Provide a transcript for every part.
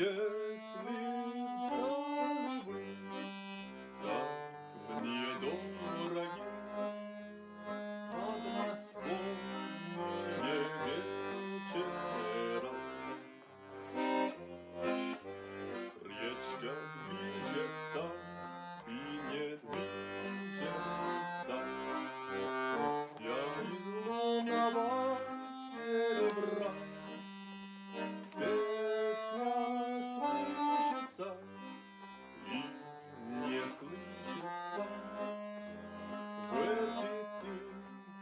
Если знали вы, как мне дороги подмосковные вечера, речка движется и не движется, вся из лунного серебра. Песня слышится и не слышится в эти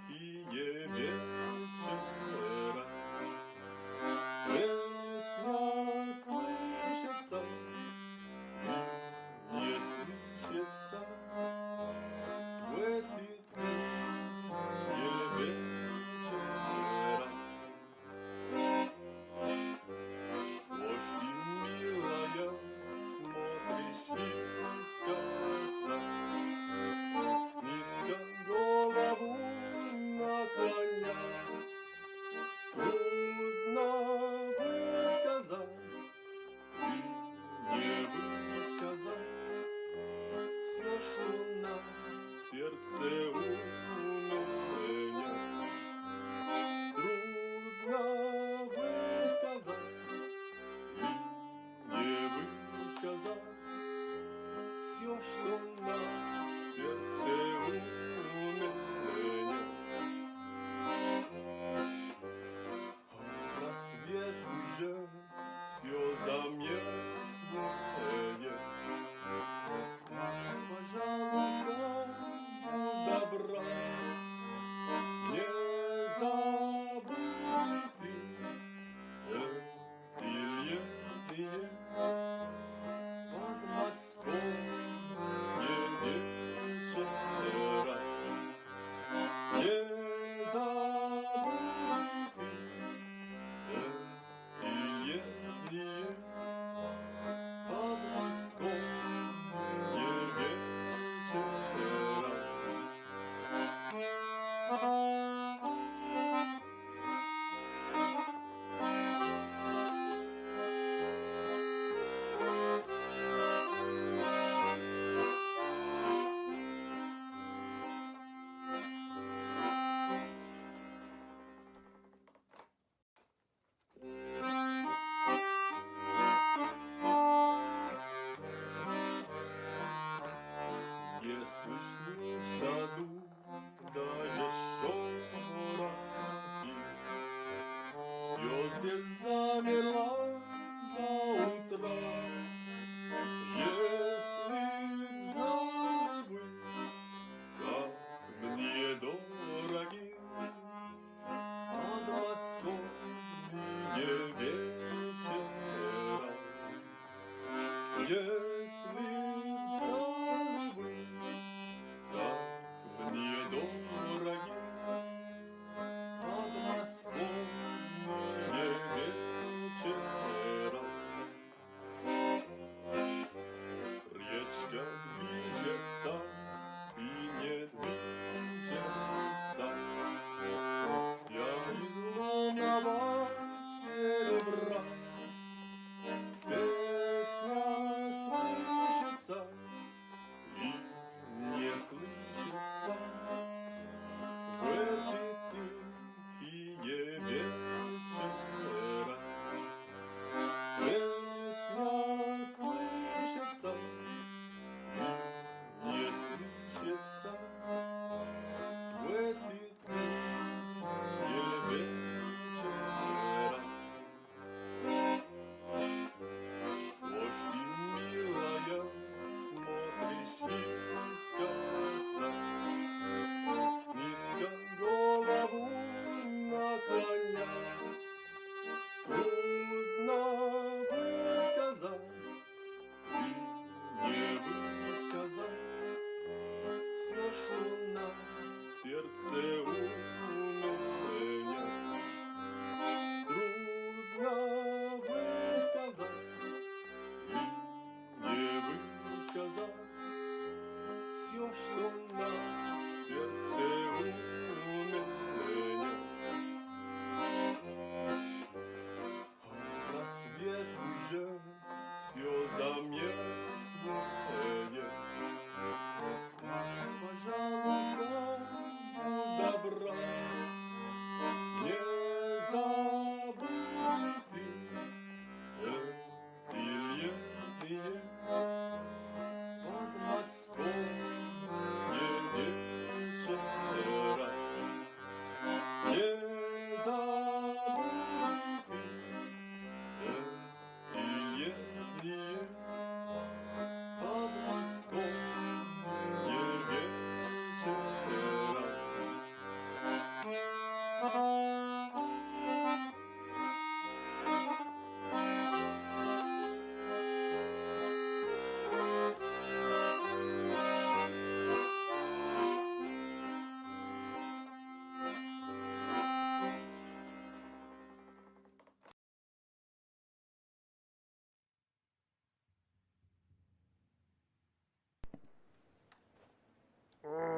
тихие вечера. Песня слышится и не слышится в эти тихие вечера. Ложь и милая, смотришь искоса, снизка голову наклоня. Трудно высказать и не высказать все, что на сердце у меня. Трудно высказать и не высказать все, что на сердце у меня. Рассвет уже все замедляет. Пожалуйста, добра, не забыты ильетные подмосковные вечера. Не забыты ильетные подмосковные вечера. Если шли в саду даже шорохи, все здесь замерло до утра. Если знали вы, как мне дороги подмосковные вечера. Если знали вы, как мне дороги подмосковные вечера. Речка движется и не движется, вся из лунного серебра. Песня слышится и не слышится в эти тихие вечера. Песня слышится и не слышится в эти тихие вечера. Ложь и милая, смотришь искоса, снизка голову наклоня. Трудно высказать и не высказать все, что на сердце у меня. Трудно высказать и не высказать все, что на сердце у меня. Рассвет уже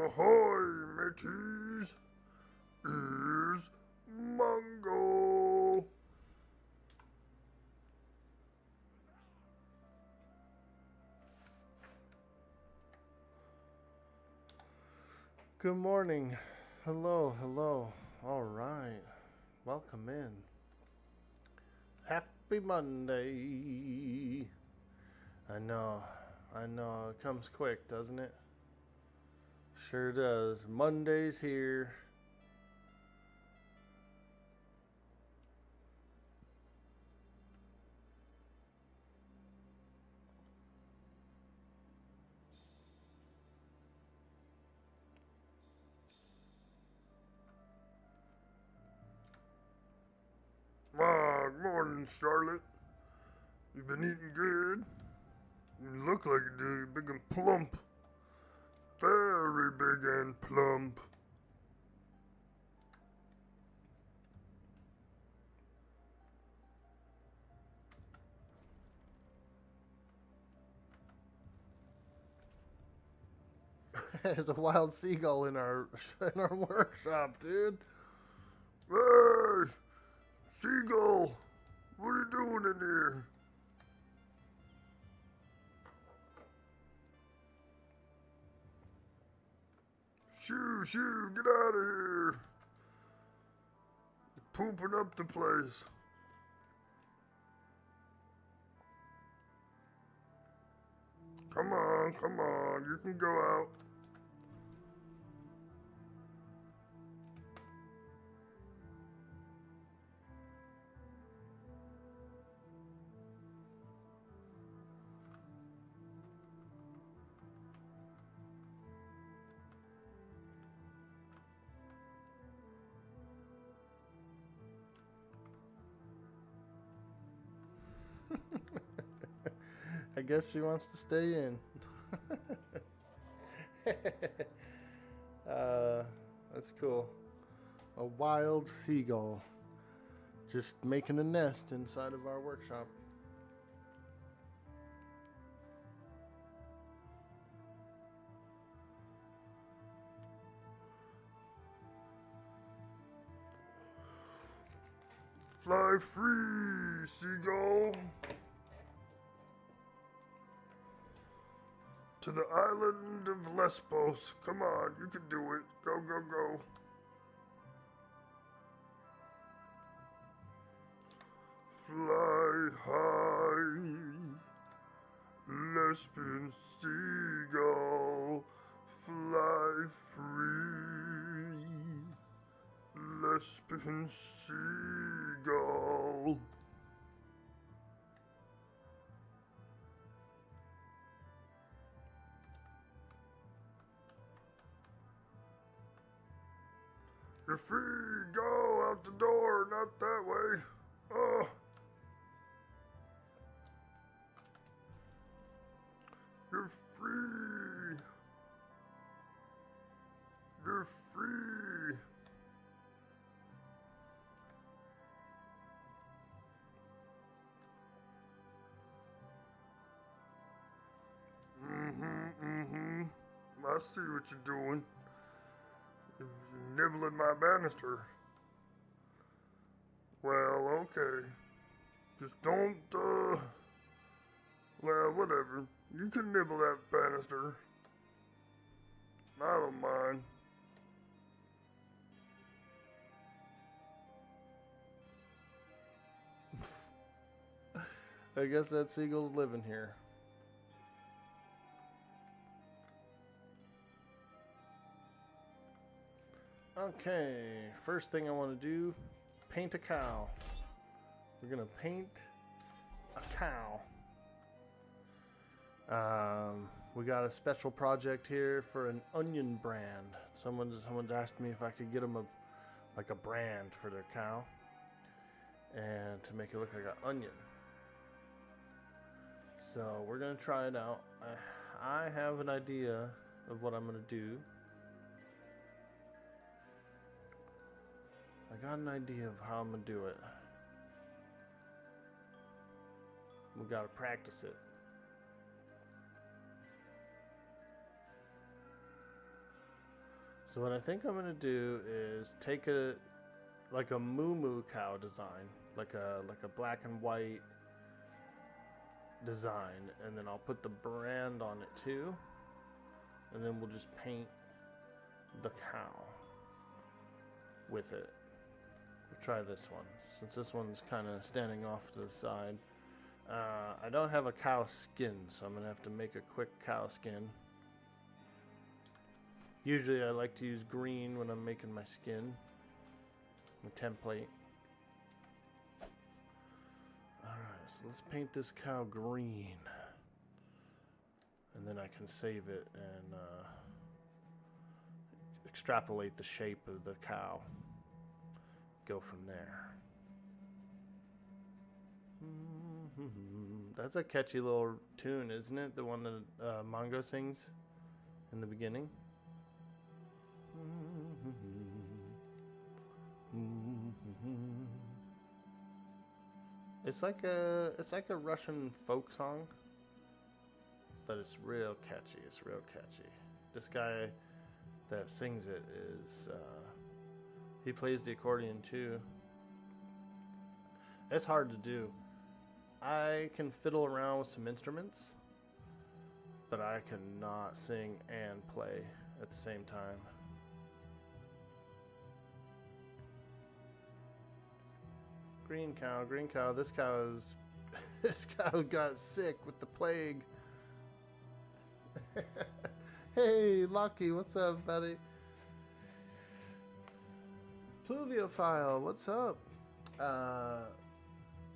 Ahoy, mateys! Here's Mongo! Good morning. Hello, hello. All right. Welcome in. Happy Monday. I know. It comes quick, doesn't it? Sure does. Monday's here. Good morning, Charlotte. You been eating good? You look like you do. Big and plump. Very big and plump. There's a wild seagull in our workshop, dude. Hey, seagull, what are you doing in here? Shoo, get out of here. You're pooping up the place. Come on, you can go out. I guess she wants to stay in. That's cool. A wild seagull just making a nest inside of our workshop. Fly free, seagull. To the island of Lesbos. Come on, you can do it. Go. Fly high, lesbian seagull. Fly free, lesbian seagull. You're free, go out the door, not that way. Oh. You're free. You're free. I see what you're doing. You're nibbling my banister. Well, okay. Just don't, well, whatever. You can nibble that banister. I don't mind. I guess that seagull's living here. Okay, first thing I want to do, paint a cow. We're gonna paint a cow. We got a special project here for an onion brand. Someone's asked me if I could get them a brand for their cow, and to make it look like an onion. So we're gonna try it out. I have an idea of what I'm gonna do. I got an idea of how I'm gonna do it. We gotta practice it. So what I think I'm gonna do is take like a moo cow design, like a black and white design, and then I'll put the brand on it too, and then we'll just paint the cow with it. We'll try this one, since this one's kind of standing off to the side. I don't have a cow skin, so I'm gonna have to make a quick cow skin. Usually I like to use green when I'm making my skin, the template. Alright, so let's paint this cow green, and then I can save it and extrapolate the shape of the cow. Go from there. That's a catchy little tune, isn't it? The one that Mongo sings in the beginning. It's like a Russian folk song, but it's real catchy. It's real catchy. This guy that sings it is he plays the accordion too. It's hard to do. I can fiddle around with some instruments, but I cannot sing and play at the same time. Green cow, green cow. This cow is this cow got sick with the plague. Hey, Lucky, what's up, buddy? Pluviophile, what's up?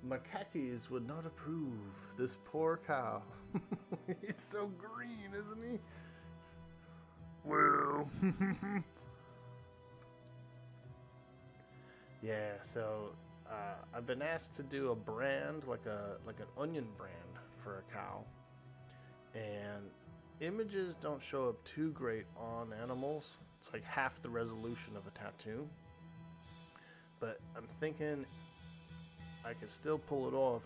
Macaques would not approve. This poor cow. He's so green, isn't he? Well. Yeah, so I've been asked to do a brand, like an onion brand for a cow, and images don't show up too great on animals. It's like half the resolution of a tattoo, but I'm thinking I can still pull it off,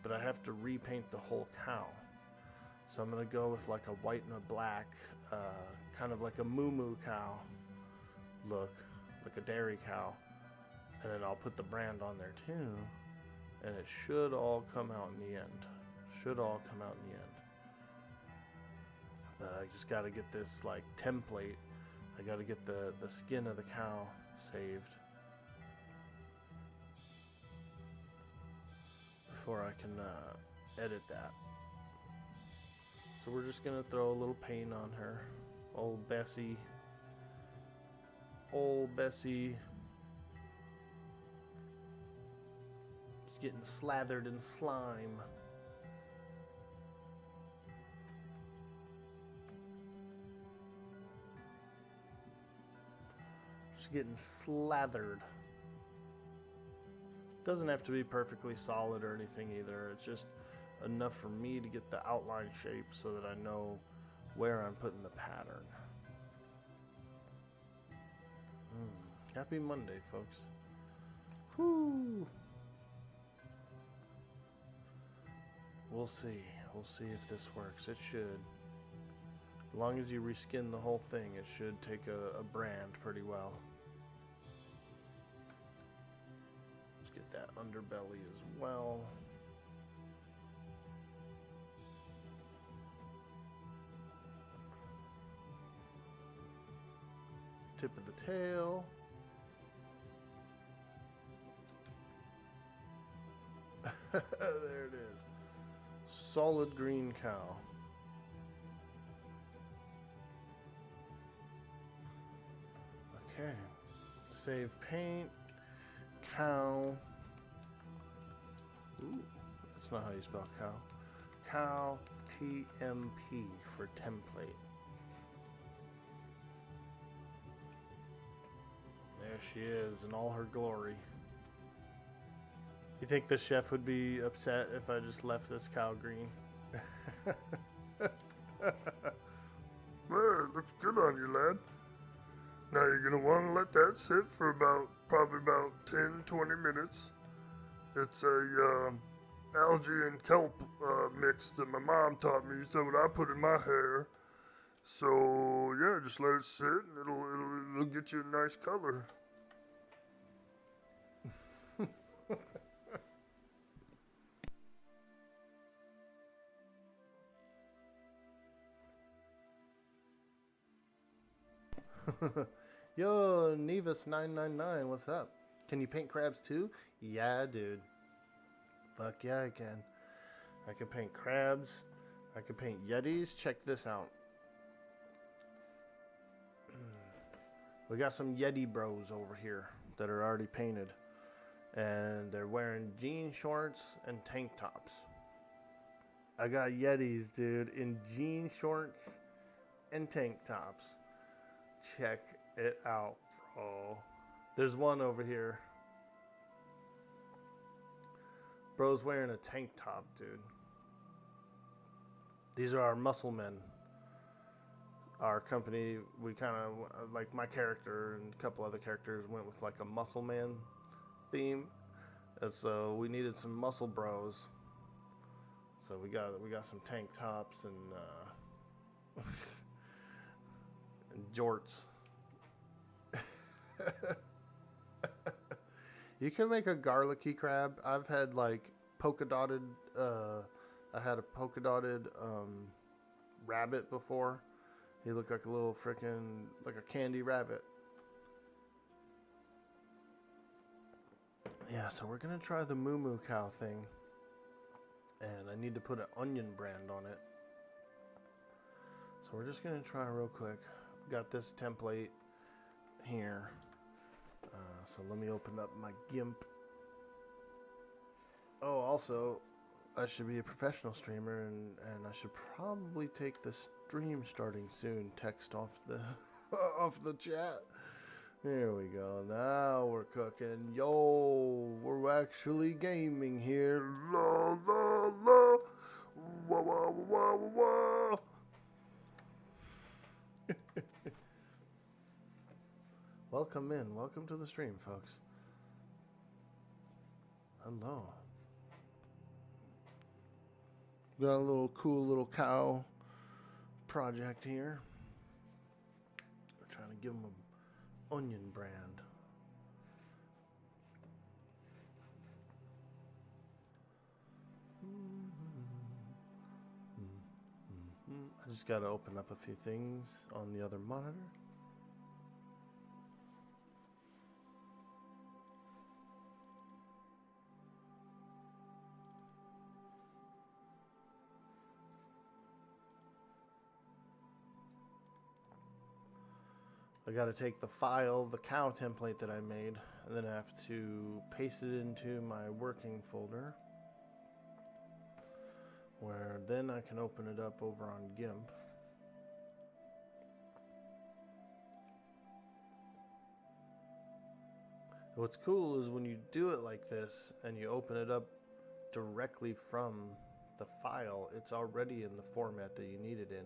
but I have to repaint the whole cow. So I'm gonna go with like a white and a black, kind of like a moo cow look, like a dairy cow. And then I'll put the brand on there too, and it should all come out in the end. Should all come out in the end. But I just gotta get this like template. I gotta get the skin of the cow saved before I can edit that. So we're just gonna throw a little paint on her. Old Bessie. Old Bessie. Getting slathered in slime. Just getting slathered. Doesn't have to be perfectly solid or anything either. It's just enough for me to get the outline shape so that I know where I'm putting the pattern. Happy Monday, folks. Whoo! We'll see. We'll see if this works. It should. As long as you reskin the whole thing, it should take a brand pretty well. Let's get that underbelly as well. Tip of the tail. There it is. Solid green cow. Okay. Save paint. Cow. Ooh, that's not how you spell cow. Cow TMP for template. There she is in all her glory. You think the chef would be upset if I just left this cow green? Well, it looks good on you, lad. Now you're going to want to let that sit for probably about 10-20 minutes. It's a algae and kelp mix that my mom taught me. So what I put in my hair. So yeah, just let it sit, and it'll it'll get you a nice color. Yo, Nevis999, what's up? Can you paint crabs too? Yeah, dude. Fuck yeah, I can. I can paint crabs. I can paint yetis. Check this out. We got some Yeti bros over here that are already painted. And they're wearing jean shorts and tank tops. I got Yetis, dude, in jean shorts and tank tops. Check it out, bro. There's one over here. Bro's wearing a tank top, dude. These are our muscle men. Our company, we kind of, like my character and a couple other characters went with like a muscle man theme. And so we needed some muscle bros. So we got some tank tops and and jorts. You can make a garlicky crab. I've had like polka dotted. I had a polka dotted rabbit before. He looked like a little freaking like a candy rabbit. Yeah, so we're gonna try the moo moo cow thing, and I need to put an onion brand on it. So we're just gonna try real quick. Got this template here. So let me open up my GIMP. Oh, also, I should be a professional streamer, and I should probably take the stream starting soon text off the off the chat. There we go. Now we're cooking. Yo, we're actually gaming here. La la la. Wah wah wah wah wah. Welcome in. Welcome to the stream, folks. Hello. Got a little cool little cow project here. We're trying to give them an onion brand. I just got to open up a few things on the other monitor. I got to take the file, the cow template that I made, and then I have to paste it into my working folder, where then I can open it up over on GIMP. What's cool is when you do it like this and you open it up directly from the file, it's already in the format that you need it in.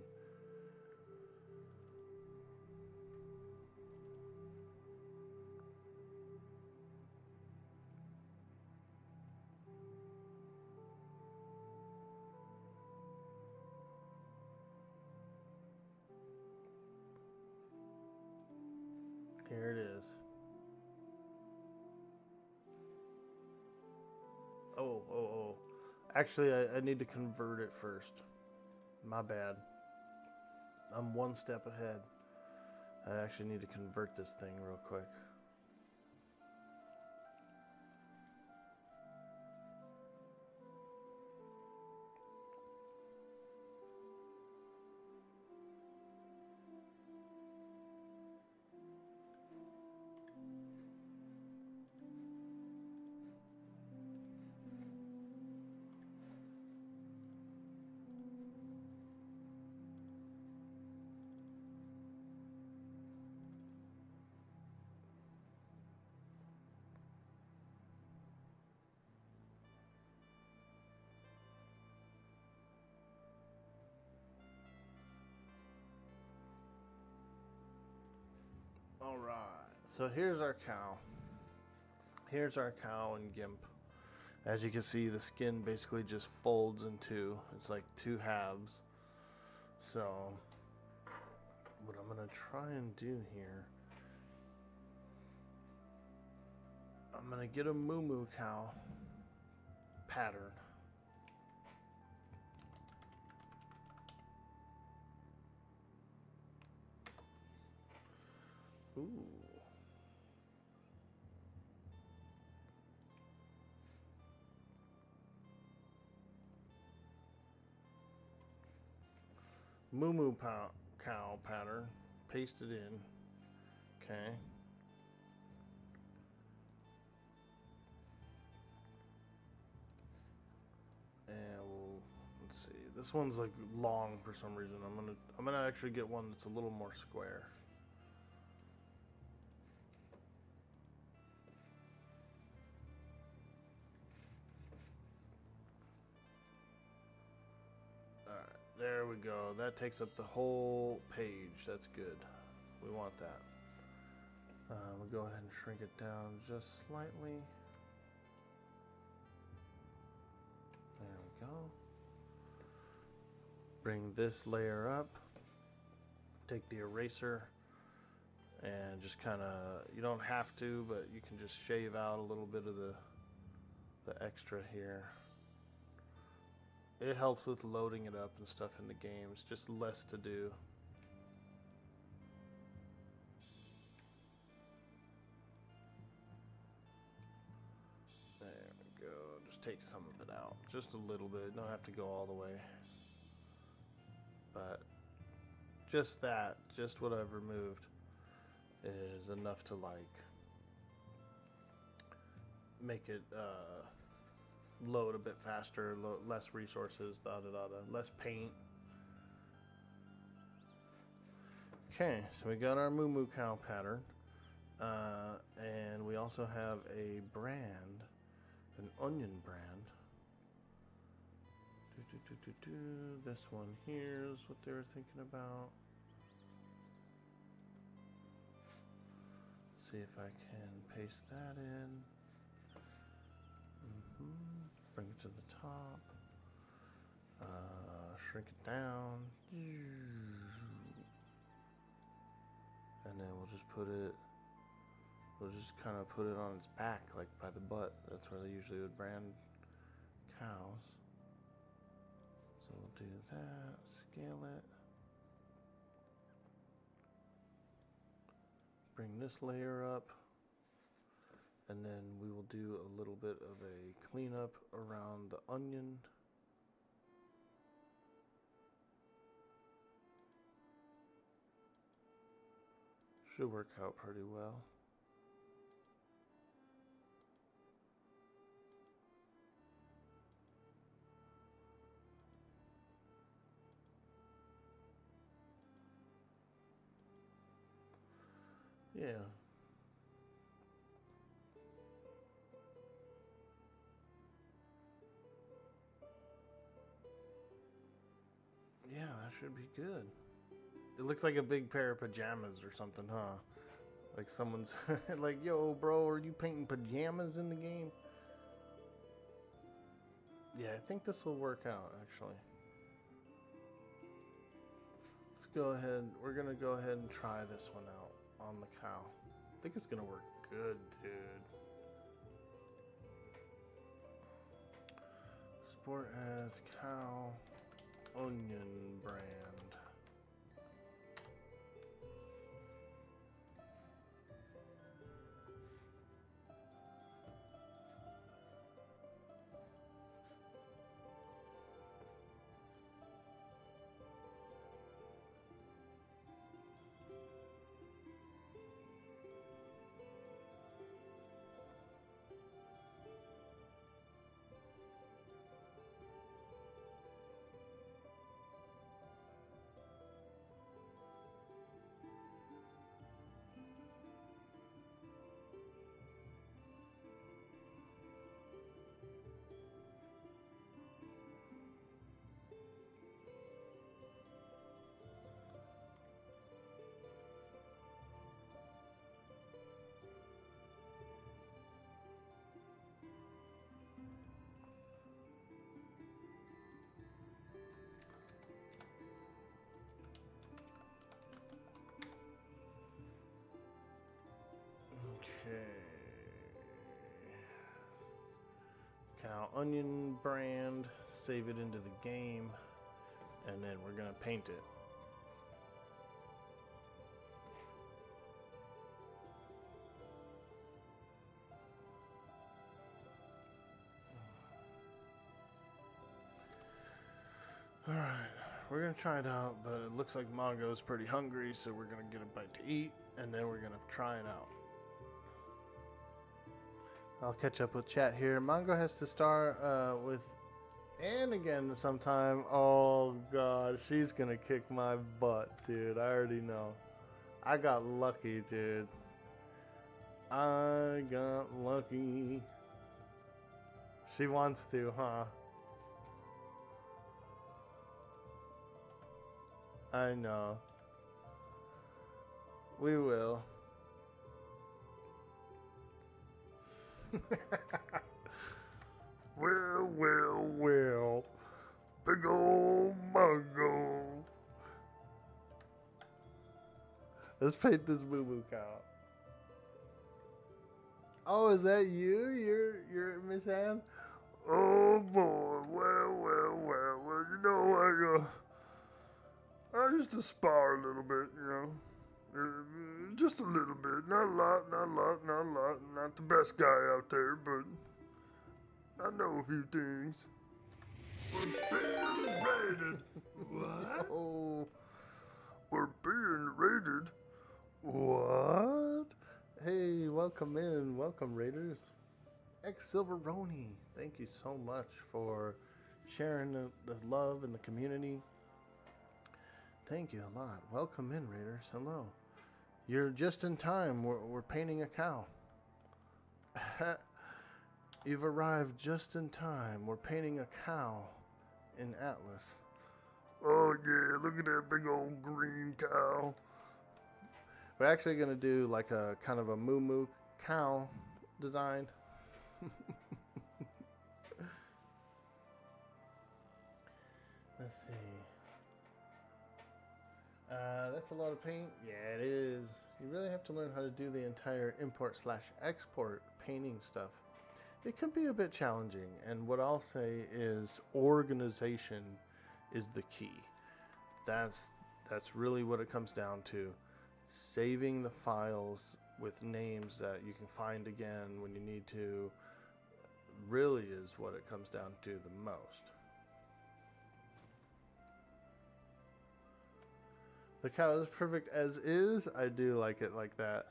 Here it is. Oh. Actually, I need to convert it first. My bad. I'm one step ahead. I actually need to convert this thing real quick. Alright, so here's our cow. Here's our cow in GIMP. As you can see, the skin basically just folds in two. It's like two halves. So, what I'm going to try and do here I'm gonna get a moo cow pattern. Ooh. Moo cow pattern. Paste it in. Okay. And let's see. This one's like long for some reason. I'm gonna actually get one that's a little more square. Alright, there we go. That takes up the whole page. That's good. We want that. We'll go ahead and shrink it down just slightly. There we go. Bring this layer up. Take the eraser and just kind of, you don't have to, but you can just shave out a little bit of the extra here. It helps with loading it up and stuff in the games, just less to do. There we go. Just take some of it out, just a little bit. Don't have to go all the way. But just that, just what I've removed is enough to like make it load a bit faster, less resources, less paint. Okay, so we got our moo cow pattern, and we also have a brand, an onion brand. This one here is what they were thinking about. See if I can paste that in. Bring it to the top. Shrink it down. And then we'll just kind of put it on its back, like by the butt. That's where they usually would brand cows. So we'll do that, scale it. Bring this layer up. And then we will do a little bit of a cleanup around the onion. Should work out pretty well. Yeah. Yeah, that should be good. It looks like a big pair of pajamas or something, huh? Like someone's like, yo, bro, are you painting pajamas in the game? Yeah, I think this will work out, actually. Let's go ahead. We're going to go ahead and try this one out on the cow. I think it's going to work good, dude. Sport as cow onion brand. Now, onion brand, save it into the game, and then we're gonna paint it. Alright, we're gonna try it out, but it looks like Mongo's pretty hungry, so we're gonna get a bite to eat, and then we're gonna try it out. I'll catch up with chat here. Mongo has to start with Anne again sometime. Oh god, she's gonna kick my butt, dude. I already know. I got lucky, dude. I got lucky. She wants to, huh? I know. We will. Well. Big ol' Mongo. Let's paint this boo-boo cow. Oh, is that you? You're Miss Anne? Oh boy, well, you know, I used to spar a little bit, you know. Just a little bit, not a lot. Not the best guy out there, but I know a few things. We're being raided. What? Oh. We're being raided. What? Hey, welcome in. Welcome, Raiders. Silveroni, thank you so much for sharing the love in the community. Thank you a lot. Welcome in, Raiders. Hello. You're just in time. We're painting a cow. You've arrived just in time. We're painting a cow in Atlas. Oh yeah, look at that big old green cow. We're actually going to do like a kind of a moo cow design. Let's see. That's a lot of paint. Yeah, it is. You really have to learn how to do the entire import/export painting stuff. It can be a bit challenging, and what I'll say is organization is the key. That's really what it comes down to. Saving the files with names that you can find again when you need to really is what it comes down to the most. The cow is perfect as is. I do like it like that.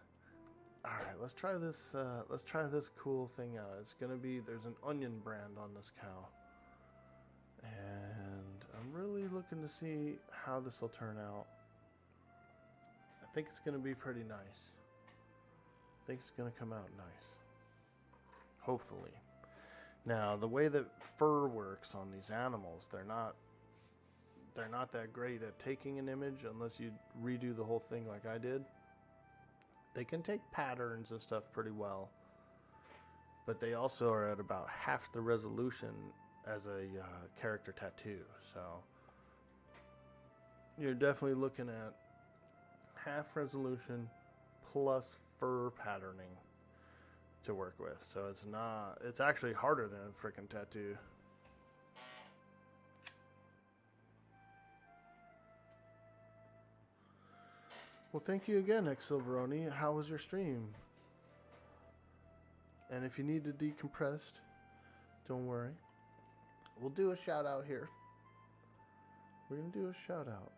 All right, let's try this. Let's try this cool thing out. It's gonna be, there's an onion brand on this cow, and I'm really looking to see how this will turn out. I think it's gonna be pretty nice. I think it's gonna come out nice. Hopefully. Now, the way that fur works on these animals, they're not that great at taking an image unless you redo the whole thing like I did. They can take patterns and stuff pretty well, but they also are at about half the resolution as a character tattoo. So you're definitely looking at half resolution plus fur patterning to work with. So it's actually harder than a freaking tattoo. Well, thank you again, Silveroni. How was your stream? And if you need to decompress, don't worry. We'll do a shout out here. We're going to do a shout out.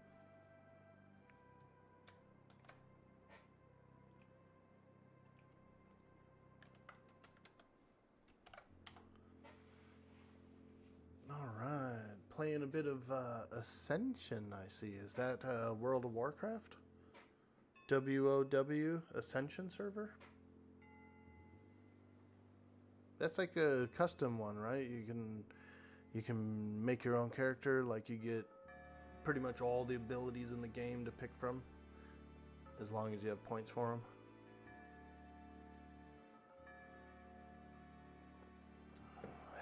All right. Playing a bit of Ascension, I see. Is that World of Warcraft? WOW Ascension server? That's like a custom one, right? You can make your own character, like you get pretty much all the abilities in the game to pick from, as long as you have points for them.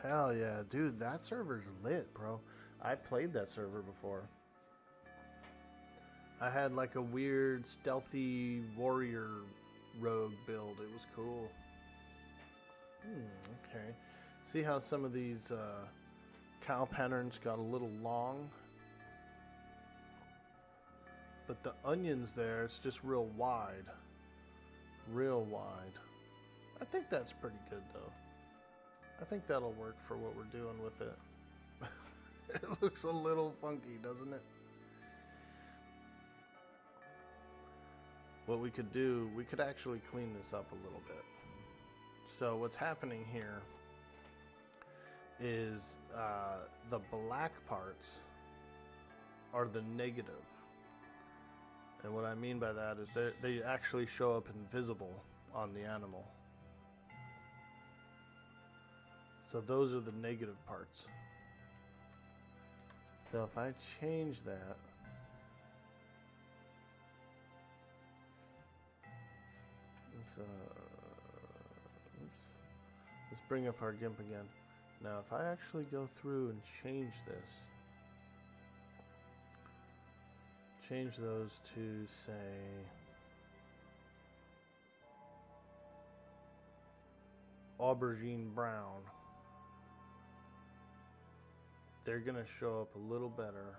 Hell yeah, dude, that server's lit, bro. I played that server before. I had like a weird stealthy warrior rogue build. It was cool. Okay. See how some of these cow patterns got a little long? But the onions there, it's just real wide. Real wide. I think that's pretty good though. I think that'll work for what we're doing with it. It looks a little funky, doesn't it? What we could do, we could actually clean this up a little bit. So what's happening here is the black parts are the negative. And what I mean by that is they actually show up invisible on the animal. So those are the negative parts. So if I change that, let's bring up our GIMP again. Now if I actually go through and change this, change those to say aubergine brown, they're gonna show up a little better.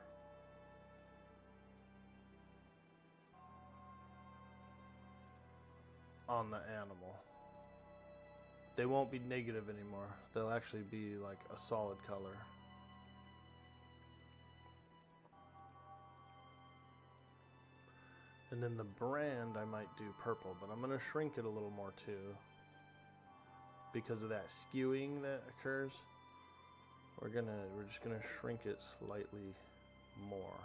On the animal. They won't be negative anymore. They'll actually be like a solid color. And then the brand I might do purple, but I'm gonna shrink it a little more too, because of that skewing that occurs. We're just gonna shrink it slightly more.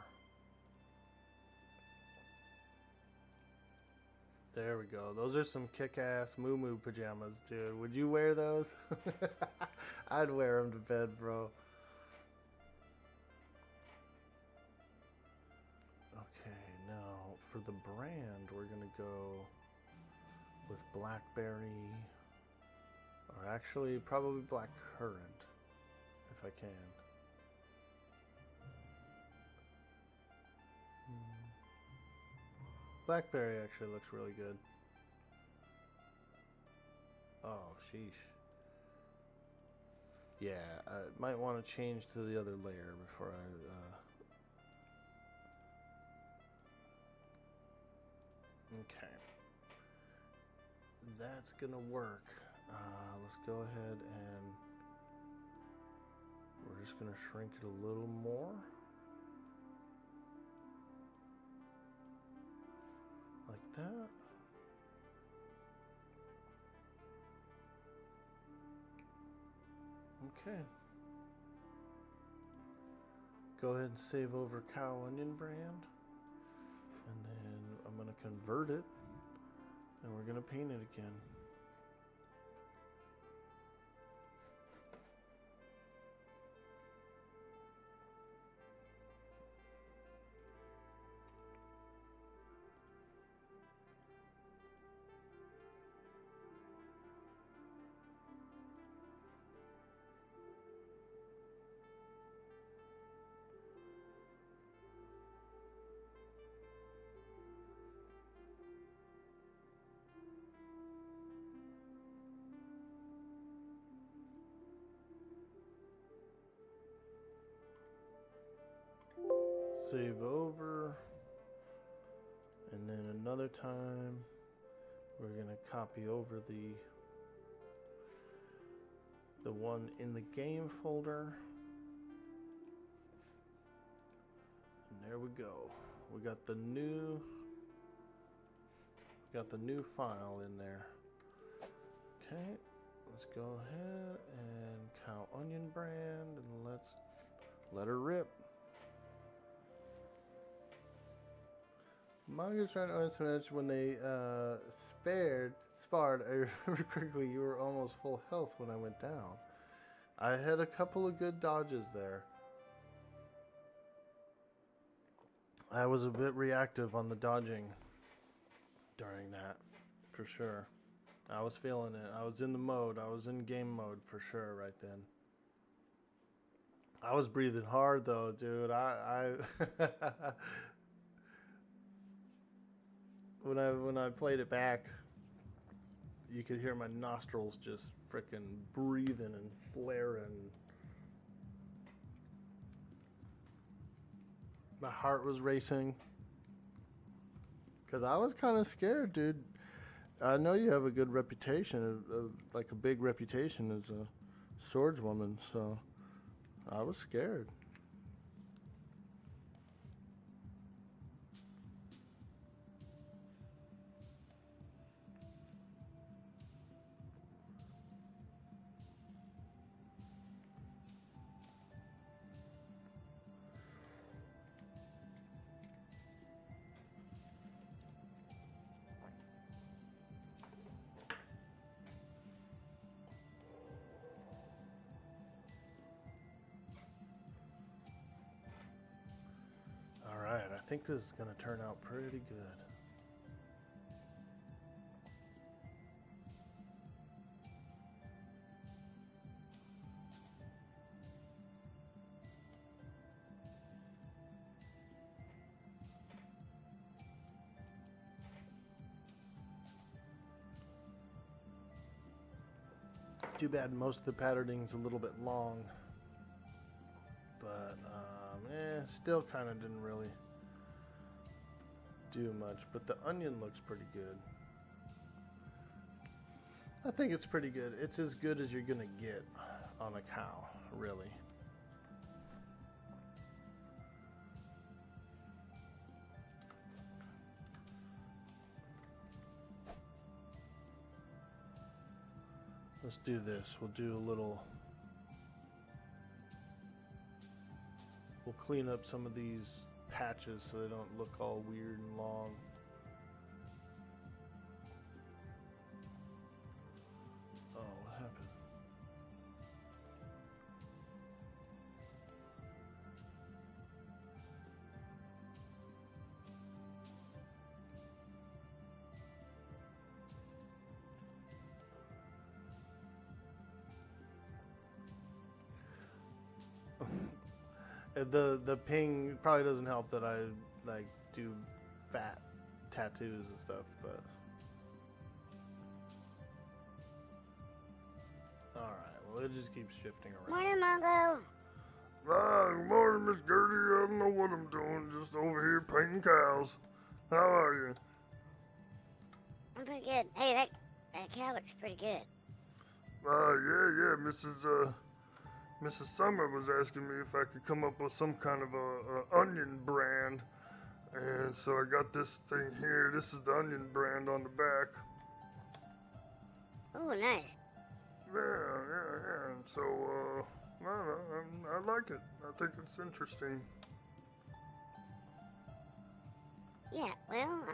There we go. Those are some kick-ass moo-moo pajamas, dude. Would you wear those? I'd wear them to bed, bro. Okay, now for the brand, we're gonna go with blackberry, or actually probably black currant, if I can. Blackberry actually looks really good. Oh, sheesh. Yeah, I might want to change to the other layer before I... Okay. That's gonna work. Let's go ahead and... We're just gonna shrink it a little more. Like that. Okay. Go ahead and save over cow onion brand. And then I'm going to convert it. And we're going to paint it again. Save over, and then another time we're gonna copy over the one in the game folder, and there we go. We got the new file in there. Okay, let's go ahead and cow onion brand, and let's let her rip. Mongo's trying to mention when they sparred, I remember quickly, you were almost full health when I went down. I had a couple of good dodges there. I was a bit reactive on the dodging during that, for sure. I was feeling it. I was in the mode. I was in game mode for sure right then. I was breathing hard though, dude. When I played it back, you could hear my nostrils just frickin' breathing and flaring. My heart was racing. Because I was kind of scared, dude. I know you have a good reputation, like a big reputation as a swordswoman, so I was scared. Alright, I think this is going to turn out pretty good. Too bad most of the patterning's a little bit long, but still kind of didn't really do much. But the onion looks pretty good. I think it's pretty good. It's as good as you're gonna get on a cow, really. Let's do this. We'll do a little. We'll clean up some of these patches so they don't look all weird and long. Oh, what happened? The ping probably doesn't help that I like do fat tattoos and stuff, but all right. Well, it just keeps shifting around. Morning, Mongo. Good morning, Miss Gertie. I don't know what I'm doing. Just over here painting cows. How are you? I'm pretty good. Hey, that cow looks pretty good. Yeah. Mrs. Summer was asking me if I could come up with some kind of a onion brand. And so I got this thing here. This is the onion brand on the back. Oh, nice. Yeah. And so, I like it. I think it's interesting. Yeah, well,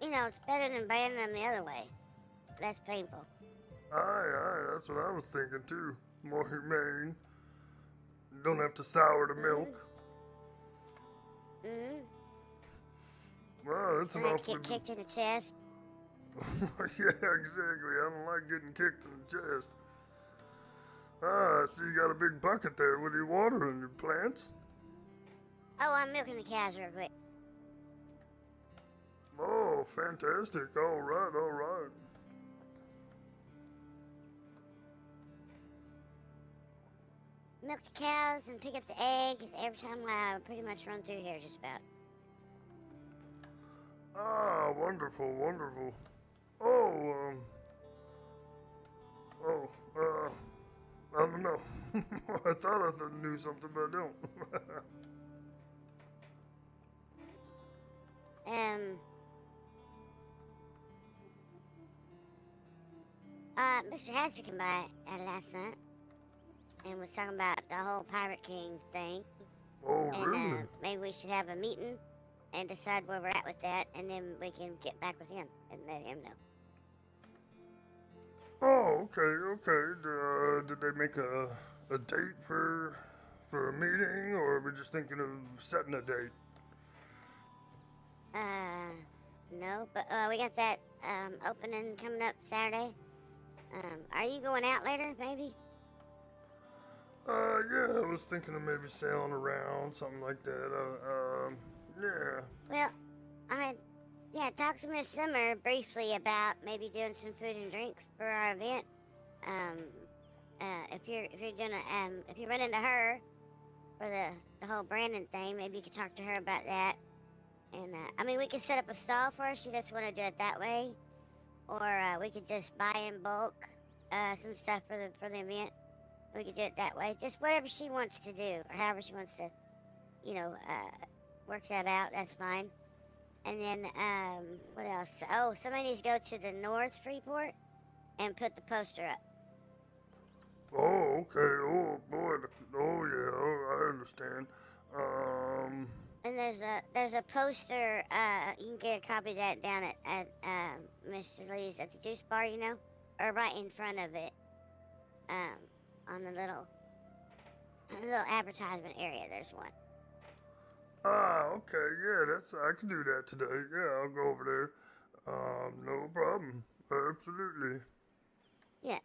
it's better than buying them the other way. Less painful. Aye, that's what I was thinking too. More humane. You don't have to sour the milk. Mm-hmm. Well, it's an awfully... Get kicked in the chest. Yeah, exactly. I don't like getting kicked in the chest. I see you got a big bucket there. What are you watering? Your plants? Oh, I'm milking the cows real quick. Oh, fantastic. All right. Milk the cows and pick up the eggs every time I pretty much run through here just about. Wonderful. I don't know. I thought I knew something, but I don't. Mr. Hags came by last night and was talking about the whole Pirate King thing. Oh, and, really? Maybe we should have a meeting and decide where we're at with that, and then we can get back with him and let him know. Oh, okay. Did they make a date for a meeting, or are we just thinking of setting a date? No, but we got that opening coming up Saturday. Are you going out later, maybe? Yeah, I was thinking of maybe sailing around, something like that. Yeah. Well, I Yeah, talk to Miss Summer briefly about maybe doing some food and drink for our event. Um, if you're if you run into her for the whole Brandon thing, maybe you could talk to her about that. And I mean, we could set up a stall for her. She just want to do it that way, or we could just buy in bulk some stuff for the event. We could do it that way. Just whatever she wants to do, or however she wants to, you know, work that out. That's fine. And then what else? Oh, somebody needs to go to the North Freeport and put the poster up. Oh, okay. Oh, boy. Oh, yeah. Oh, I understand. And there's a poster. You can get a copy of that down at Mr. Lee's at the juice bar, you know, or right in front of it. On the little advertisement area. There's one. Okay. Yeah, I can do that today. Yeah, I'll go over there. No problem. Absolutely. Yeah.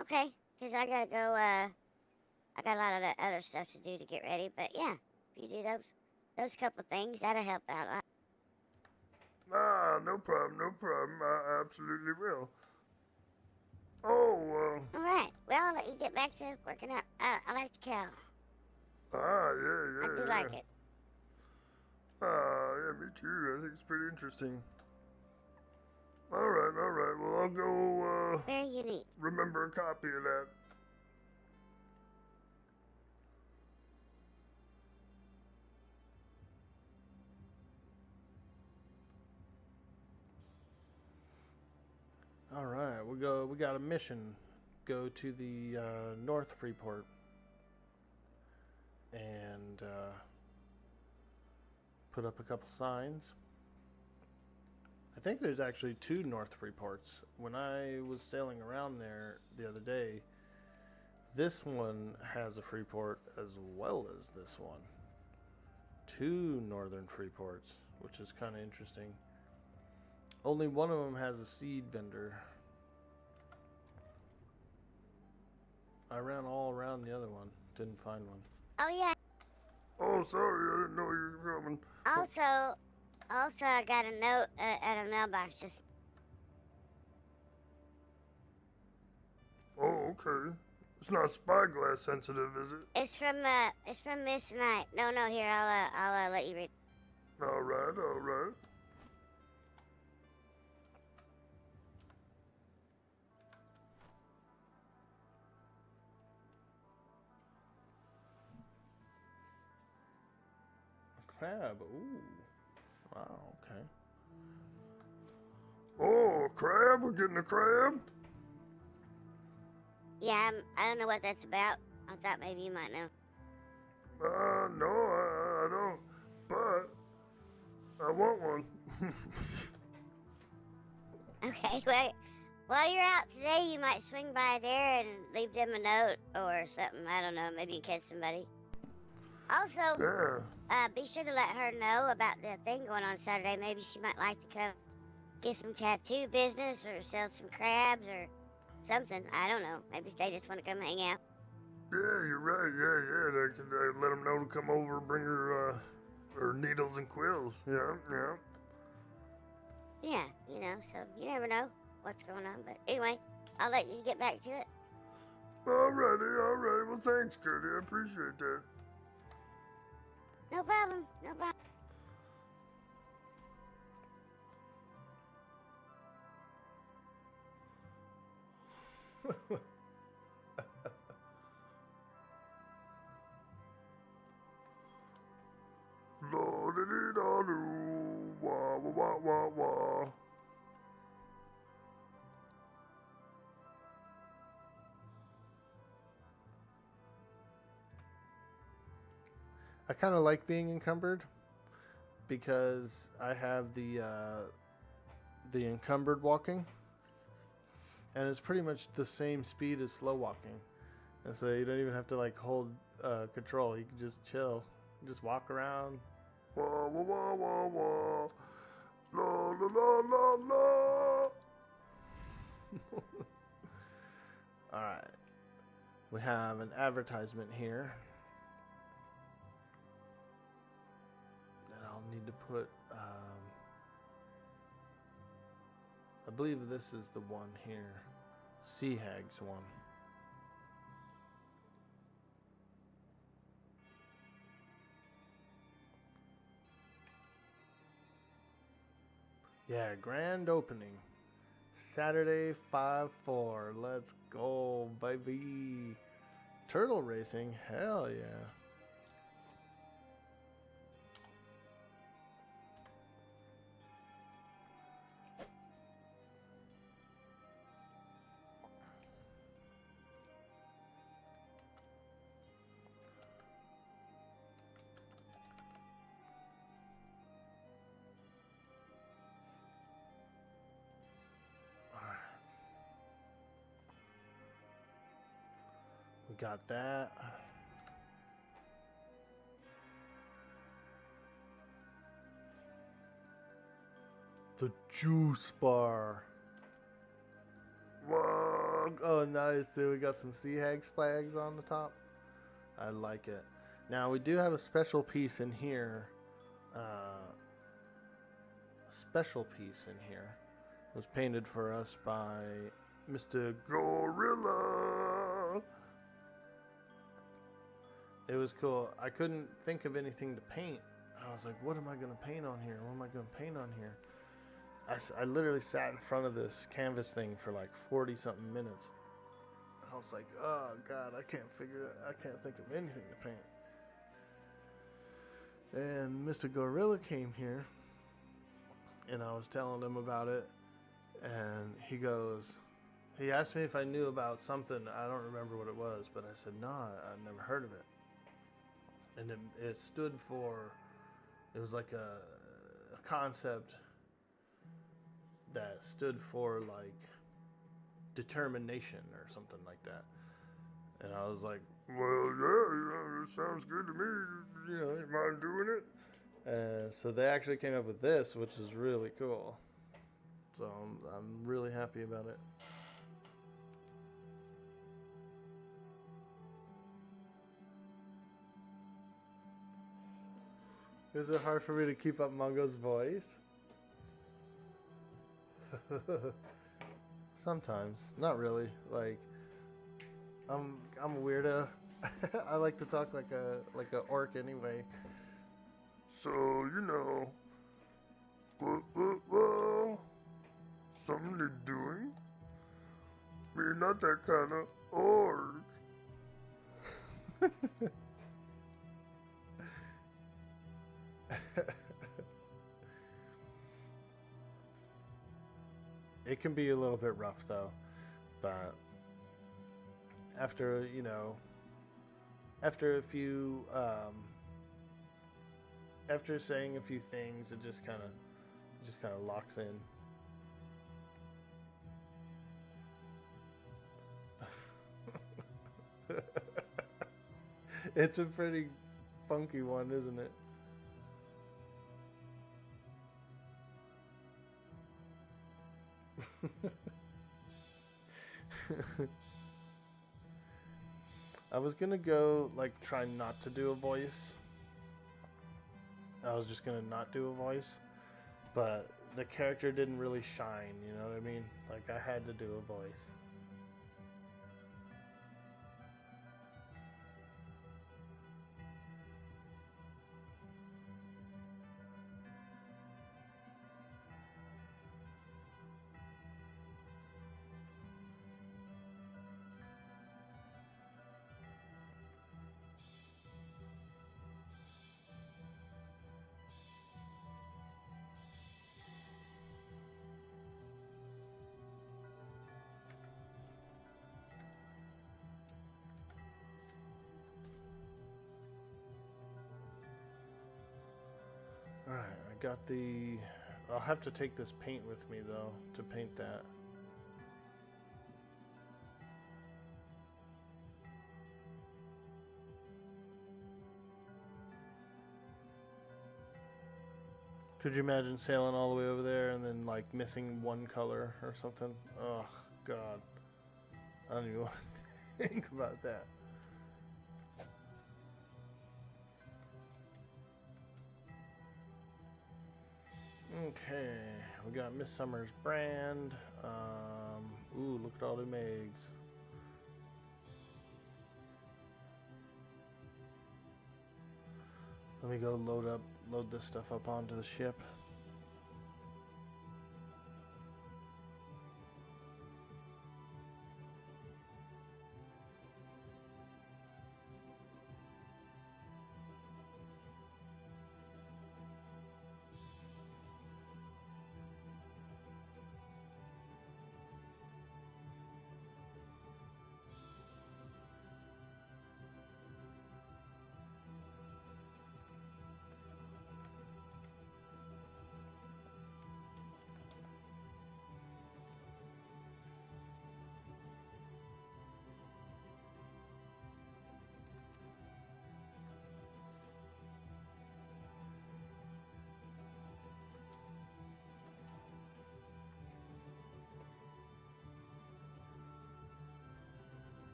Okay. Cause I gotta go. I got a lot of other stuff to do to get ready. But yeah, if you do those couple things, that'll help out a lot. No problem. No problem. I absolutely will. Oh. All right. Well, I'll let you get back to working out. I like the cow. Yeah. I do like it. Yeah, me too. I think it's pretty interesting. All right. Well, I'll go, Very unique. remember a copy of that. All right, we got a mission. Go to the North Freeport and put up a couple signs. I think there's actually 2 North Freeports. When I was sailing around there the other day, this one has a Freeport as well as this one. 2 northern Freeports, which is kind of interesting. Only one of them has a seed vendor. I ran all around the other one. Didn't find one. Oh yeah. Oh, sorry. I didn't know you were coming. Also, I got a note at a mailbox. Just Oh, okay. It's not spyglass sensitive, is it? it's from Miss Knight. No, here I'll let you read. All right. Crab. Ooh. Wow, okay. Oh, a crab? We're getting a crab? Yeah, I don't know what that's about. I thought maybe you might know. No, I don't. But I want one. Okay, well, while you're out today, you might swing by there and leave them a note or something. I don't know. Maybe you catch somebody. Also, Yeah. be sure to let her know about the thing going on Saturday. Maybe she might like to come get some tattoo business or sell some crabs or something. I don't know. Maybe they just want to come hang out. Yeah, you're right. Yeah. They can let them know to come over and bring her needles and quills. Yeah. Yeah, you know, so you never know what's going on. But anyway, I'll let you get back to it. Alrighty. Well, thanks, Gertie. I appreciate that. No problem. La-di-di-da-doo. Wah. I kind of like being encumbered because I have the encumbered walking, and it's pretty much the same speed as slow walking, and so you don't even have to like hold control. You can just chill, just walk around. Wah. La. All right, we have an advertisement here that I'll need to put believe this is the one here. Sea Hags one. Yeah, grand opening. Saturday, 5/4. Let's go, baby. Turtle racing? Hell yeah. We got that. The juice bar. Waaagh. Oh, nice, dude. We got some Sea Hags flags on the top. I like it. Now, we do have a special piece in here. It was painted for us by Mr. Gorilla. It was cool. I couldn't think of anything to paint. I was like, what am I going to paint on here? What am I going to paint on here? I literally sat in front of this canvas thing for like 40 something minutes. I was like, oh God, I can't think of anything to paint. And Mr. Gorilla came here and I was telling him about it, and he asked me if I knew about something. I don't remember what it was, but I said, no, I've never heard of it. And it stood for, it was like a concept that stood for like determination or something like that. And I was like, Well, yeah, it sounds good to me. You know, you mind doing it? so they actually came up with this, which is really cool. So I'm really happy about it. Is it hard for me to keep up Mongo's voice? Sometimes, not really. Like, I'm a weirdo. I like to talk like a orc anyway. So, you know, well, something you're doing? We're not that kind of orc. It can be a little bit rough though, but after after saying a few things, it just kind of locks in. It's a pretty funky one, isn't it? I was gonna go like try not to do a voice. I was just gonna not do a voice, but the character didn't really shine, you know what I mean? Like I had to do a voice. Alright, I got I'll have to take this paint with me though to paint that. Could you imagine sailing all the way over there and then like missing one color or something? Oh God, I don't even want to think about that. Okay, we we got Miss Summer's brand. Ooh, look at all them eggs. Let me go load this stuff up onto the ship.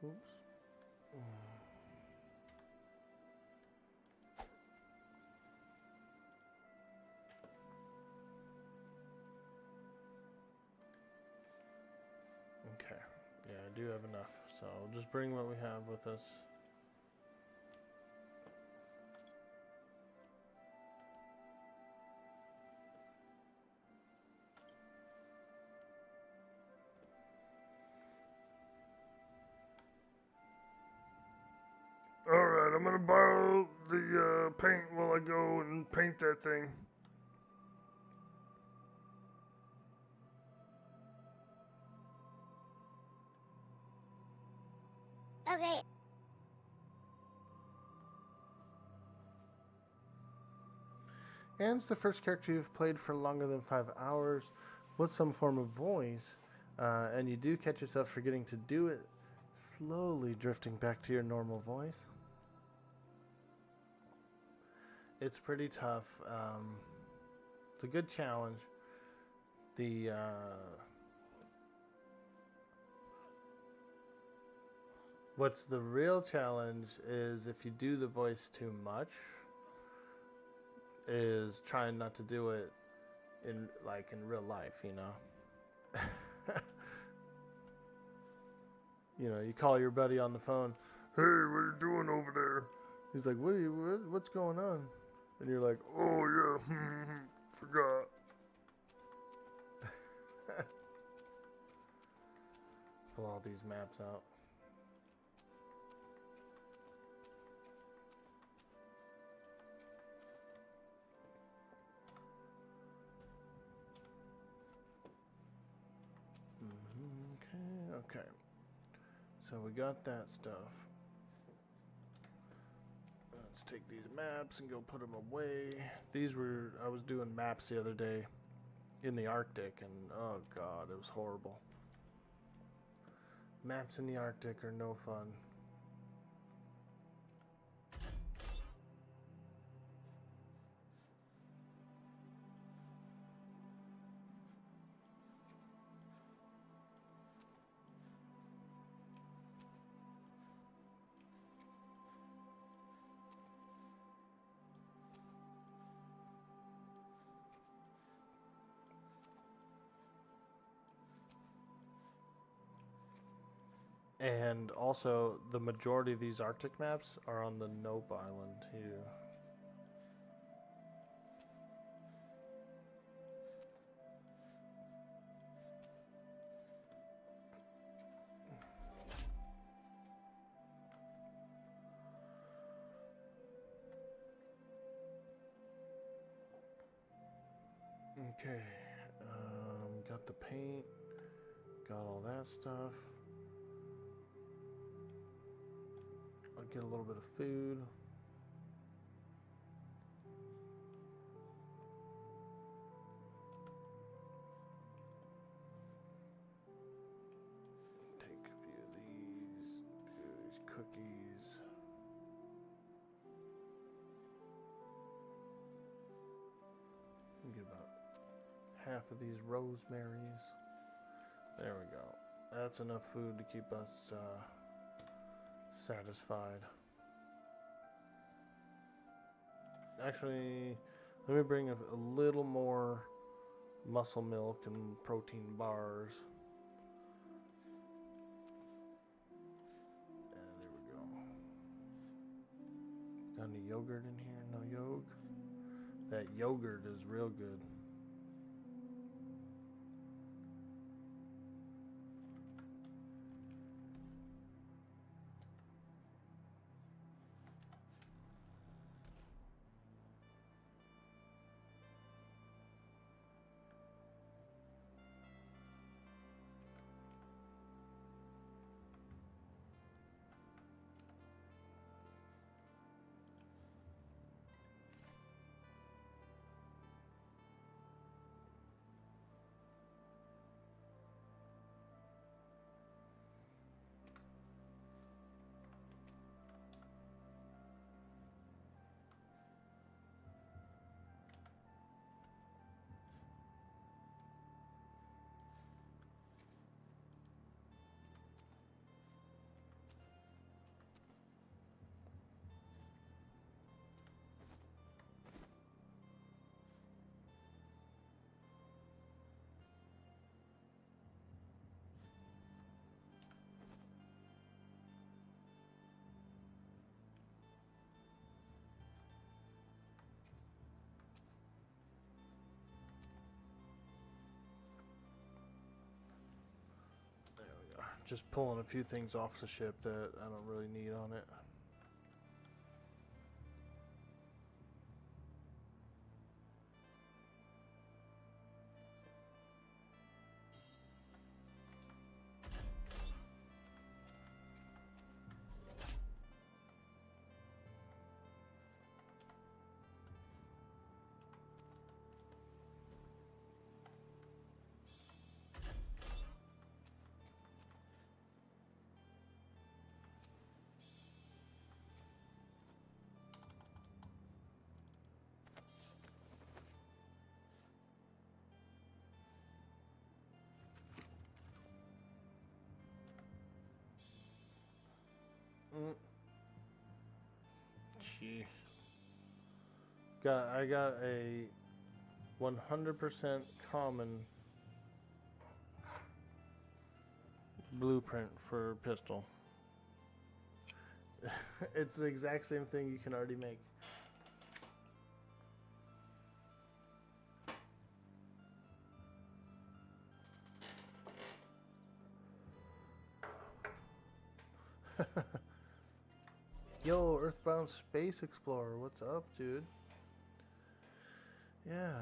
Oops. Okay. Yeah, I do have enough. So we'll just bring what we have with us. Alright, I'm gonna borrow the paint while I go and paint that thing. Okay. Anne's the first character you've played for longer than 5 hours with some form of voice, and you do catch yourself forgetting to do it, slowly drifting back to your normal voice. It's pretty tough. It's a good challenge. What's the real challenge is if you do the voice too much, is trying not to do it in real life, you know. You know, you call your buddy on the phone. Hey, what are you doing over there? He's like, what's going on? And you're like, Oh yeah, forgot. pull all these maps out. Okay. So we got that stuff. Let's take these maps and go put them away. I was doing maps the other day in the Arctic, and oh god, it was horrible. Maps in the Arctic are no fun. And also, the majority of these Arctic maps are on the Nope Island too. Okay, got the paint, got all that stuff. I'll get a little bit of food. cookies. Get about half of these rosemaries. There we go. That's enough food to keep us satisfied. Actually, let me bring a little more muscle milk and protein bars. And there we go. Got any yogurt in here? No yogurt. That yogurt is real good. Just pulling a few things off the ship that I don't really need on it. Jeez. I got a 100% common blueprint for pistol. It's the exact same thing you can already make. Yo, Earthbound Space Explorer, what's up, dude? Yeah.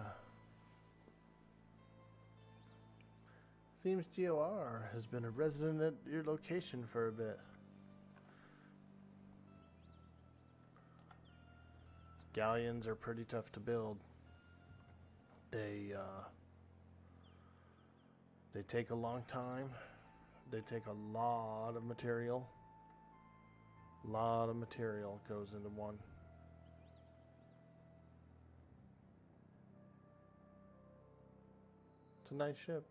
Seems GOR has been a resident at your location for a bit. Galleons are pretty tough to build. They take a long time. They take a lot of material. A lot of material goes into one. It's a nice ship.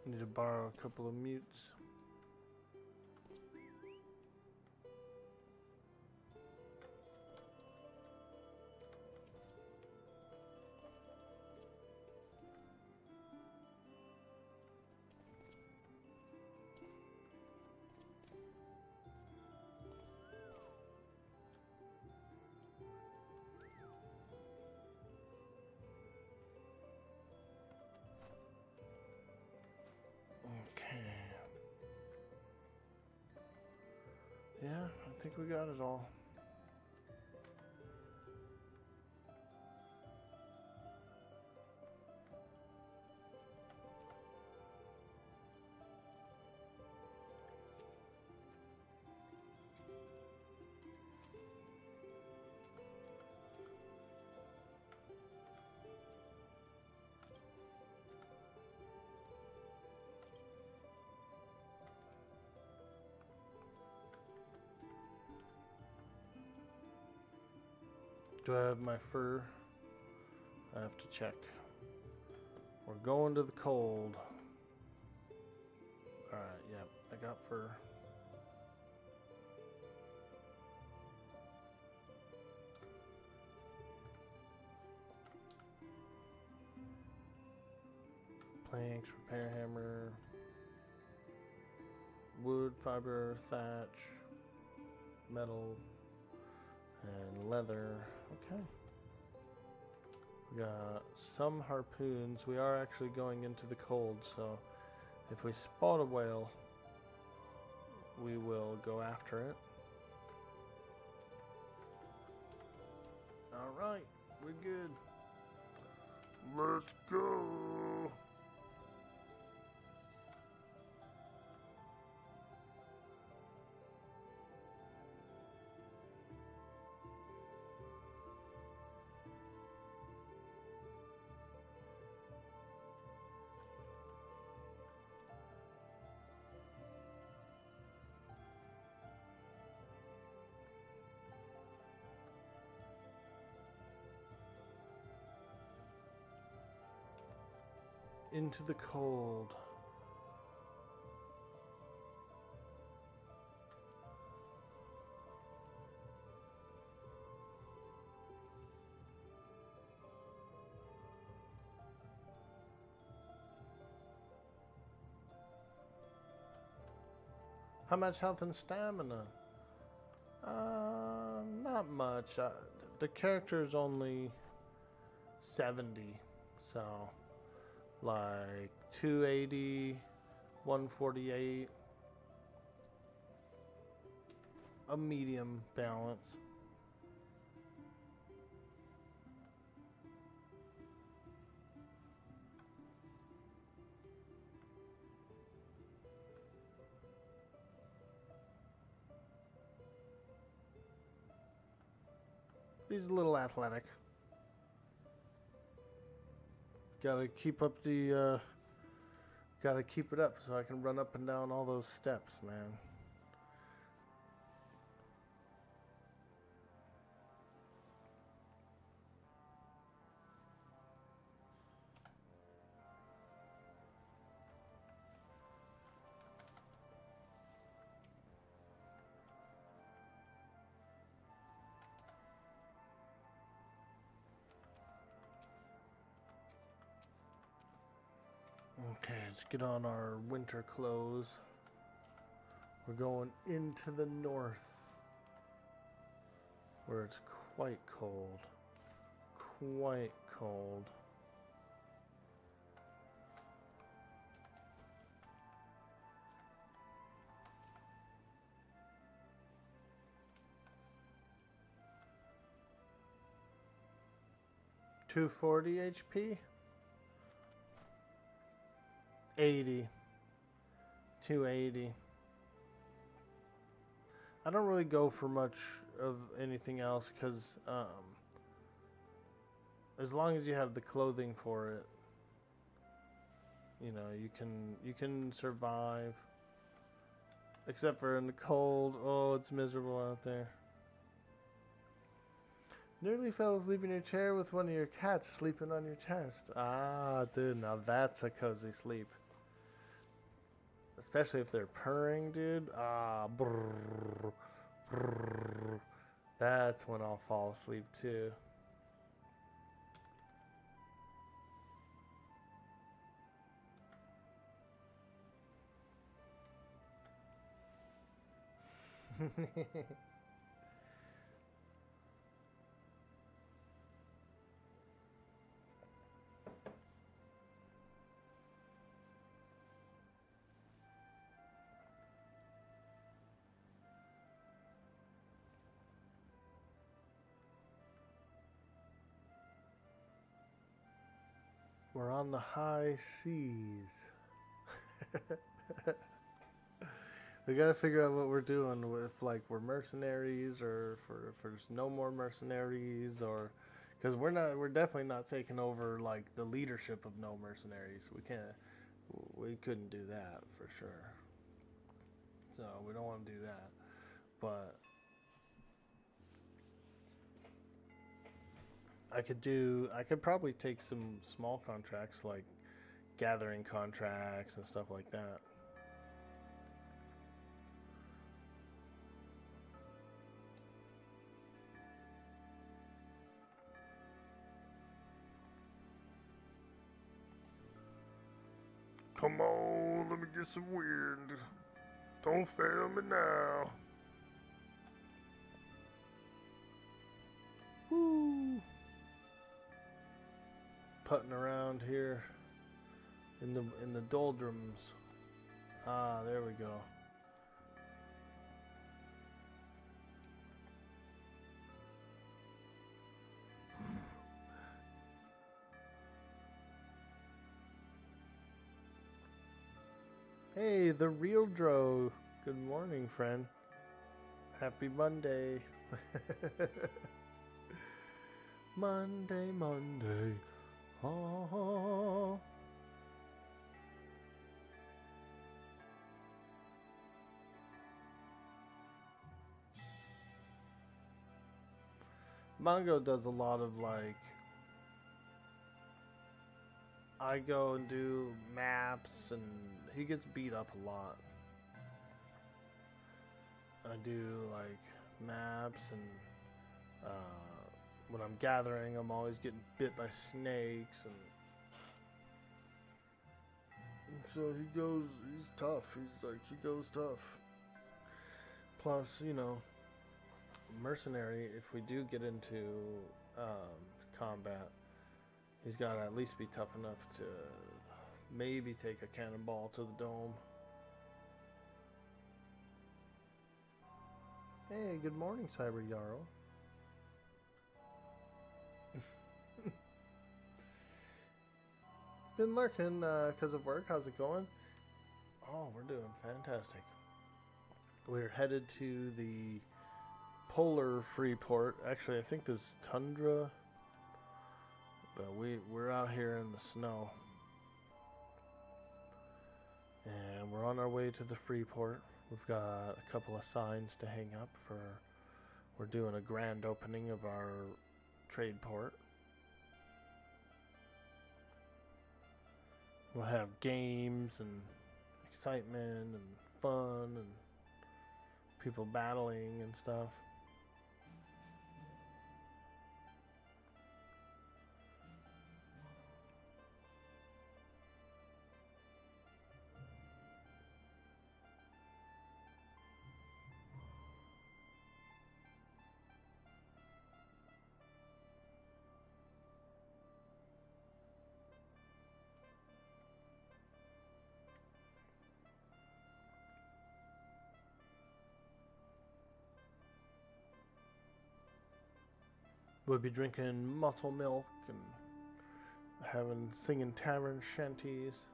Need to borrow a couple of mutes. Yeah, I think we got it all. Do I have my fur? I have to check. We're going to the cold. Alright, yep, I got fur. Planks, repair hammer, wood, fiber, thatch, metal, and leather. Okay. We got some harpoons. We are actually going into the cold, so if we spot a whale, we will go after it. Alright, we're good. Let's go. Into the cold. How much health and stamina? Not much. The character is only 70, so like 280, 148, a medium balance. He's a little athletic. Gotta keep up the, gotta keep it up so I can run up and down all those steps, man. Okay, let's get on our winter clothes. We're going into the north, where it's quite cold. Quite cold. $240 HP? 80. 280. I don't really go for much of anything else because as long as you have the clothing for it, you know, you can survive. Except for in the cold. Oh, it's miserable out there. Nearly fell asleep in your chair with one of your cats sleeping on your chest. Ah, dude, now that's a cozy sleep. Especially if they're purring, dude. Ah, brrr, brrr. That's when I'll fall asleep too. We're on the high seas. We gotta figure out what we're doing with, like, we're mercenaries, or if there's no more mercenaries, or because we're definitely not taking over like the leadership of no mercenaries. We couldn't do that for sure. So we don't want to do that, but I could probably take some small contracts, like gathering contracts and stuff like that. Come on, let me get some wind. Don't fail me now. Woo! Putting around here in the doldrums. Ah, there we go. Hey, the real Dro. Good morning, friend. Happy Monday. Monday, Monday. Oh. Mongo does a lot of, like, I go and do maps, and he gets beat up a lot. I do like maps, and when I'm gathering, I'm always getting bit by snakes, and so he's tough. He goes tough. Plus, mercenary, if we do get into combat, he's got to at least be tough enough to maybe take a cannonball to the dome. Hey, good morning, Cyber Yarrow. Been lurking because of work. How's it going? Oh, we're doing fantastic. We're headed to the polar free port. Actually, I think there's tundra, but we're out here in the snow, and we're on our way to the free port. We've got a couple of signs to hang up we're doing a grand opening of our trade port. We'll have games and excitement and fun and people battling and stuff. We'll be drinking muscle milk and singing tavern shanties.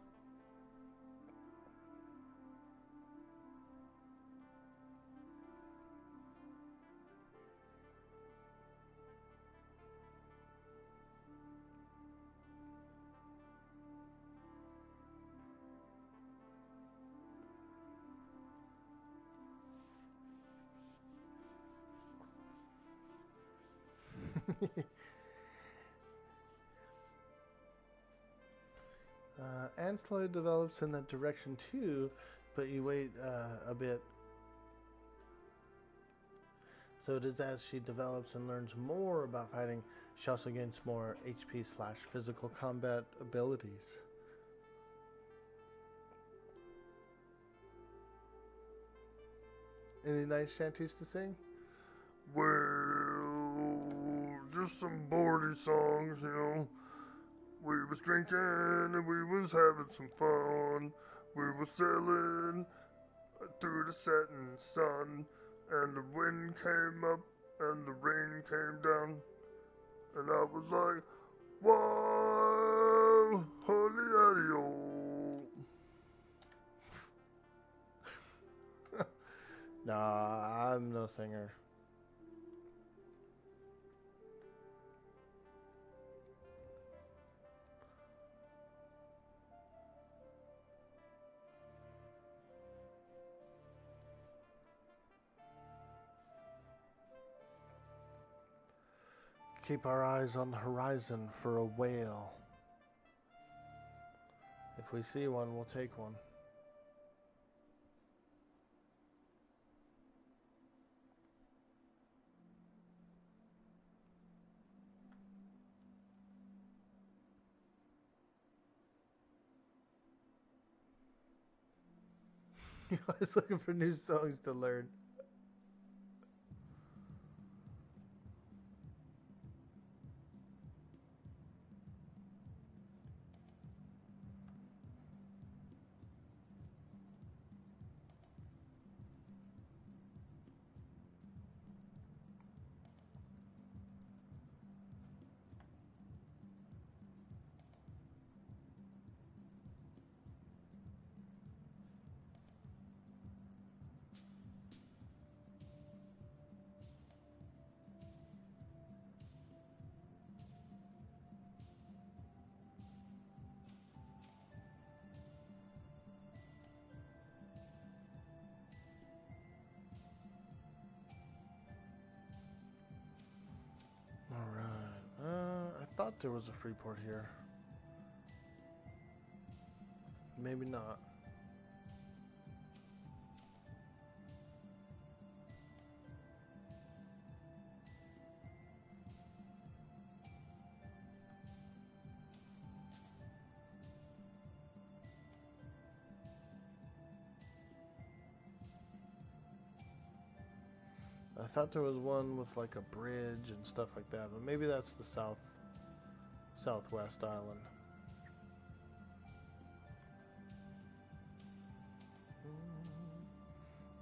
Anslow develops in that direction too, but you wait a bit. So it is as she develops and learns more about fighting, she also gains more HP/physical combat abilities. Any nice shanties to sing? Well, just some bordy songs, We was drinking and we was having some fun. We was sailing through the setting sun, and the wind came up and the rain came down, and I was like, whoa! Holy audio. Nah, I'm no singer. Keep our eyes on the horizon for a whale. If we see one, we'll take one. You're always looking for new songs to learn. Alright. I thought there was a free port here. Maybe not. I thought there was one with like a bridge and stuff like that, but maybe that's the southwest island.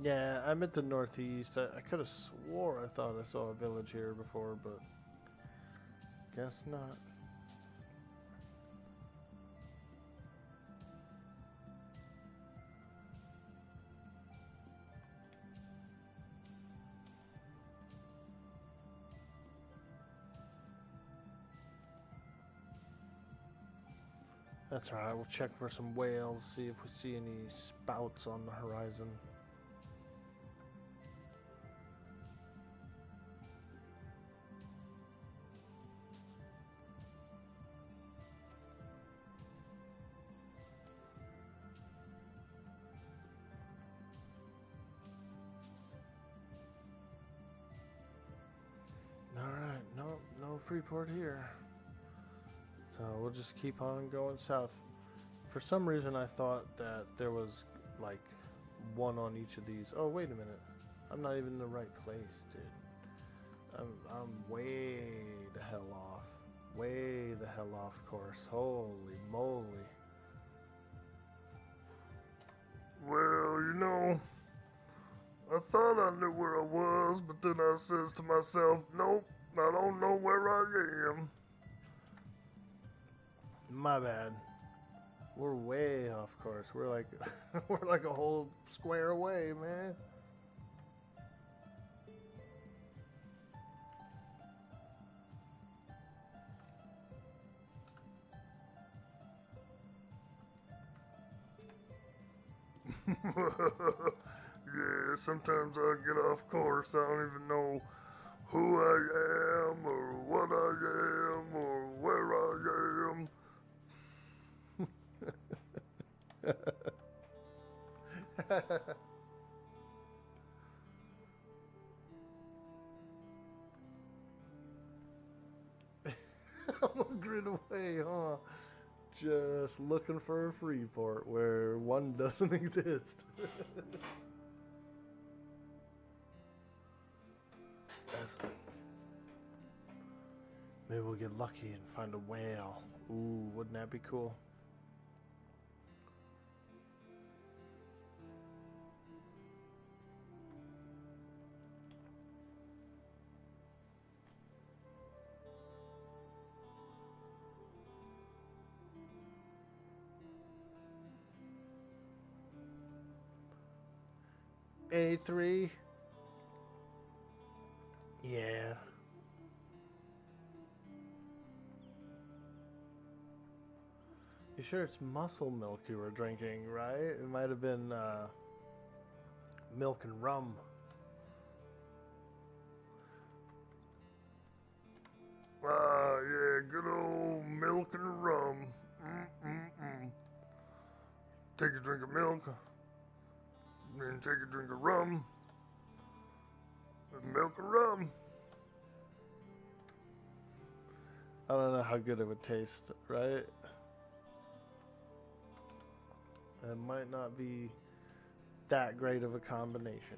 Yeah, I'm at the northeast. I could have swore I thought I saw a village here before, but guess not. That's alright, we'll check for some whales, see if we see any spouts on the horizon. Alright, no free port here. So we'll just keep on going south. For some reason I thought that there was like one on each of these. Oh, wait a minute. I'm not even in the right place, dude. I'm way the hell off. Way the hell off course. Holy moly. Well, you know, I thought I knew where I was, but then I says to myself, nope, I don't know where I am. My bad. We're way off course. We're like we're like a whole square away, man. Yeah, sometimes I get off course. I don't even know who I am or what I am or where I am. I'm a grid away, huh? Just looking for a free port where one doesn't exist. Maybe we'll get lucky and find a whale. Ooh, wouldn't that be cool? A3? Yeah. You sure it's muscle milk you were drinking, right? It might have been milk and rum. Yeah, good old milk and rum. Take a drink of milk, then take a drink of rum. Milk and rum. I don't know how good it would taste, right? It might not be that great of a combination.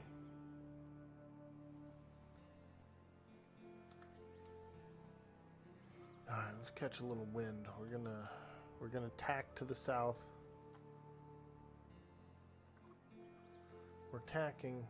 All right, let's catch a little wind. We're gonna tack to the south. We're tacking.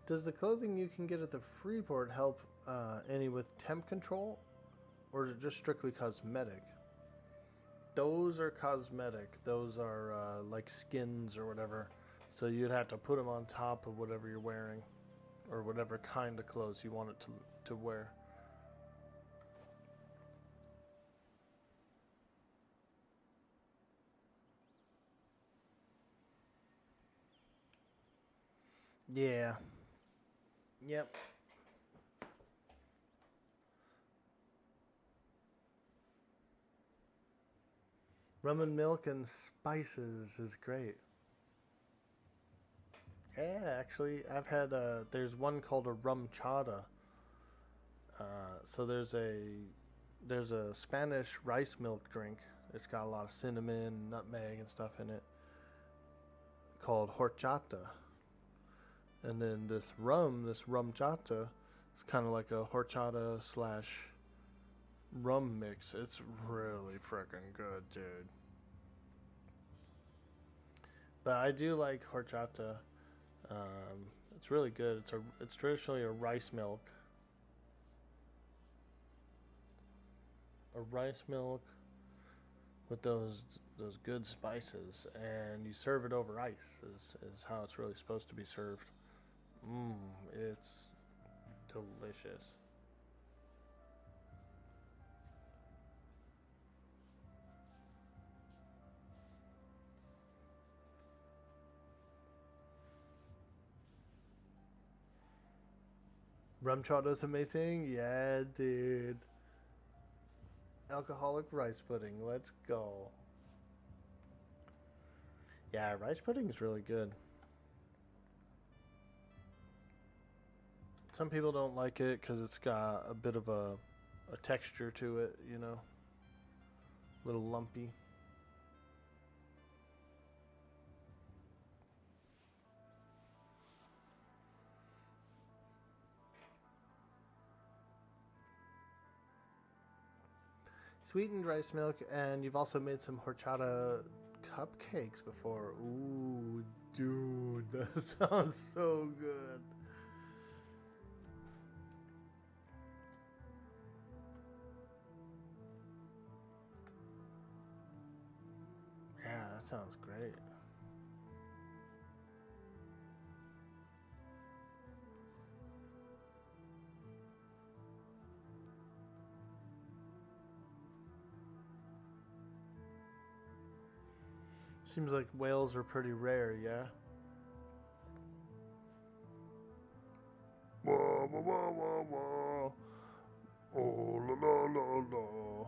Does the clothing you can get at the Freeport help any with temp control, or is it just strictly cosmetic? Those are cosmetic. Those are like skins or whatever. So you'd have to put them on top of whatever you're wearing, or whatever kind of clothes you want it to wear. Yeah. Yep. Rum and milk and spices is great. Yeah, actually, I've had there's one called a rum chata. So there's a Spanish rice milk drink. It's got a lot of cinnamon, nutmeg, and stuff in it, called horchata. And then this rum chata, is kind of like a horchata slash rum mix. It's really freaking good, dude. But I do like horchata. It's really good. It's traditionally a rice milk. A rice milk with those good spices, and you serve it over ice. Is how it's really supposed to be served. It's delicious. Rum chowder's amazing? Yeah, dude. Alcoholic rice pudding. Let's go. Yeah, rice pudding is really good. Some people don't like it because it's got a bit of a texture to it, you know, a little lumpy. Sweetened rice milk, and you've also made some horchata cupcakes before. Ooh, dude, that sounds so good. Yeah, that sounds great. Seems like whales are pretty rare, yeah? Wah, wah, wah, wah, wah. Oh, la, la, la, la.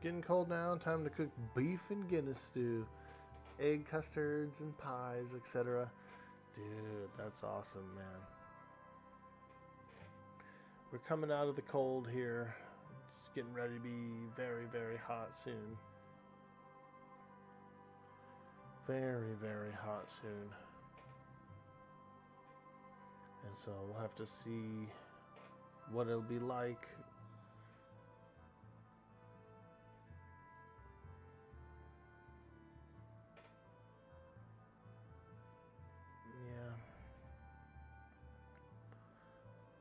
Getting cold now, time to cook beef and Guinness stew, egg custards and pies, etc. Dude, that's awesome, man. We're coming out of the cold here. It's getting ready to be very, very hot soon. very, very hot soon. And so we'll have to see what it'll be like. Yeah.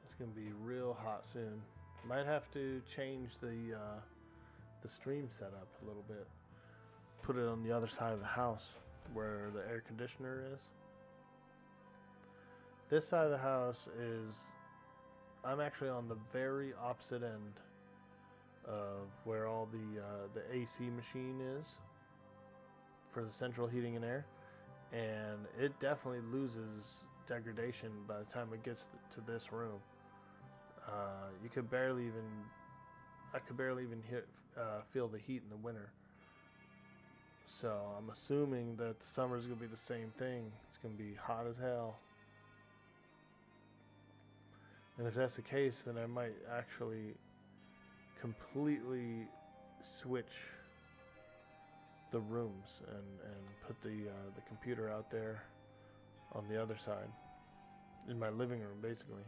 It's gonna be real hot soon. Might have to change the stream setup a little bit. Put it on the other side of the house where the air conditioner is. This side of the house is, I'm actually on the very opposite end of where all the AC machine is for the central heating and air, and it definitely loses degradation by the time it gets to this room. You could barely even, I could barely even feel the heat in the winter. So I'm assuming that the summer's gonna be the same thing. It's gonna be hot as hell. And if that's the case, then I might actually completely switch the rooms and put the computer out there on the other side, in my living room, basically.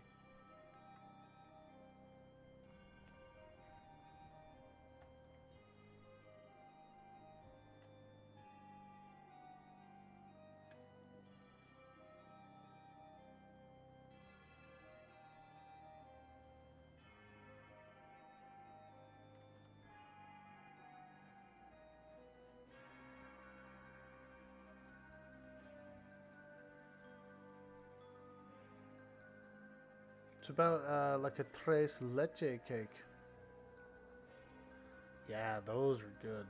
It's about like a tres leche cake. Yeah, those are good.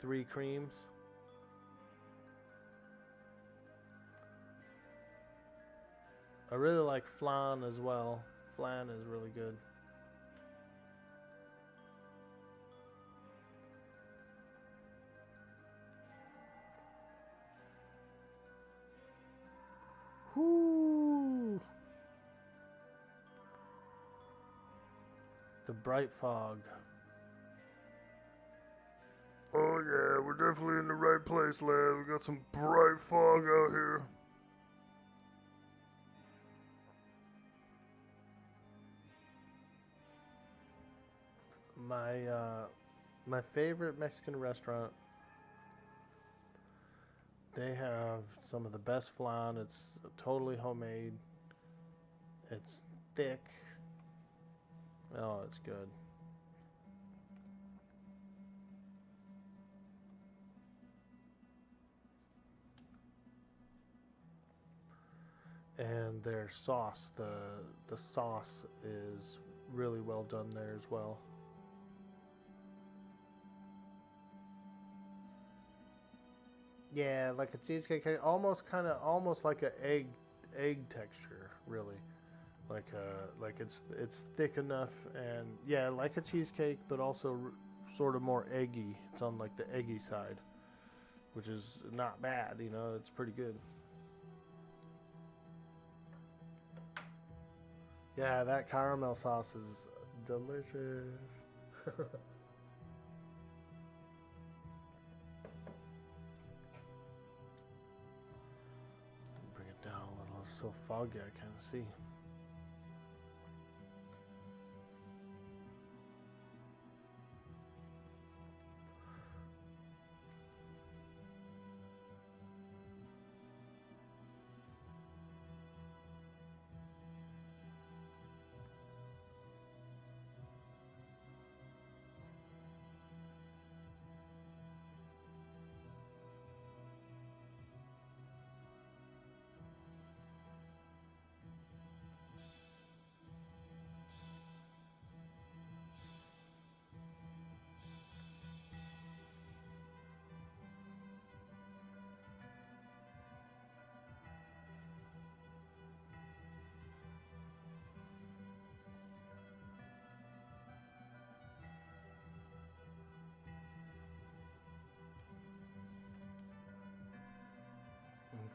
3 creams. I really like flan as well. Flan is really good. Whoo! The bright fog. Oh yeah, we're definitely in the right place, lad. We got some bright fog out here. My favorite Mexican restaurant. They have some of the best flan. It's totally homemade. It's thick. Oh, it's good. And their sauce, the sauce is really well done there as well. Yeah, like a cheesecake, almost like a egg texture, really. Like it's thick enough, and yeah, like a cheesecake, but also sort of more eggy. It's on like the eggy side, which is not bad, you know. It's pretty good. Yeah, that caramel sauce is delicious. Bring it down a little. It's so foggy I can't see.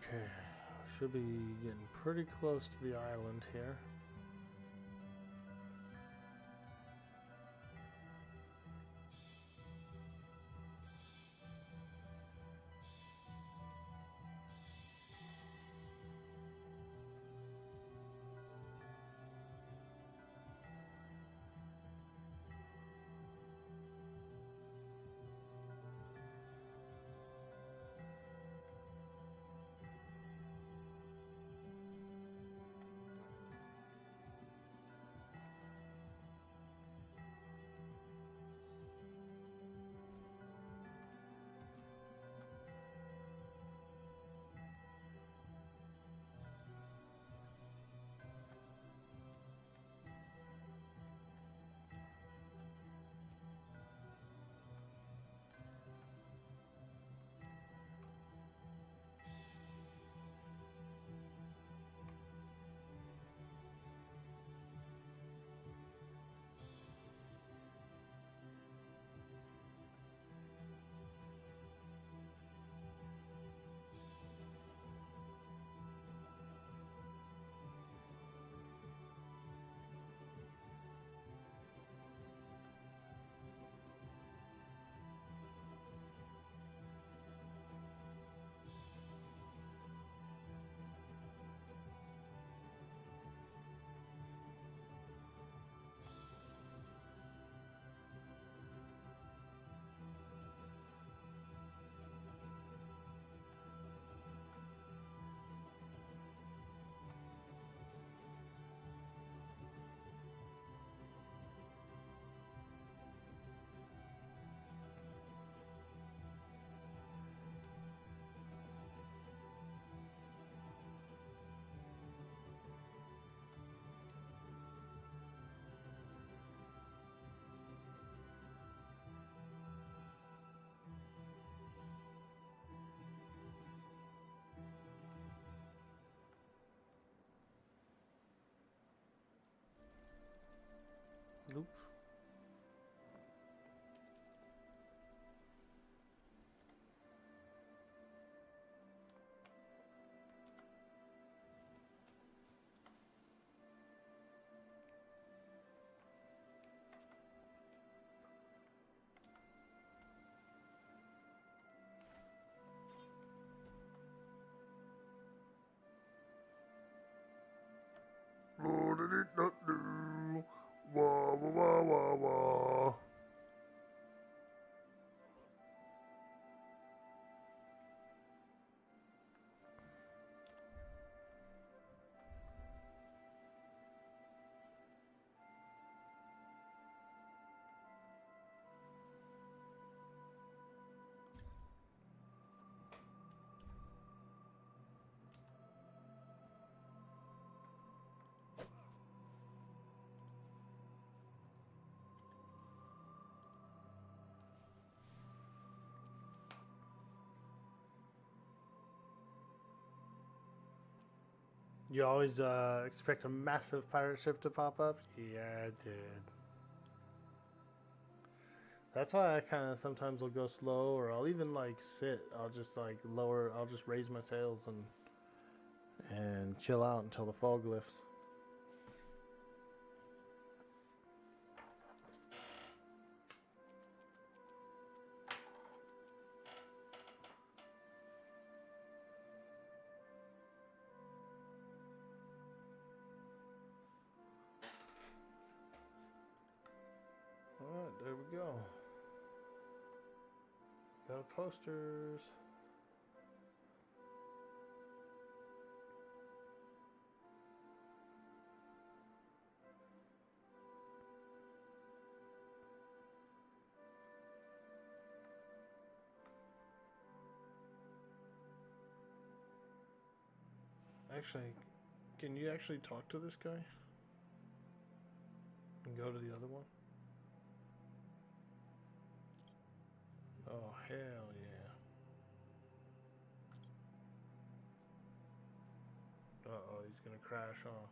Okay, should be getting pretty close to the island here. Oops. Lo-de-de-da-do. Wah, wah, wah, wah, wah. You always expect a massive pirate ship to pop up? Yeah, I did. That's why I kind of sometimes will go slow, or I'll even like sit. I'll just like lower. I'll just raise my sails and chill out until the fog lifts. All right, there we go. Got our posters. Actually, can you actually talk to this guy? And go to the other one? Oh, hell yeah. Uh-oh, he's gonna crash, huh?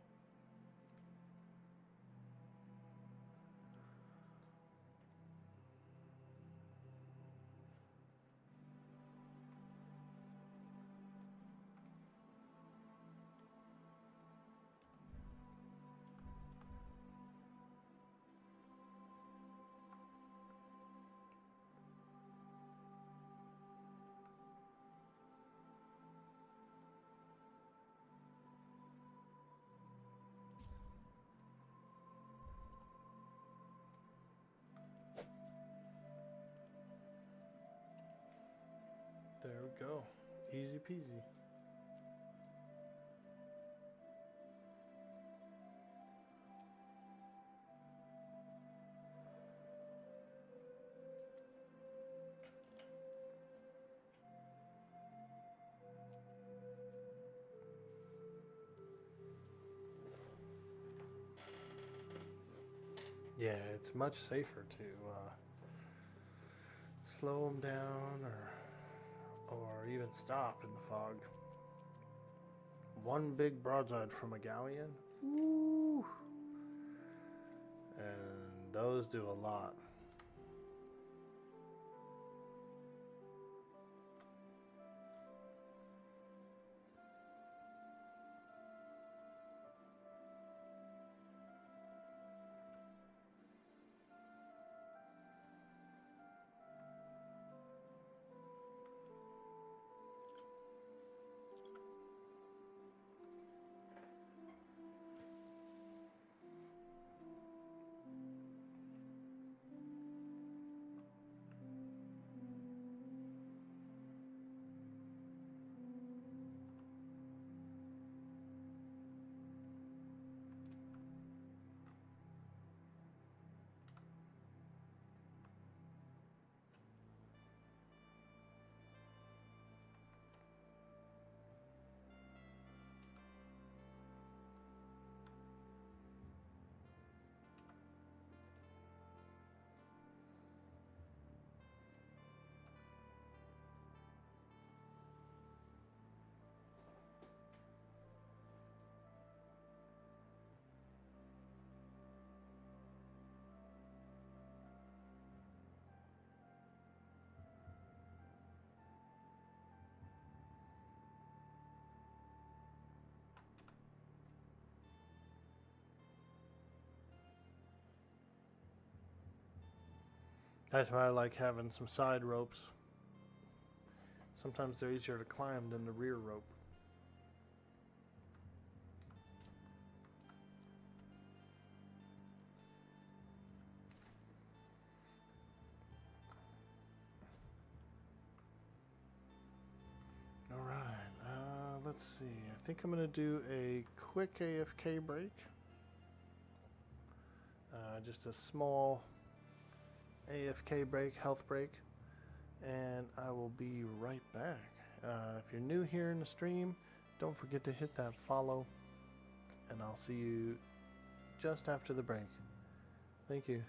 There we go. Easy peasy. Yeah, it's much safer to slow them down or even stop in the fog. One big broadside from a galleon, woo, and those do a lot. That's why I like having some side ropes. Sometimes they're easier to climb than the rear rope. Alright, let's see. I think I'm going to do a quick AFK break. Just a small AFK break, health break. And I will be right back. If you're new here in the stream, don't forget to hit that follow. And I'll see you just after the break. Thank you.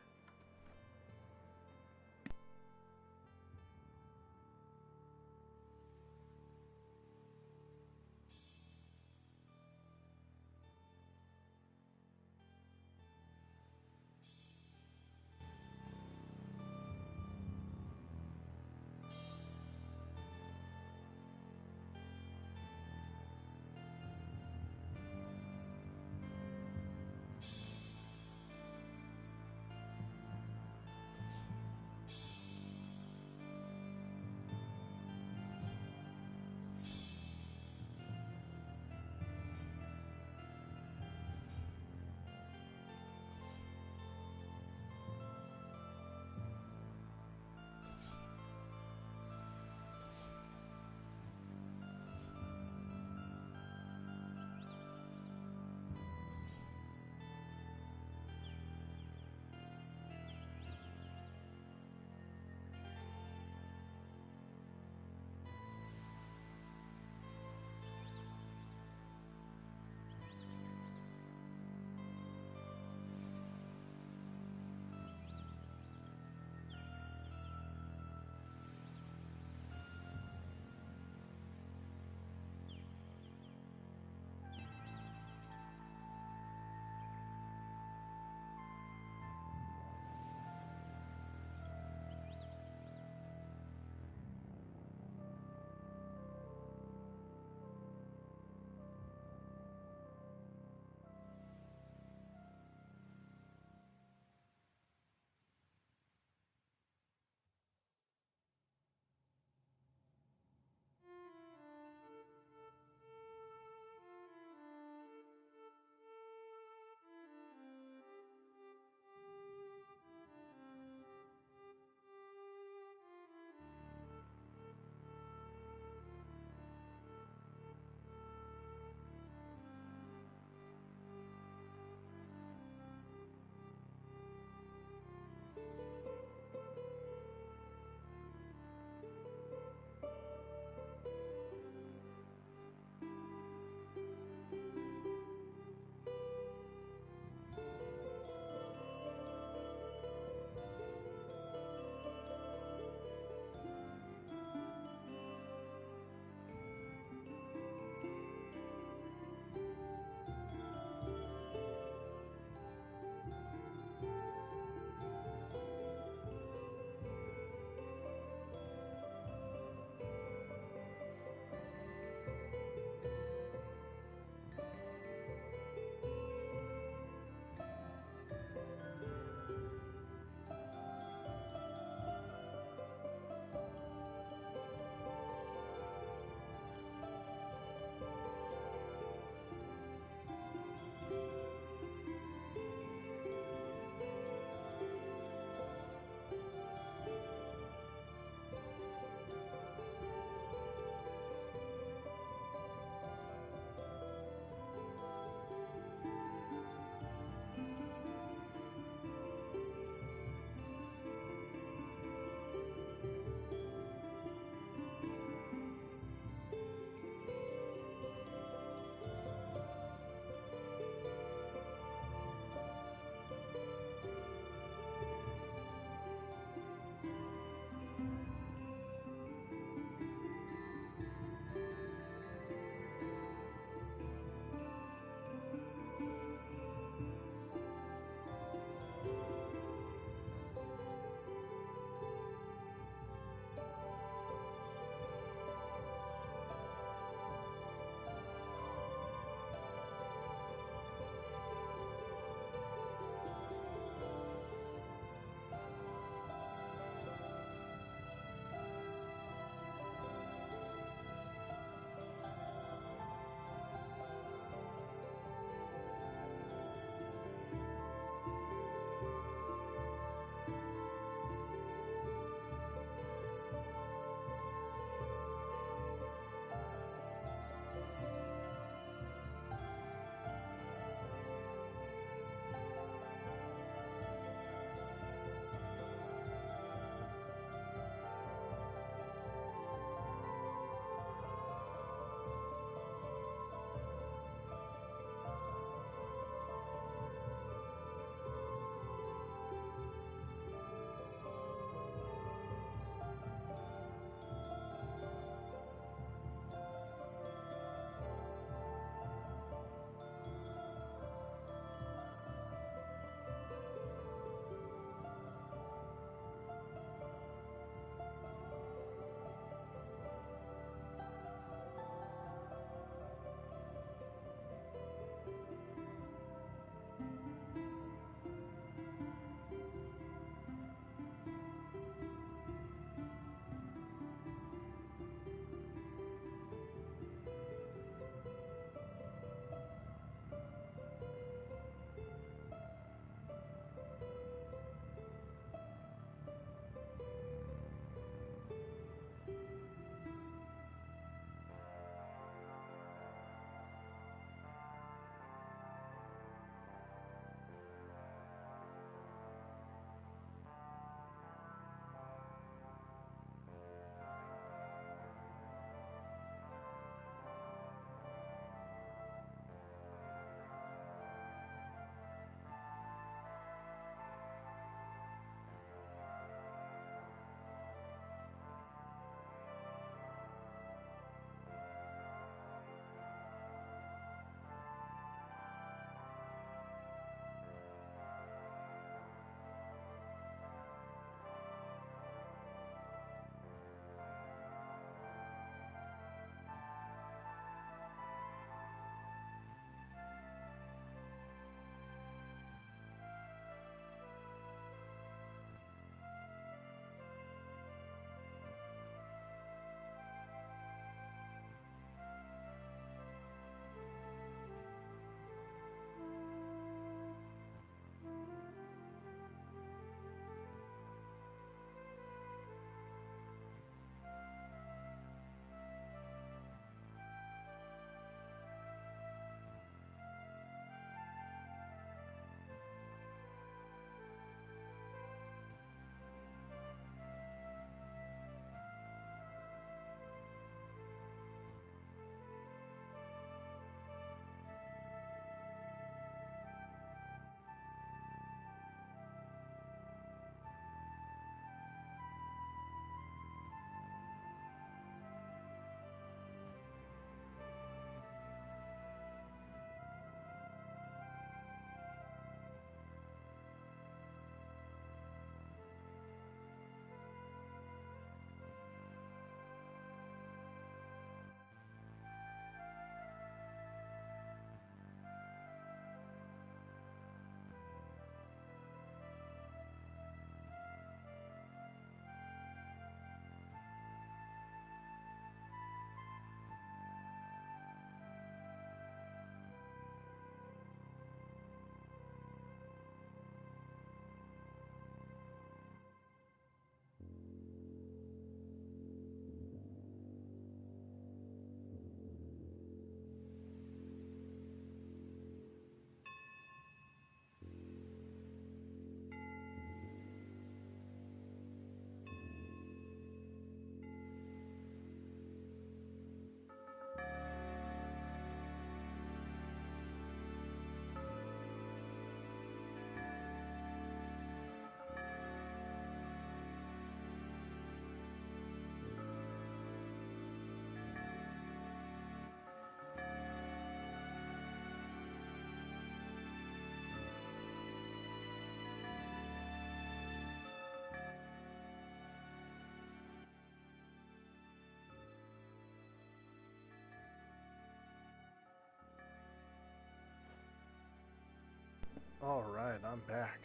Alright, I'm back.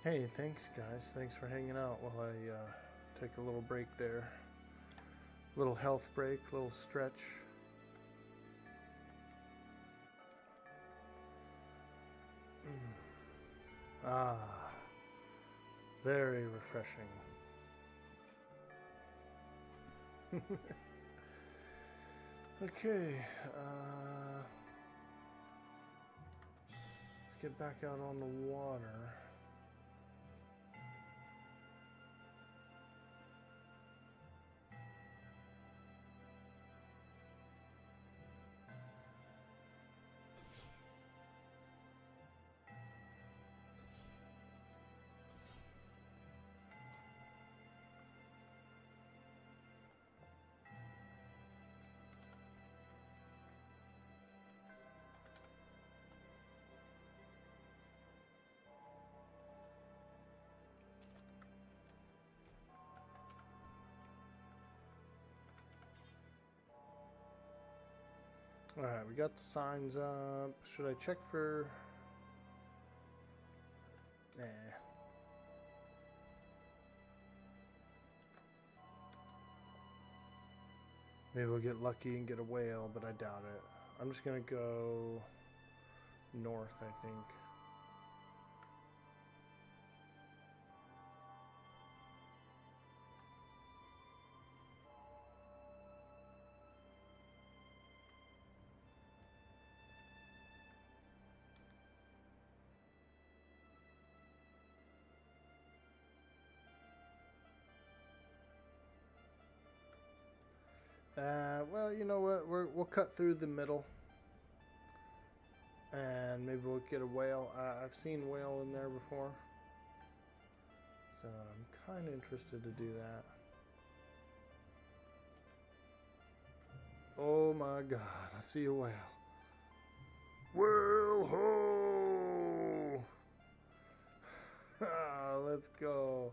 Hey, thanks guys. Thanks for hanging out while I take a little break there. Little health break, little stretch. Ah, very refreshing. Okay, let's get back out on the water. Alright, we got the signs up. Should I check for... Nah. Maybe we'll get lucky and get a whale, but I doubt it. I'm just gonna go north, I think. Well, you know what? We'll cut through the middle, and maybe we'll get a whale. I've seen whale in there before, so I'm kind of interested to do that. Oh my God! I see a whale. Well, ho! Let's go.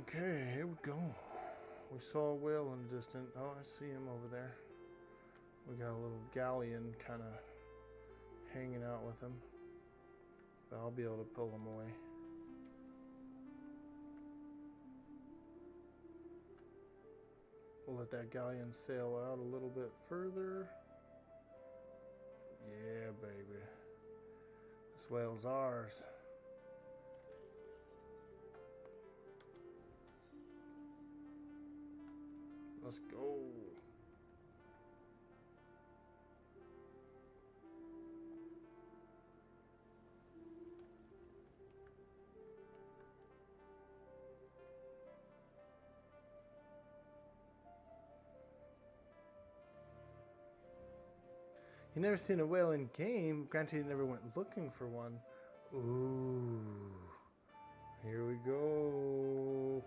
Okay, here we go. We saw a whale in the distance. Oh, I see him over there. We got a little galleon kind of hanging out with him. But I'll be able to pull him away. We'll let that galleon sail out a little bit further. Yeah, baby. This whale's ours. Let's go. You never seen a whale in game. Granted, you never went looking for one. Ooh. Here we go.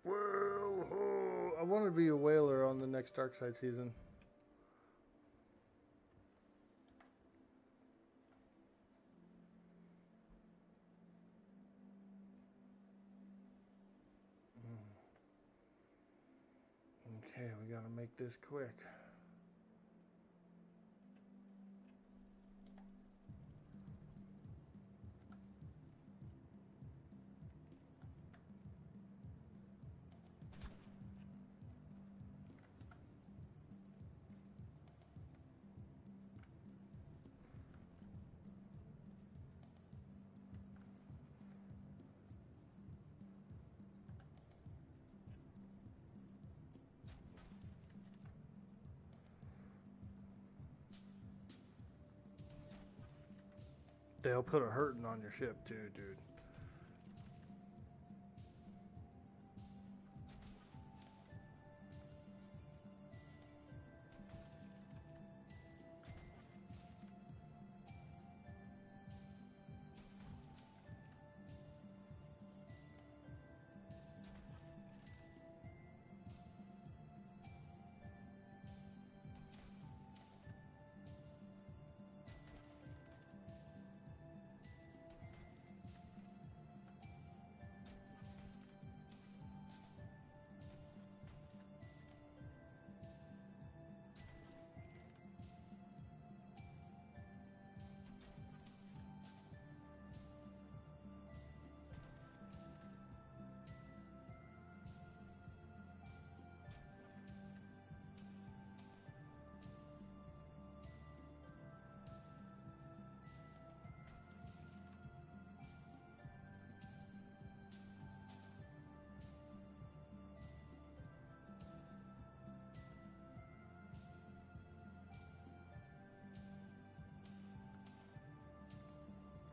Well, ho! I want to be a whaler on the next Darkside season. Okay, we gotta make this quick. They'll put a hurting on your ship too, dude.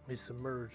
He's submerged.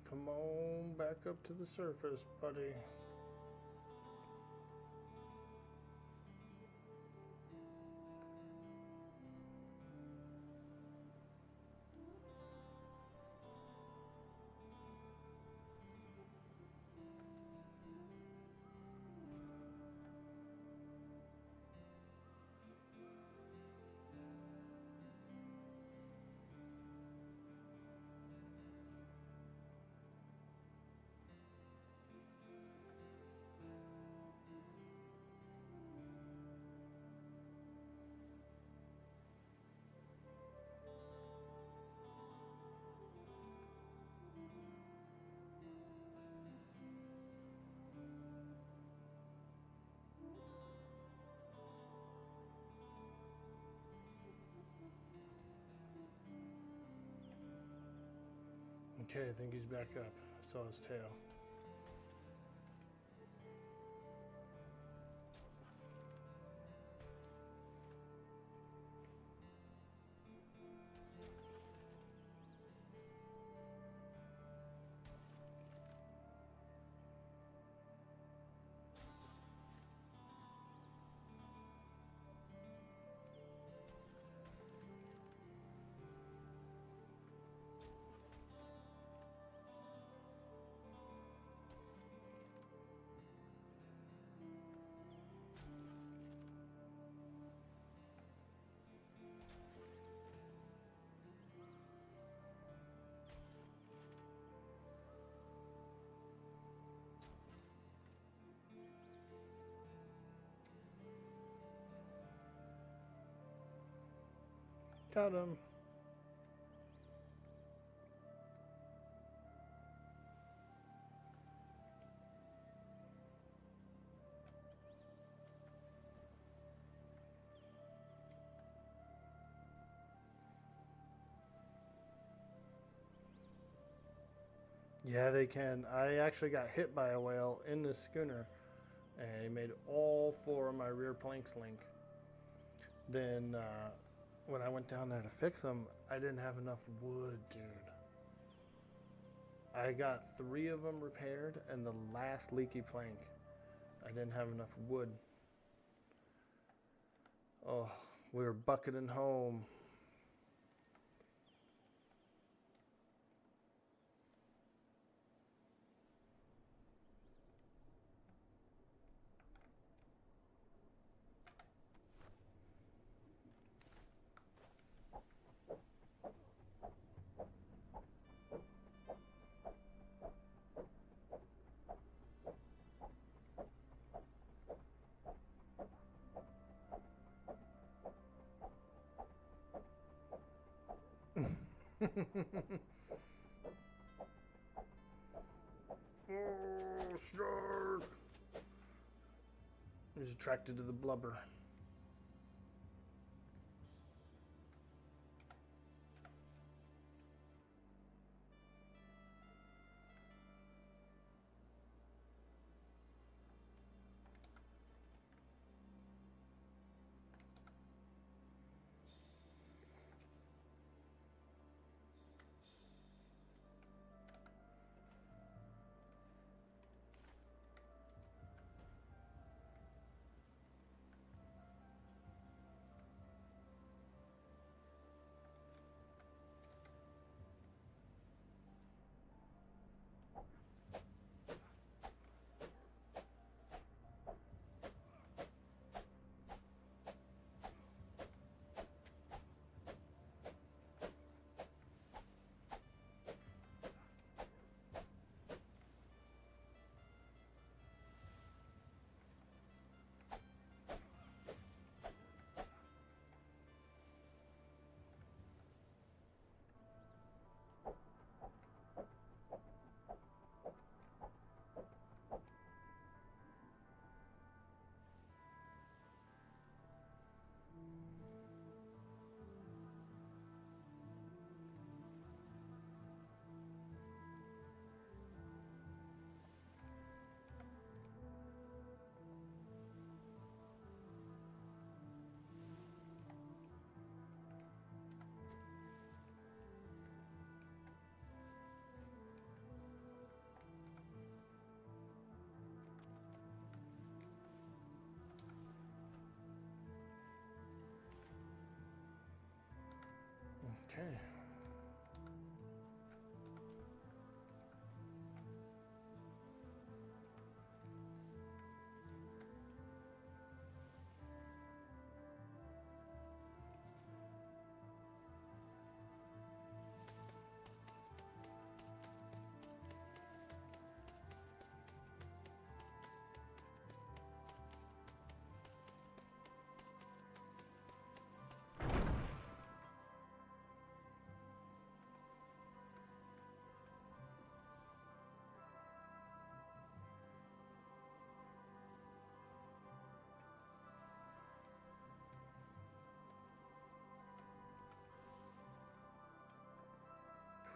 Come on back up to the surface, buddy. Okay, I think he's back up. I saw his tail. Got him. Yeah, they can. I actually got hit by a whale in this schooner, and it made all four of my rear planks link. Then when I went down there to fix them, I didn't have enough wood, dude. I got 3 of them repaired, and the last leaky plank, I didn't have enough wood. Oh, we were bucketing home. Oh, shark! He's attracted to the blubber. Okay.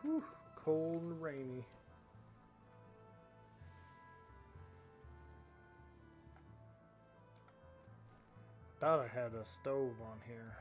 Whew, cold and rainy. Thought I had a stove on here.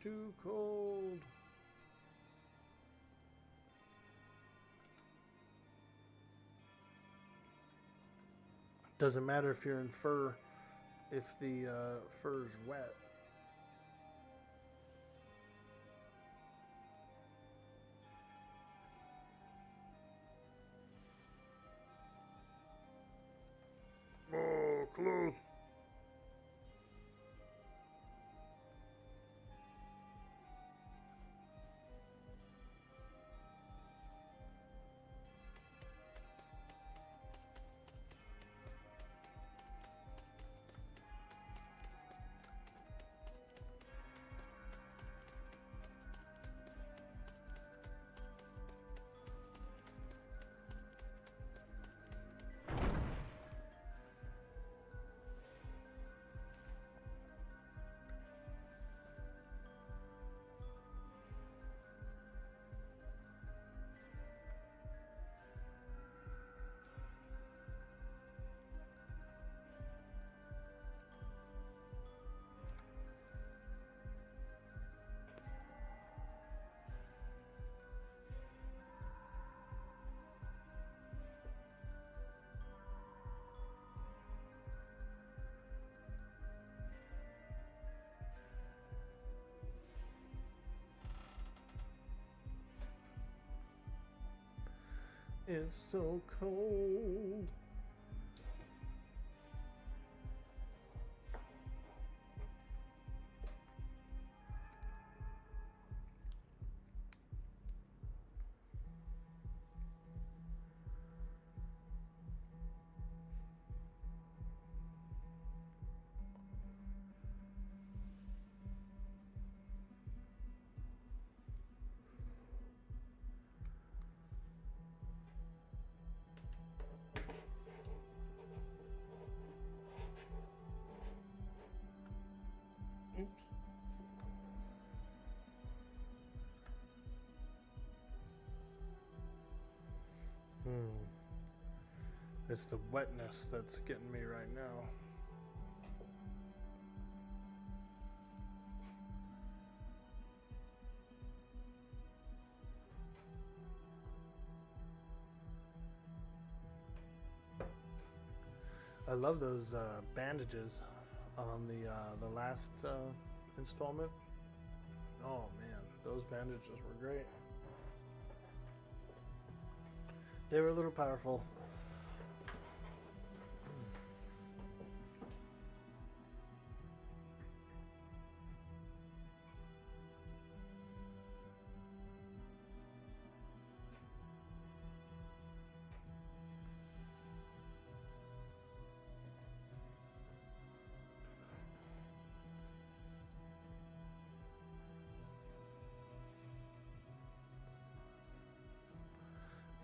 Too cold. Doesn't matter if you're in fur, if the fur's wet. Oh, close. It's so cold. Oops. It's the wetness that's getting me right now. I love those bandages on the last installment. Oh man, those bandages were great. They were a little powerful.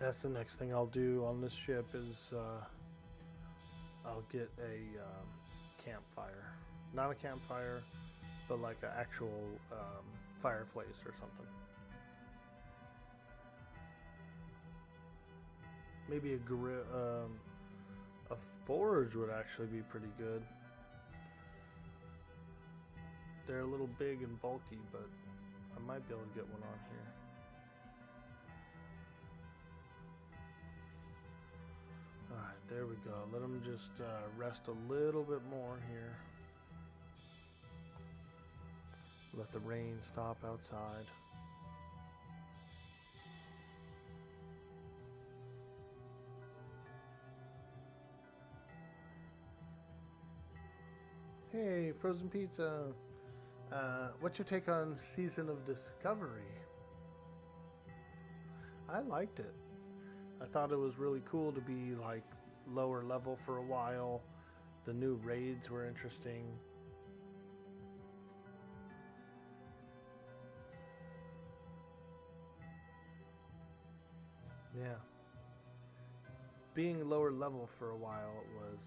That's the next thing I'll do on this ship is I'll get a campfire. Not a campfire, but like an actual fireplace or something. Maybe a forge would actually be pretty good. They're a little big and bulky, but I might be able to get one on here. Alright, there we go. Let them just rest a little bit more here. Let the rain stop outside. Hey, frozen pizza. What's your take on Season of Discovery? I liked it. I thought it was really cool to be like lower level for a while. The new raids were interesting. Yeah. Being lower level for a while was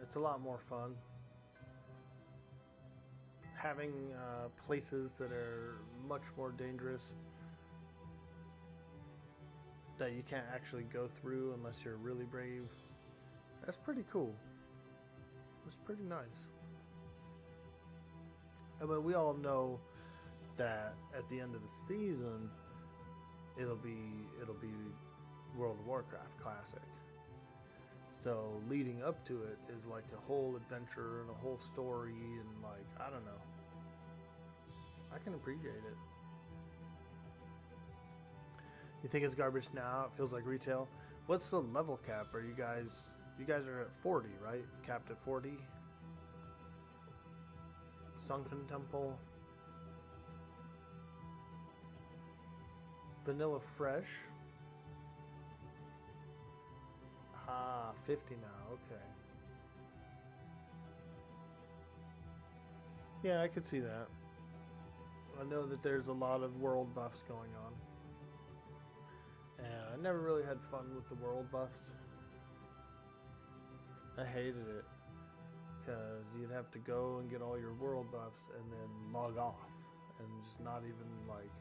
it's a lot more fun. Having places that are much more dangerous that you can't actually go through unless you're really brave. That's pretty cool. It's pretty nice. I mean, we all know that at the end of the season, it'll be World of Warcraft Classic. So leading up to it is like a whole adventure and a whole story and like, I don't know. I can appreciate it. You think it's garbage now? It feels like retail. What's the level cap? Are you guys are at 40, right? Capped at 40. Sunken Temple. Vanilla Fresh. Ah, 50 now, okay. Yeah, I could see that. I know that there's a lot of world buffs going on. And I never really had fun with the world buffs. I hated it. Because you'd have to go and get all your world buffs and then log off. And just not even like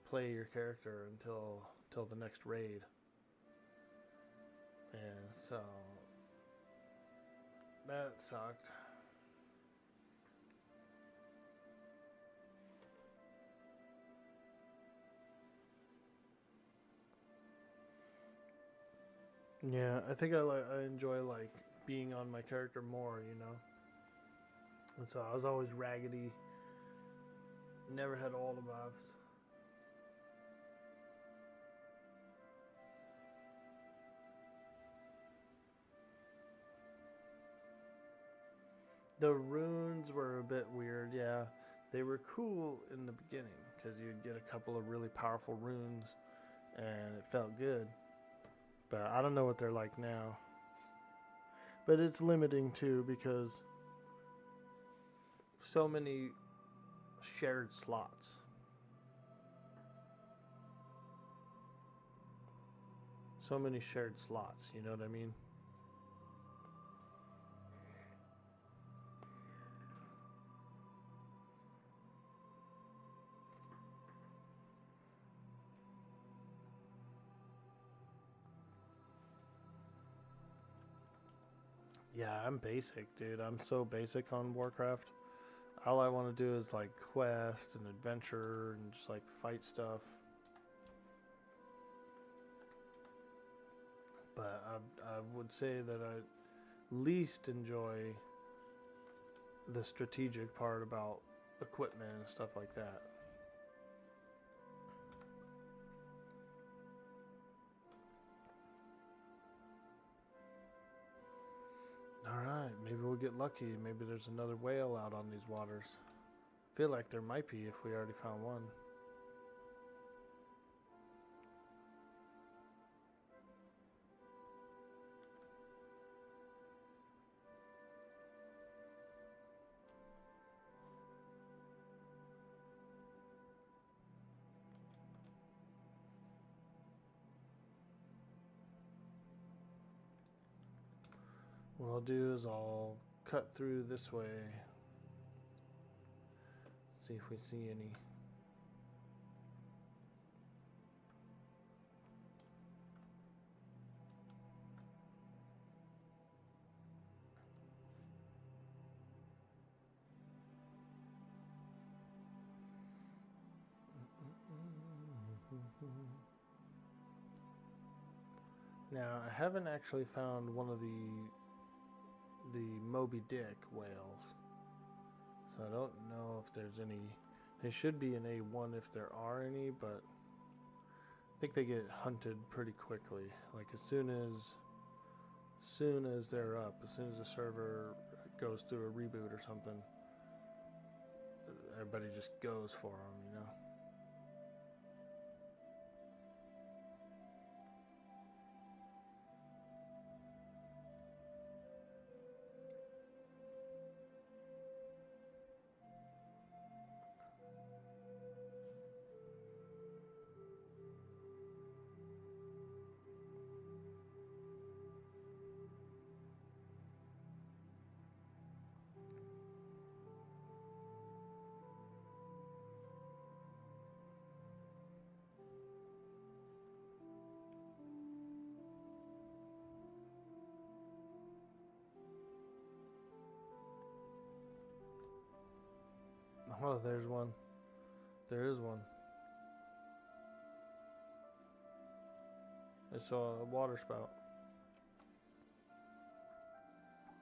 play your character until the next raid. And so that sucked. Yeah, I think I enjoy like being on my character more, you know. And so I was always raggedy. Never had all the buffs. The runes were a bit weird, yeah. They were cool in the beginning because you'd get a couple of really powerful runes and it felt good. But I don't know what they're like now. But it's limiting too because so many shared slots. So many shared slots, you know what I mean? Yeah, I'm basic, dude. I'm so basic on Warcraft. All I want to do is like quest and adventure and just like fight stuff. But I would say that I least enjoy the strategic part about equipment and stuff like that. Alright, maybe we'll get lucky. Maybe there's another whale out on these waters. I feel like there might be if we already found one. What I'll do is I'll cut through this way. See if we see any. Now, I haven't actually found one of the Moby Dick whales. So I don't know if there's any. They should be in A1 if there are any, but I think they get hunted pretty quickly. Like as soon as they're up, as soon as the server goes through a reboot or something, everybody just goes for them, you know? Oh, there's one. There is one. I saw a water spout.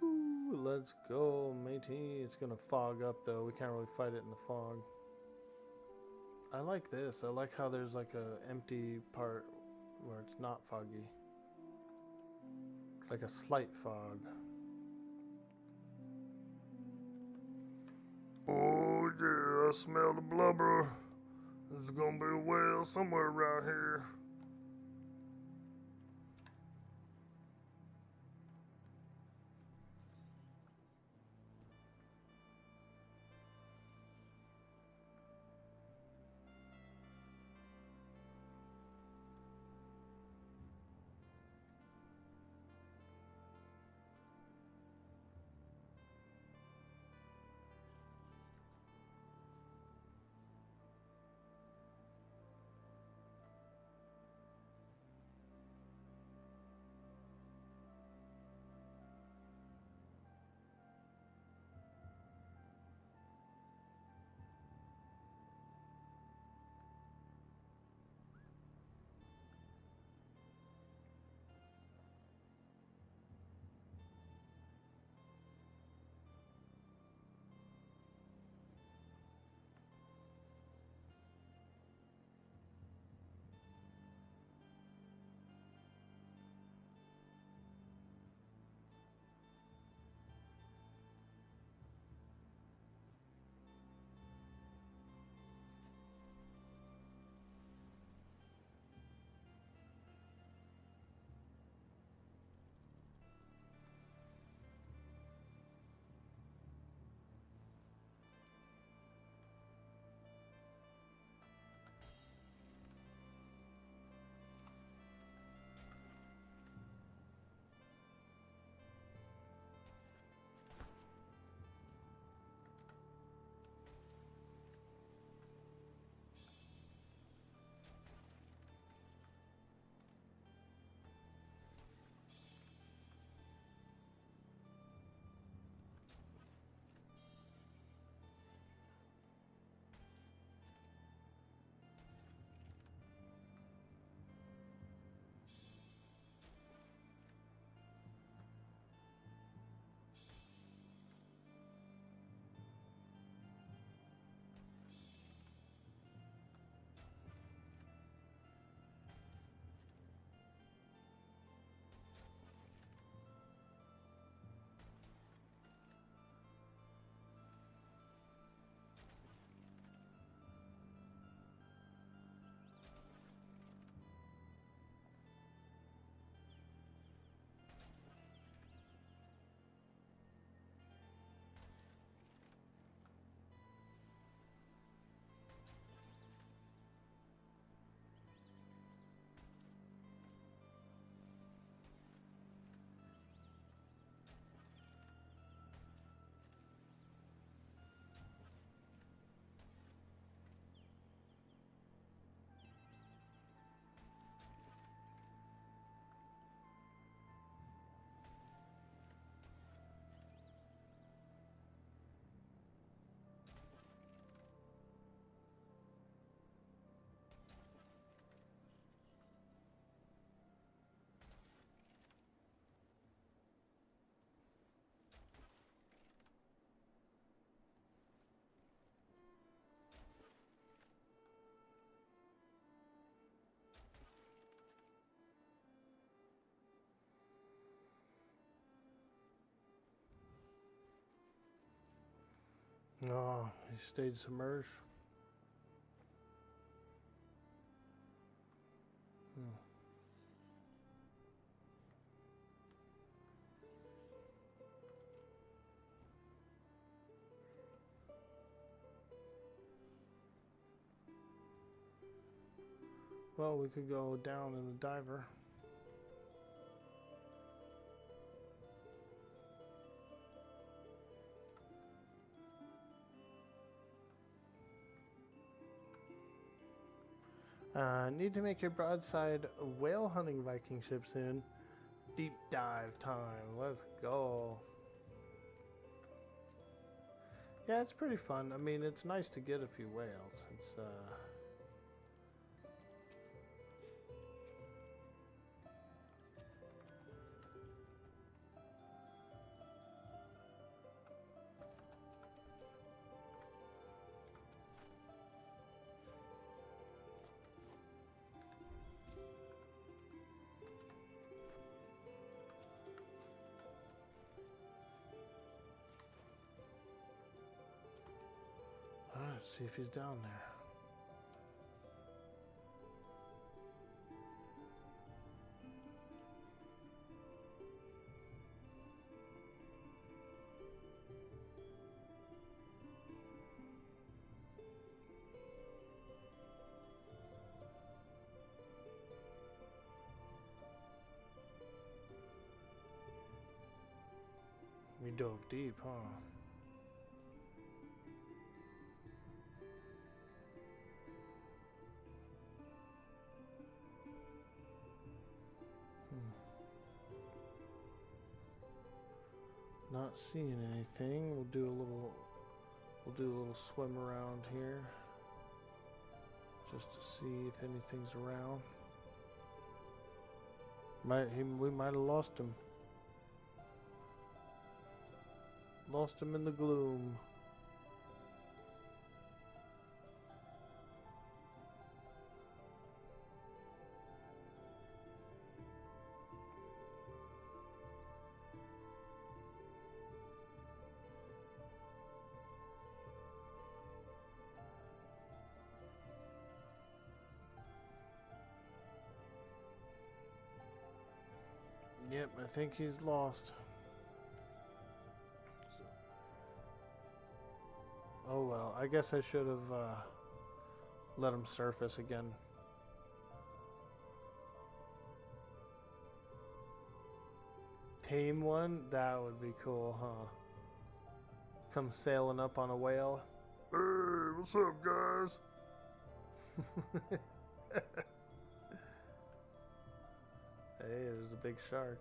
Ooh, let's go, matey. It's gonna fog up though. We can't really fight it in the fog. I like this. I like how there's like a empty part where it's not foggy. It's like a slight fog. Oh yeah, I smell the blubber. There's gonna be a whale somewhere around here. Oh, he stayed submerged. Hmm. Well, we could go down in the diver. Need to make your broadside whale hunting Viking ship soon. Deep dive time. Let's go. Yeah, it's pretty fun. I mean, it's nice to get a few whales. It's Alright, see if he's down there. We dove deep, huh? Not seeing anything. We'll do a little swim around here just to see if anything's around. We might have lost him. Lost him in the gloom. Yep, I think he's lost. Oh well, I guess I should have let him surface again. Tame one? That would be cool, huh? Come sailing up on a whale. Hey, what's up, guys? Hey, there's a big shark.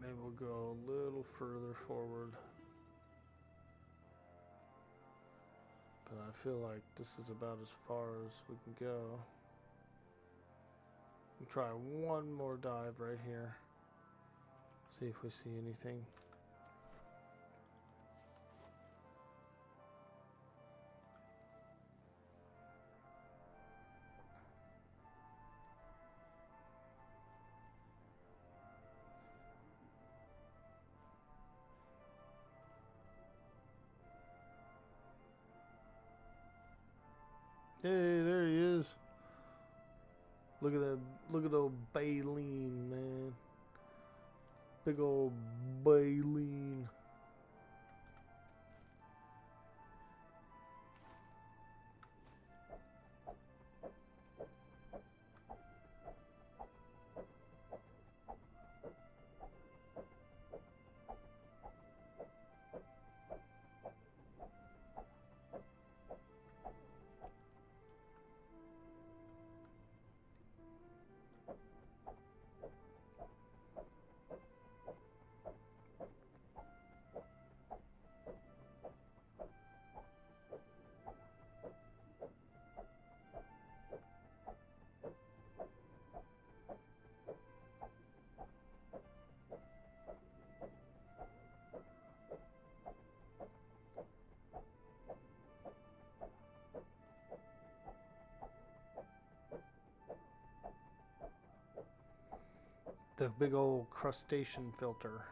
Maybe we'll go a little further forward. But I feel like this is about as far as we can go. We'll try one more dive right here. See if we see anything. Hey, there he is. Look at that, look at old baleen, man. Big old baleen. The big old crustacean filter.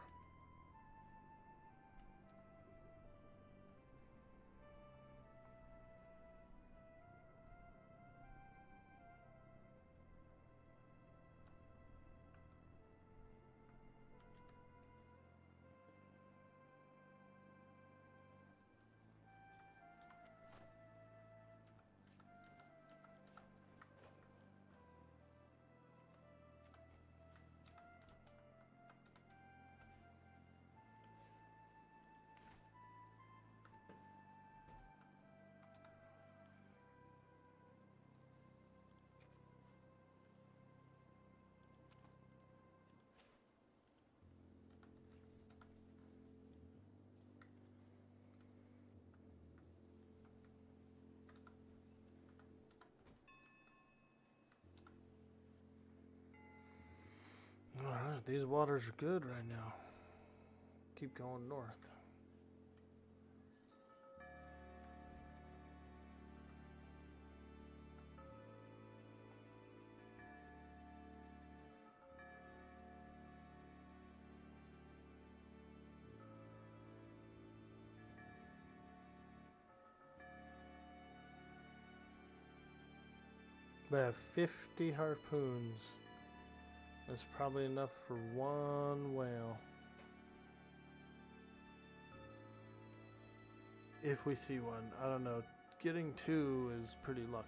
Alright, these waters are good right now. Keep going north. We have 50 harpoons. That's probably enough for one whale. If we see one. I don't know. Getting two is pretty lucky.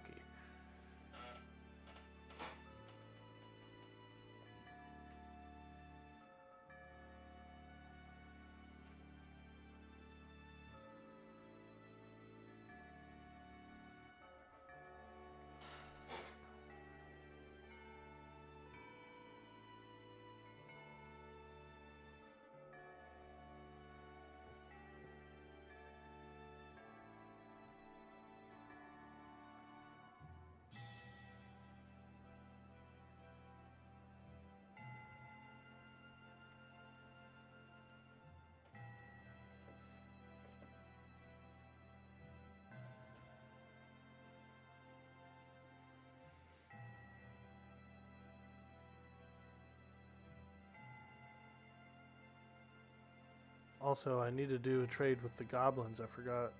Also, I need to do a trade with the goblins. I forgot.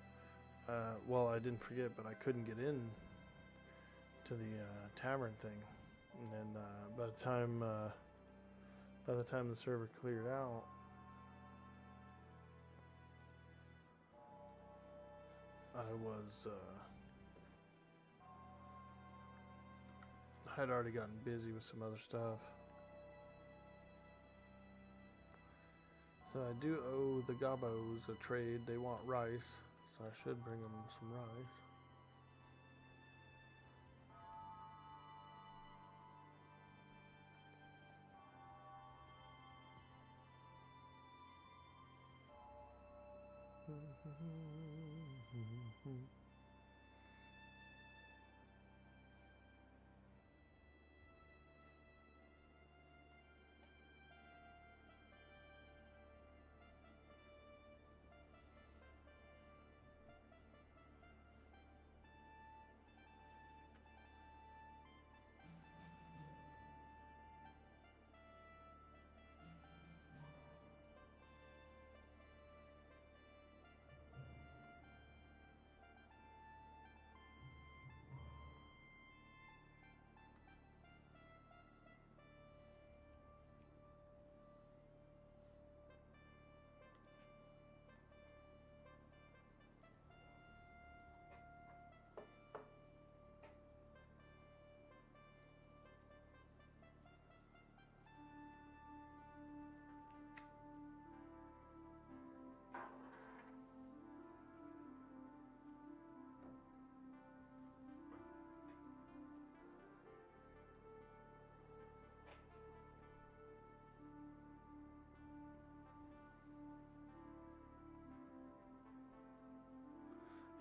Well, I didn't forget, but I couldn't get in to the tavern thing. And then by the time the server cleared out, I had already gotten busy with some other stuff. So I do owe the Gobos a trade. They want rice, so I should bring them some rice.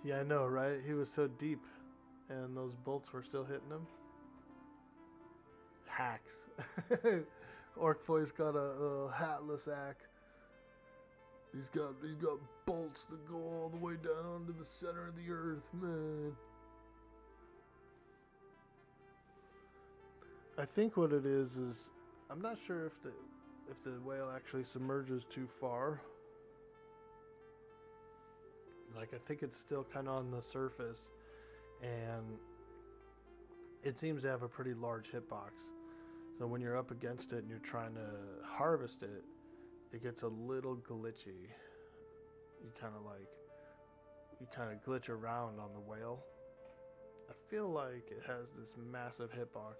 Yeah, I know, right? He was so deep, and those bolts were still hitting him. Hacks. Orc boy's got a hatless ack. He's got bolts that go all the way down to the center of the earth, man. I think what it is I'm not sure if the whale actually submerges too far. Like, I think it's still kind of on the surface, and it seems to have a pretty large hitbox. So when you're up against it and you're trying to harvest it, it gets a little glitchy. You kind of glitch around on the whale. I feel like it has this massive hitbox.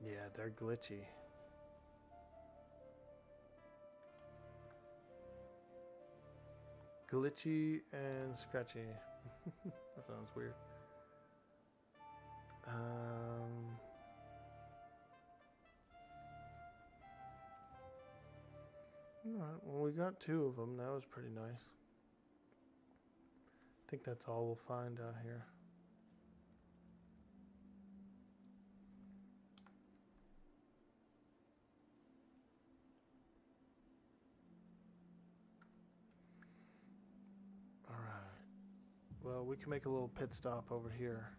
Yeah, they're glitchy. Glitchy and scratchy. That sounds weird. Alright, well, we got 2 of them. That was pretty nice. I think that's all we'll find out here. Well, we can make a little pit stop over here.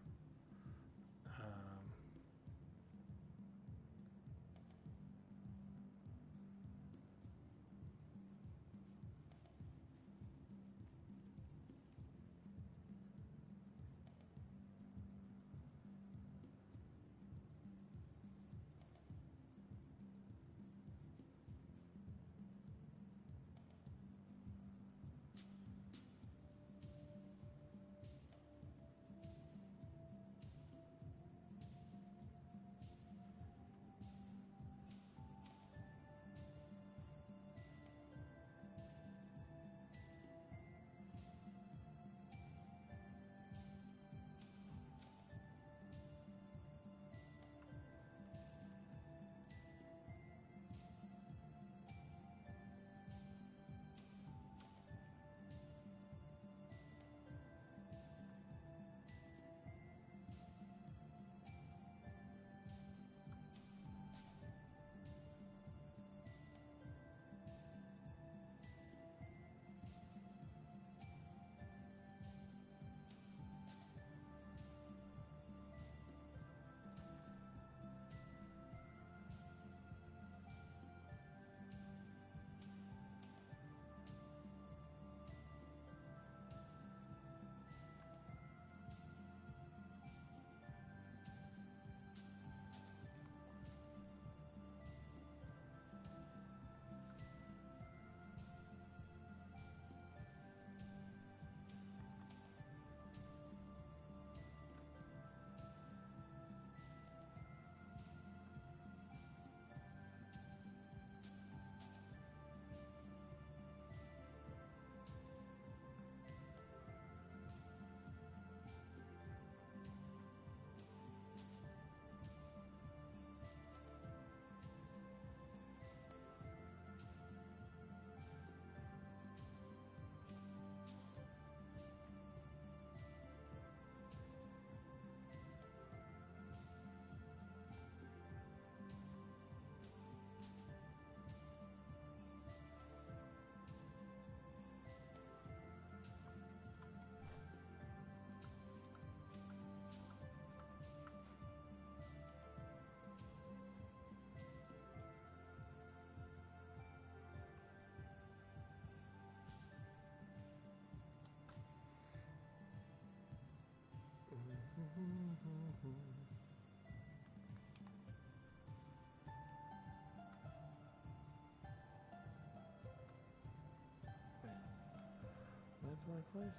Where's my place?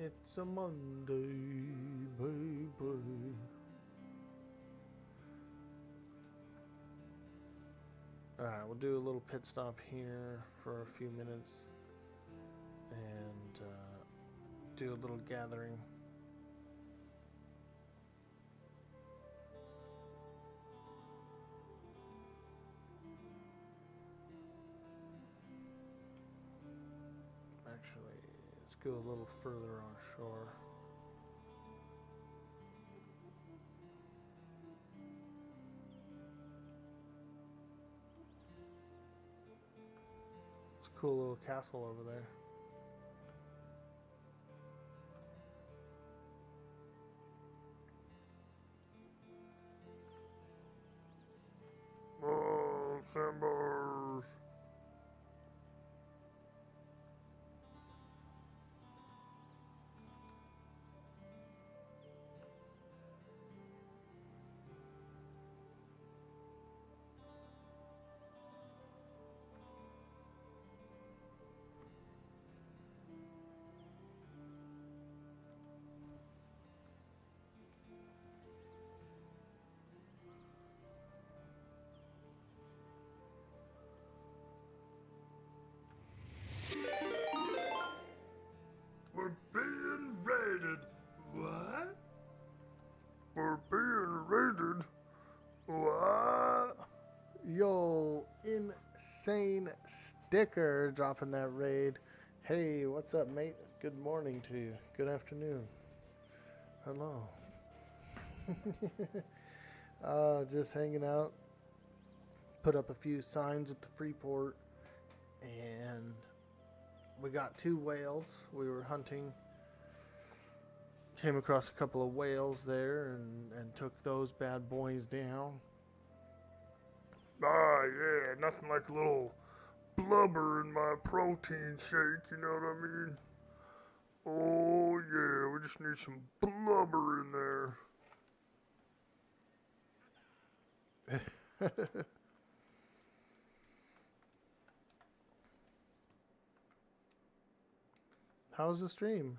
It's a Monday, baby. Alright, we'll do a little pit stop here for a few minutes and do a little gathering. Actually, let's go a little further on shore. It's a cool little castle over there. Oh, sandbars. We're being raided. What? We're being raided. What? Yo, insane sticker dropping that raid. Hey, what's up, mate? Good morning to you. Good afternoon. Hello. Just hanging out. Put up a few signs at the Freeport, and we got 2 whales. We were hunting. Came across a couple of whales there and took those bad boys down. Ah, yeah, nothing like a little blubber in my protein shake, you know what I mean? Oh, yeah, we just need some blubber in there. How's the stream?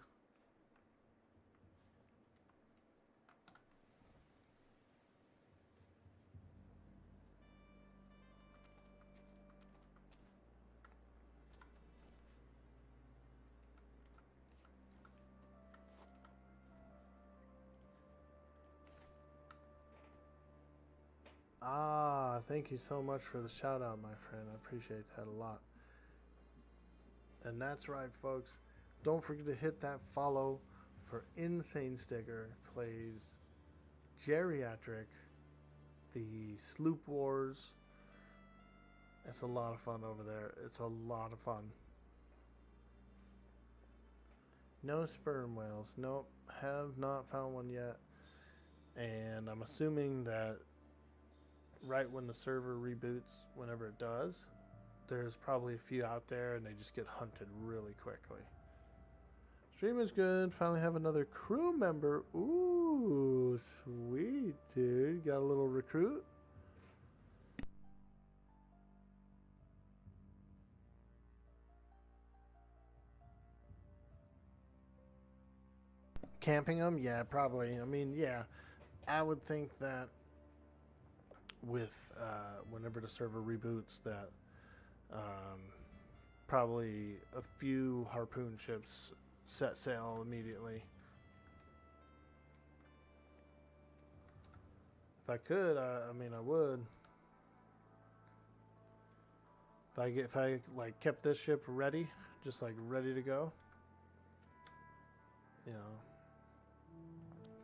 Ah, thank you so much for the shout out, my friend. I appreciate that a lot. And that's right, folks. Don't forget to hit that follow for Insane Sticker. Plays Geriatric, the Sloop Wars. It's a lot of fun over there. It's a lot of fun. No sperm whales. Nope, have not found one yet. And I'm assuming that right when the server reboots, whenever it does, there's probably a few out there and they just get hunted really quickly. Stream is good. Finally have another crew member. Ooh, sweet, dude. Got a little recruit. Camping them? Yeah, probably. I mean, yeah. I would think that with whenever the server reboots that probably a few harpoon ships set sail immediately. If I could, I mean, I would. If I like kept this ship ready, just like ready to go, you know.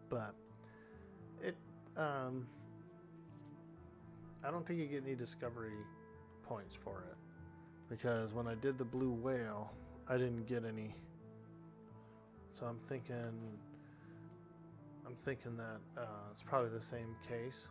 But it, I don't think you get any discovery points for it, because when I did the blue whale, I didn't get any. So I'm thinking that it's probably the same case.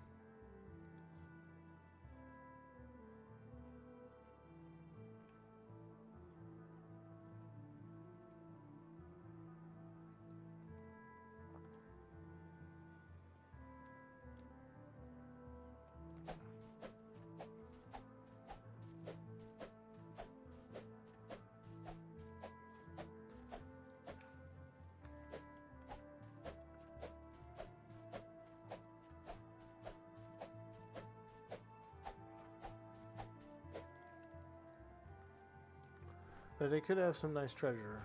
But they could have some nice treasure.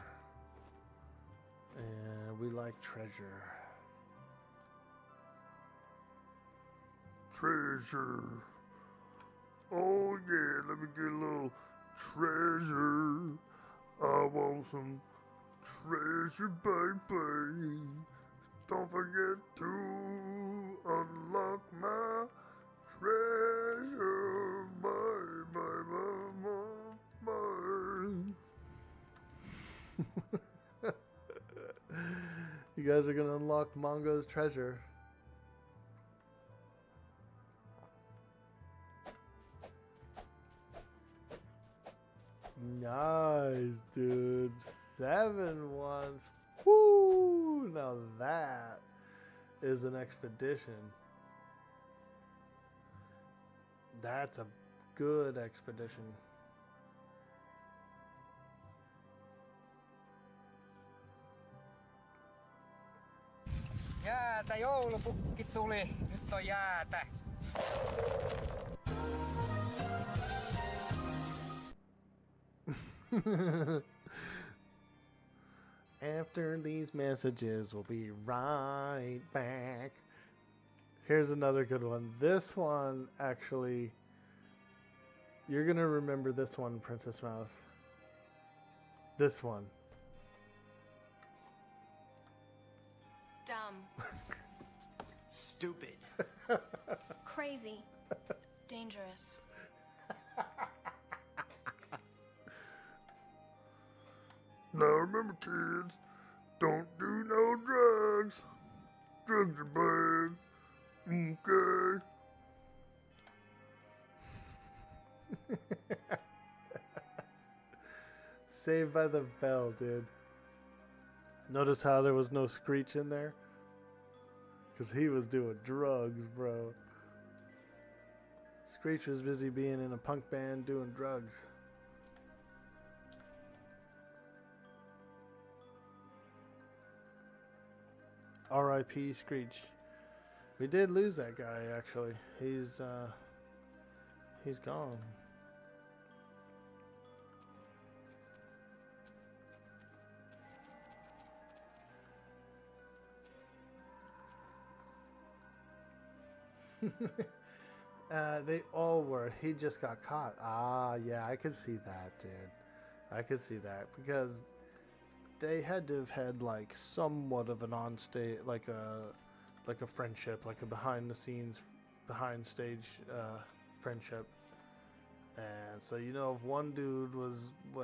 And we like treasure. Treasure. Oh yeah, let me get a little treasure. I want some treasure, baby. Don't forget to unlock my treasure, baby. You guys are gonna unlock Mongo's treasure. Nice, dude. 7 ones. Woo! Now that is an expedition. That's a good expedition. Jäätä, joulupukki tuli. Nyt on jäätä. After these messages, we'll be right back. Here's another good one. This one, actually, you're going to remember this one, Princess Mouse. This one. Dumb. Stupid. Crazy. Dangerous. Now remember, kids, don't do no drugs. Drugs are bad. Okay. Saved by the Bell, dude. Notice how there was no Screech in there? Because he was doing drugs, bro. Screech was busy being in a punk band doing drugs. R.I.P. Screech. We did lose that guy, actually. He's gone. They all were. He just got caught. Ah, yeah, I could see that, dude. I could see that because they had to have had like somewhat of an on-stage, like a friendship, like a behind-the-scenes, behind-stage friendship. And so, you know, if one dude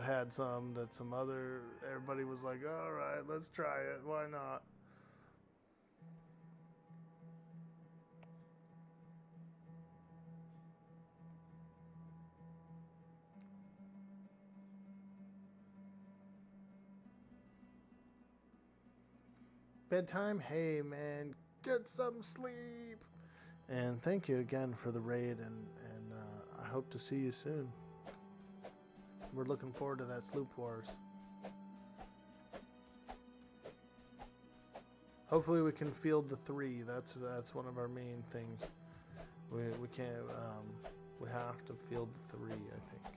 had some, that some other, everybody was like, all right, let's try it. Why not? Bedtime? Hey, man, get some sleep. And thank you again for the raid, and I hope to see you soon. We're looking forward to that Sloop Wars. Hopefully we can field the 3. That's one of our main things. We can't. We have to field the 3, I think.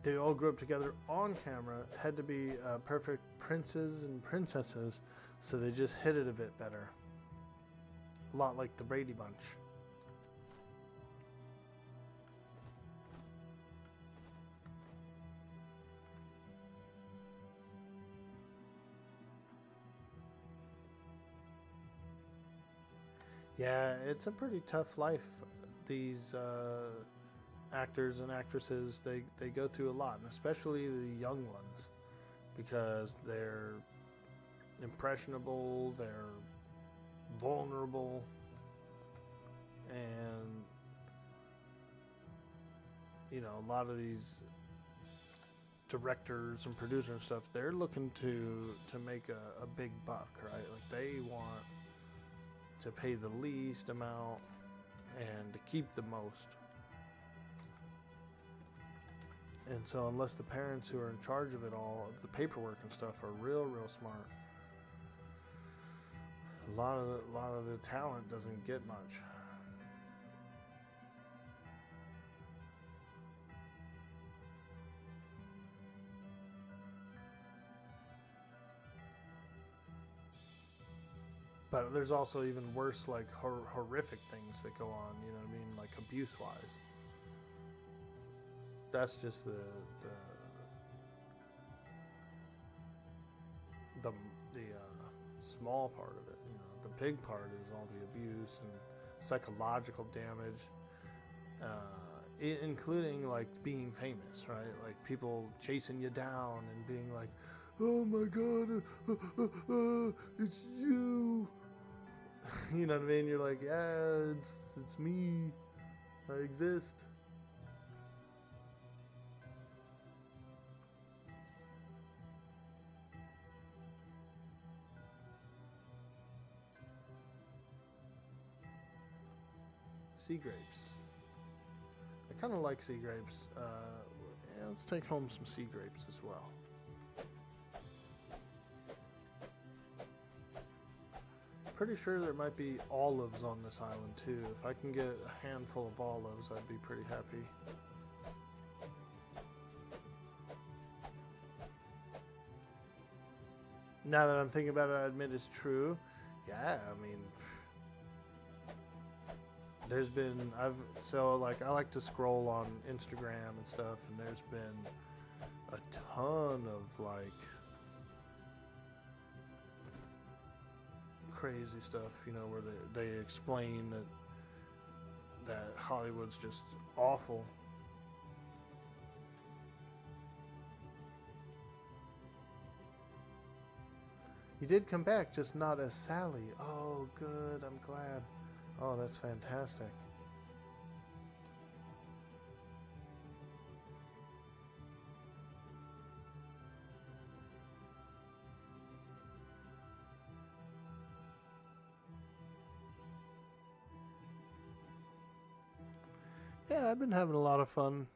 They all grew up together on camera, had to be perfect princes and princesses, so they just hit it a bit better. A lot like the Brady Bunch. Yeah, it's a pretty tough life. These actors and actresses, they go through a lot, and especially the young ones, because they're impressionable, they're vulnerable, and you know, a lot of these directors and producers and stuff, they're looking to make a big buck, right? Like they want to pay the least amount and to keep the most. And so unless the parents who are in charge of it all, of the paperwork and stuff, are real smart, A lot of the talent doesn't get much. But there's also even worse, like horrific things that go on. You know what I mean, like abuse-wise. That's just the small part of it. You know, the big part is all the abuse and psychological damage, including like being famous, right? Like people chasing you down and being like, "Oh my God, it's you." You know what I mean? You're like, "Yeah, it's me. I exist." Sea grapes. I kind of like sea grapes. Yeah, let's take home some sea grapes as well. Pretty sure there might be olives on this island too. If I can get a handful of olives, I'd be pretty happy. Now that I'm thinking about it, I admit it's true. Yeah, I mean, there's been, I like to scroll on Instagram and stuff, and there's been a ton of like crazy stuff, you know, where they explain that Hollywood's just awful. You did come back, just not as Sally. Oh, good, I'm glad. Oh, that's fantastic. Yeah, I've been having a lot of fun.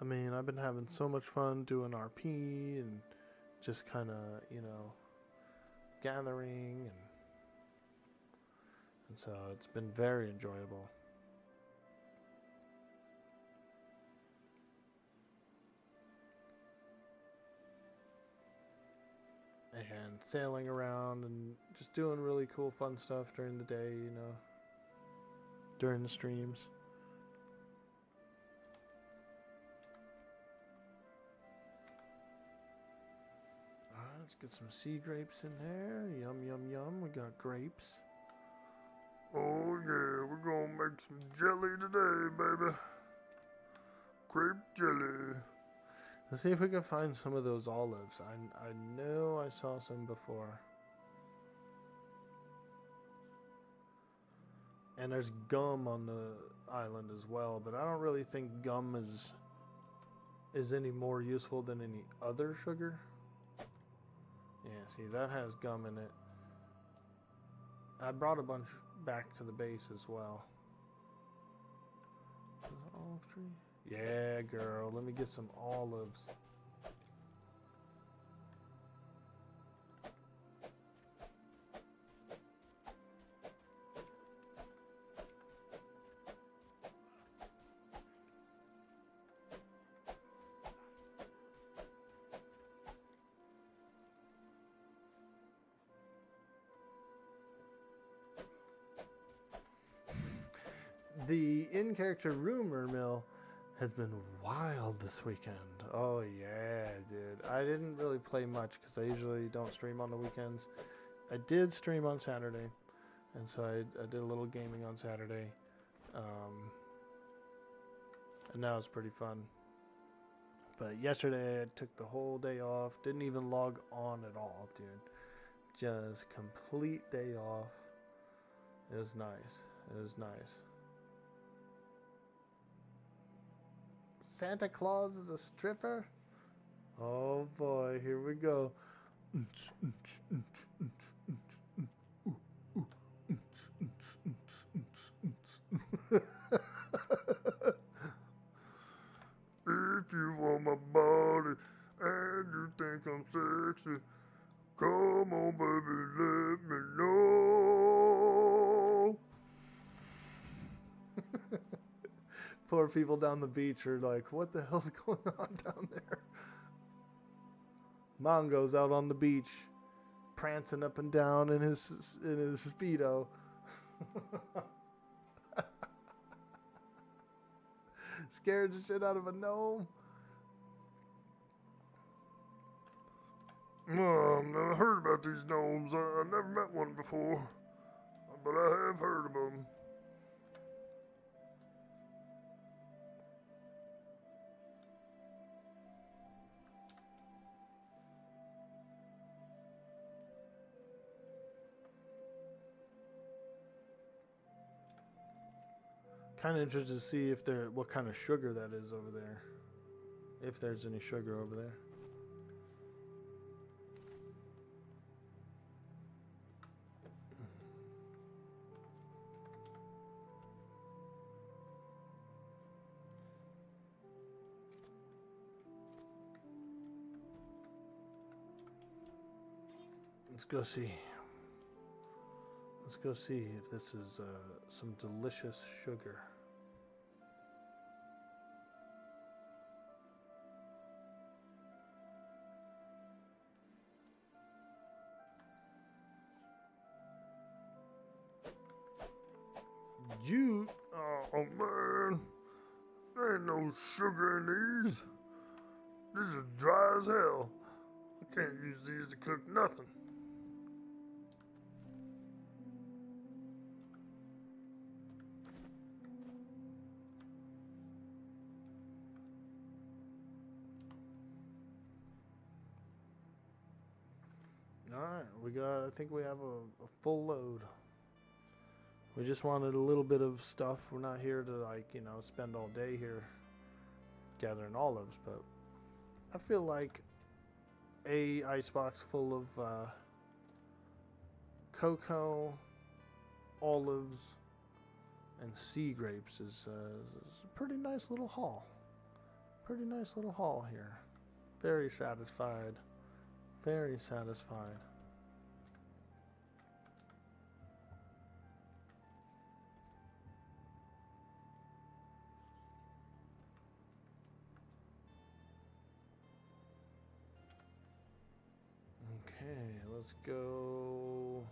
I mean, I've been having so much fun doing RP and just kind of, you know, gathering, and so it's been very enjoyable. And sailing around and just doing really cool fun stuff during the day, you know, during the streams. Alright, let's get some sea grapes in there. Yum, yum, yum. We got grapes. Oh yeah, we're gonna make some jelly today, baby. Grape jelly. Let's see if we can find some of those olives. I know I saw some before. And there's gum on the island as well, but I don't really think gum is any more useful than any other sugar. Yeah, see, that has gum in it. I brought a bunch back to the base as well. Is it olive tree? Yeah, girl, let me get some olives. The in-character rumor mill has been wild this weekend. Oh yeah, dude. I didn't really play much because I usually don't stream on the weekends. I did stream on Saturday, and so I did a little gaming on Saturday. And that was pretty fun. But yesterday I took the whole day off. Didn't even log on at all, dude. Just complete day off. It was nice. It was nice. Santa Claus is a stripper? Oh boy, here we go. If you want my body and you think I'm sexy, come on, baby, let me know. Poor people down the beach are like, what the hell's going on down there? Mongo's out on the beach, prancing up and down in his Speedo. Scared the shit out of a gnome. I've never heard about these gnomes. I never met one before, but I have heard of them. Kind of interested to see if what kind of sugar that is over there. If there's any sugar over there. Let's go see. Let's go see if this is some delicious sugar. Jute. Oh man, there ain't no sugar in these. This is dry as hell. I can't use these to cook nothing. Alright, I think we have a full load. We just wanted a little bit of stuff. We're not here to spend all day here gathering olives, but I feel like a icebox full of cocoa, olives, and sea grapes is a pretty nice little haul. Pretty nice little haul here. Very satisfied. Very satisfied. Okay, let's go.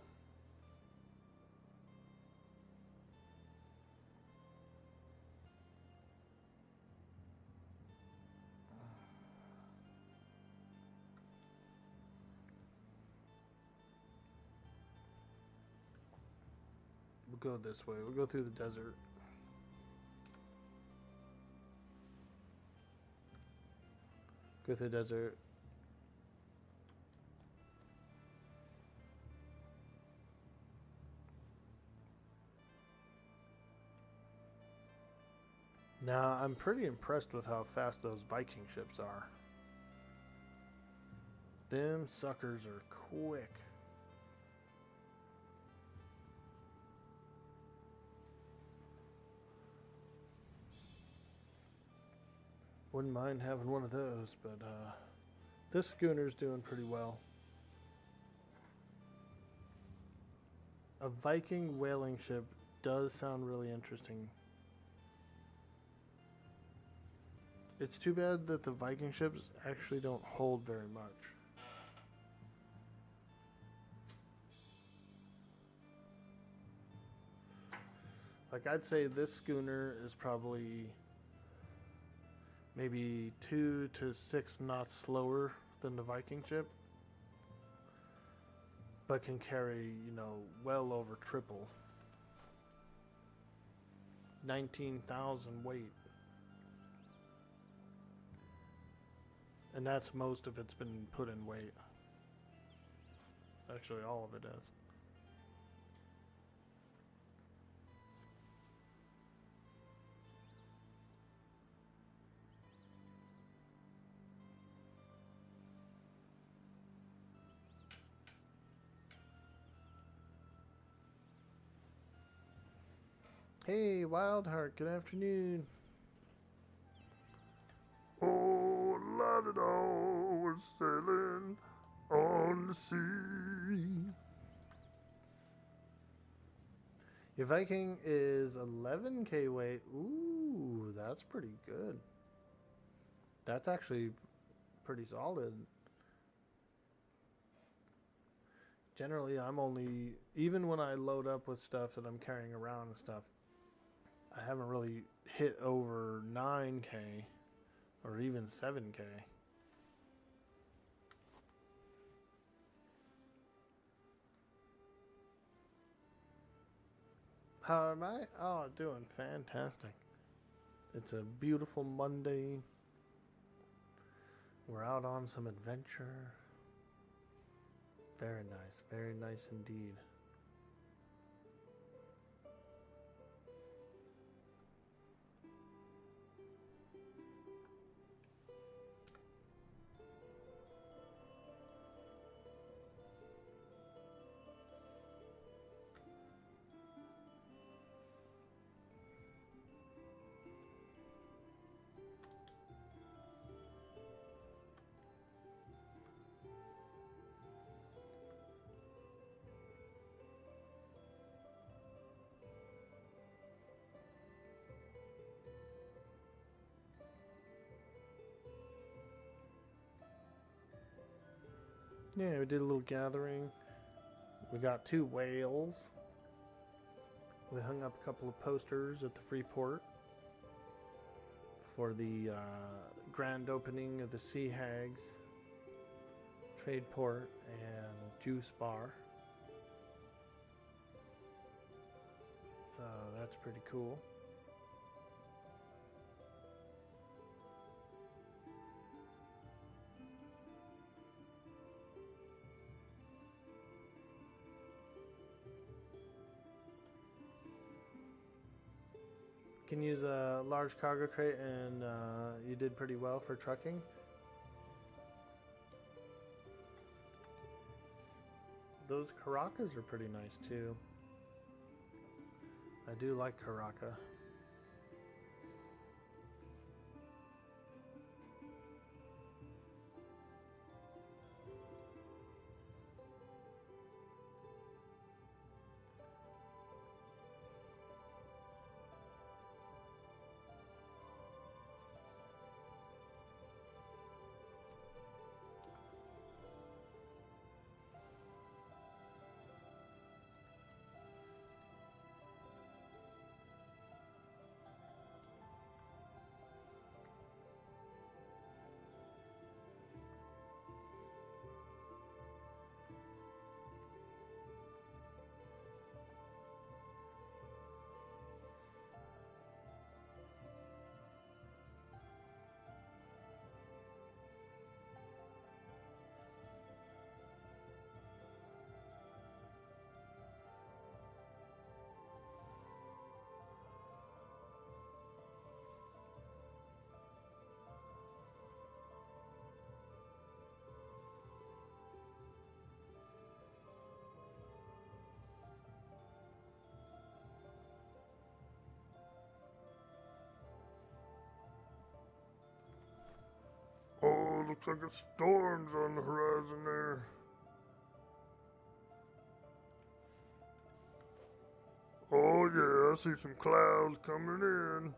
We'll go this way. We'll go through the desert. Go through the desert. Now, I'm pretty impressed with how fast those Viking ships are. Them suckers are quick. Wouldn't mind having one of those, but this schooner's doing pretty well. A Viking whaling ship does sound really interesting. It's too bad that the Viking ships actually don't hold very much. Like, I'd say this schooner is probably maybe 2 to 6 knots slower than the Viking ship, but can carry, well over triple. 19,000 weight. And that's most of it's been put in weight. Actually, all of it has. Hey, Wildheart, good afternoon. Oh, la-da-da, we're sailing on the sea. Your Viking is 11k weight. Ooh, That's pretty good. That's actually pretty solid. Generally, I'm only, even when I load up with stuff that I'm carrying around and stuff, I haven't really hit over 9K or even 7K. How am I? Oh, doing fantastic. It's a beautiful Monday. We're out on some adventure. Very nice indeed. Yeah, we did a little gathering. We got 2 whales. We hung up a couple of posters at the free port for the grand opening of the Sea Hags trade port and juice bar. So that's pretty cool. Can use a large cargo crate, and you did pretty well for trucking. Those Caracas are pretty nice too. I do like Caraca. Oh, looks like a storm's on the horizon there. Oh yeah, I see some clouds coming in.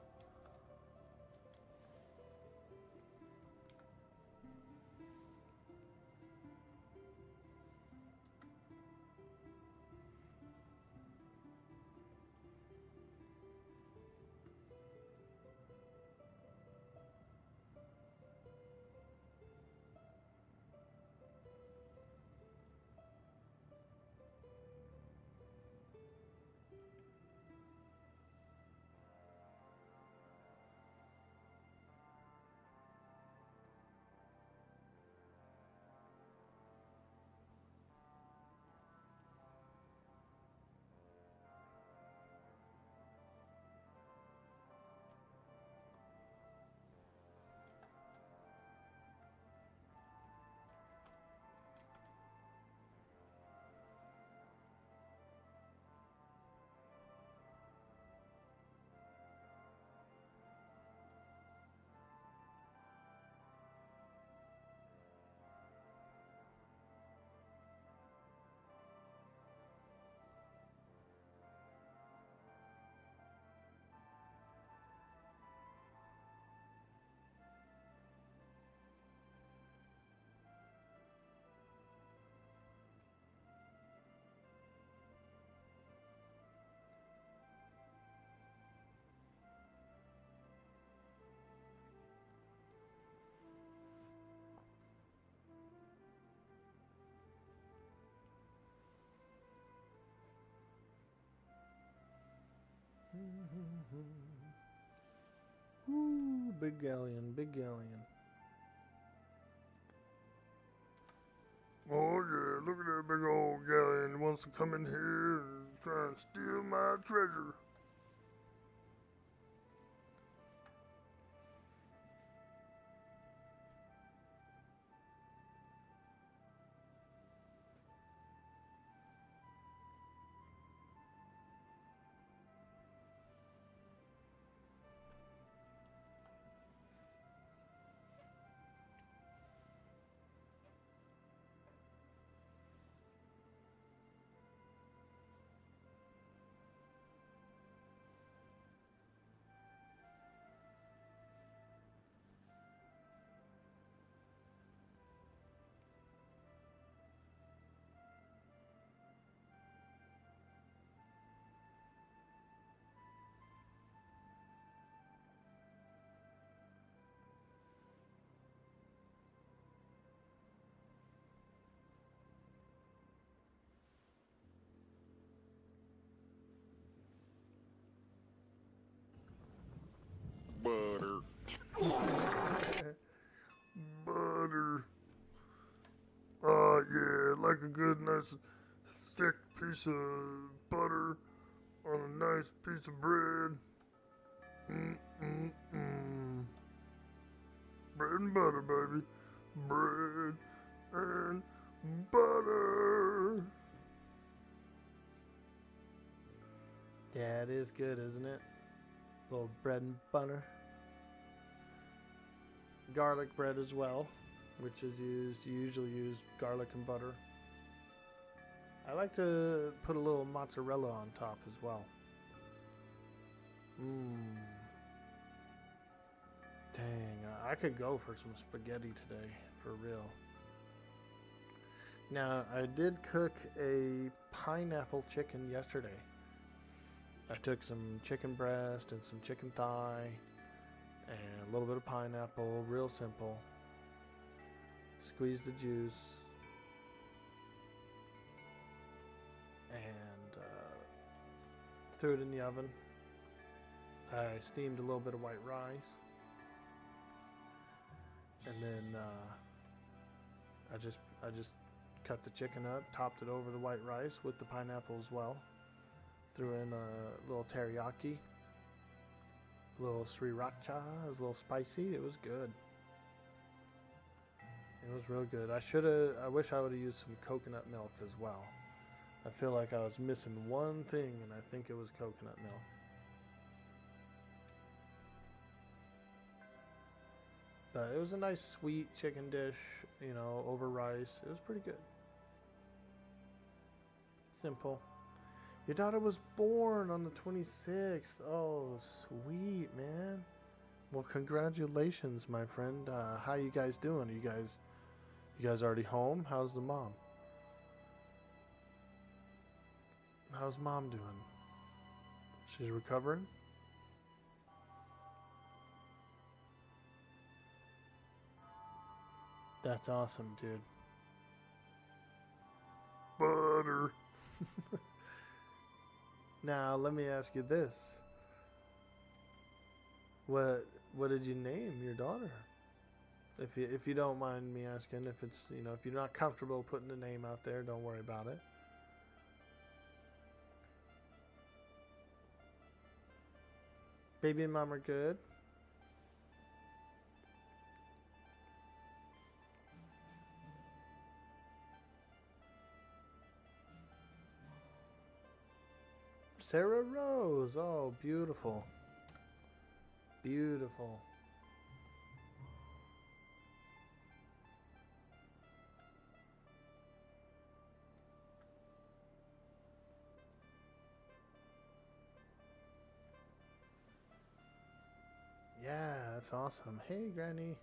Ooh, big galleon, big galleon. Oh yeah, look at that big old galleon. He wants to come in here and try and steal my treasure. Butter. Butter. Yeah, like a good, nice, thick piece of butter on a nice piece of bread. Bread and butter, baby. Bread and butter. Yeah, it is good, isn't it? Little bread and butter. Garlic bread as well, which is used, you usually use garlic and butter. I like to put a little mozzarella on top as well. Dang, I could go for some spaghetti today, for real. Now, I did cook a pineapple chicken yesterday. I took some chicken breast and some chicken thigh and a little bit of pineapple, real simple. Squeezed the juice and threw it in the oven. I steamed a little bit of white rice, and then I just cut the chicken up, topped it over the white rice with the pineapple as well. Threw in a little teriyaki, a little sriracha. It was a little spicy. It was good. It was real good. I wish I would have used some coconut milk as well. I feel like I was missing one thing, and I think it was coconut milk. But it was a nice sweet chicken dish, you know, over rice. It was pretty good. Simple. Your daughter was born on the 26th. Oh, sweet, man. Well, congratulations, my friend. How you guys doing? You guys already home? How's the mom? How's mom doing? She's recovering? That's awesome, dude. Butter. Now, let me ask you this. What did you name your daughter? If you don't mind me asking, if it's, you know, if you're not comfortable putting the name out there, don't worry about it. Baby and mom are good. Sarah Rose. Oh, beautiful. Beautiful. Yeah, that's awesome. Hey, Granny.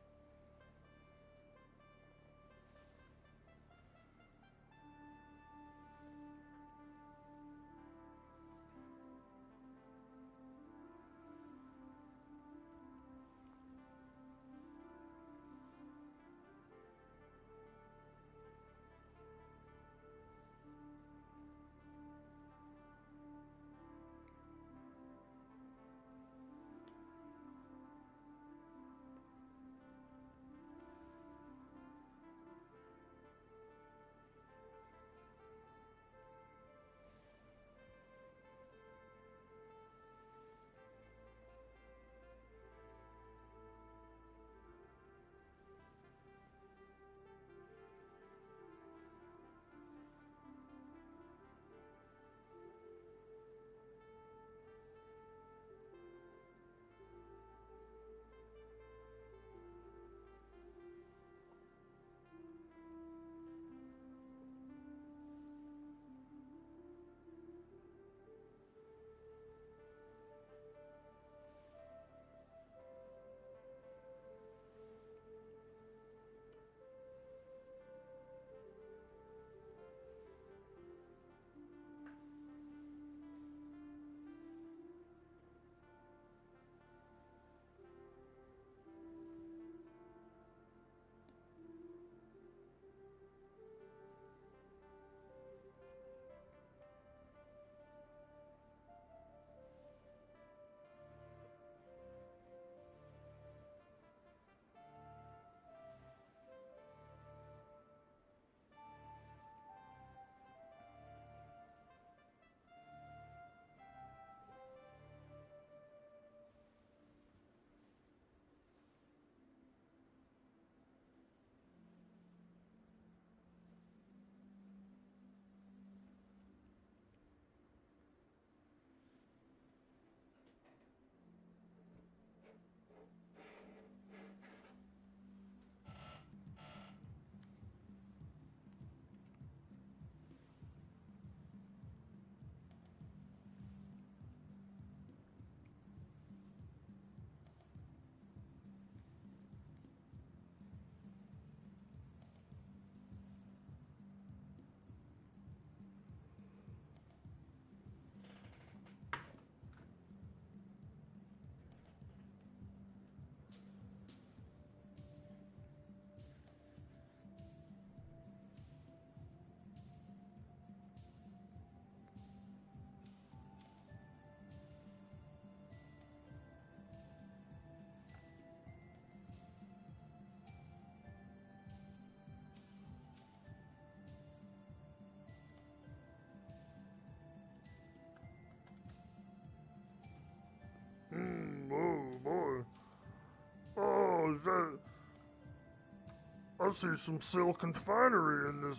I see some silken finery in this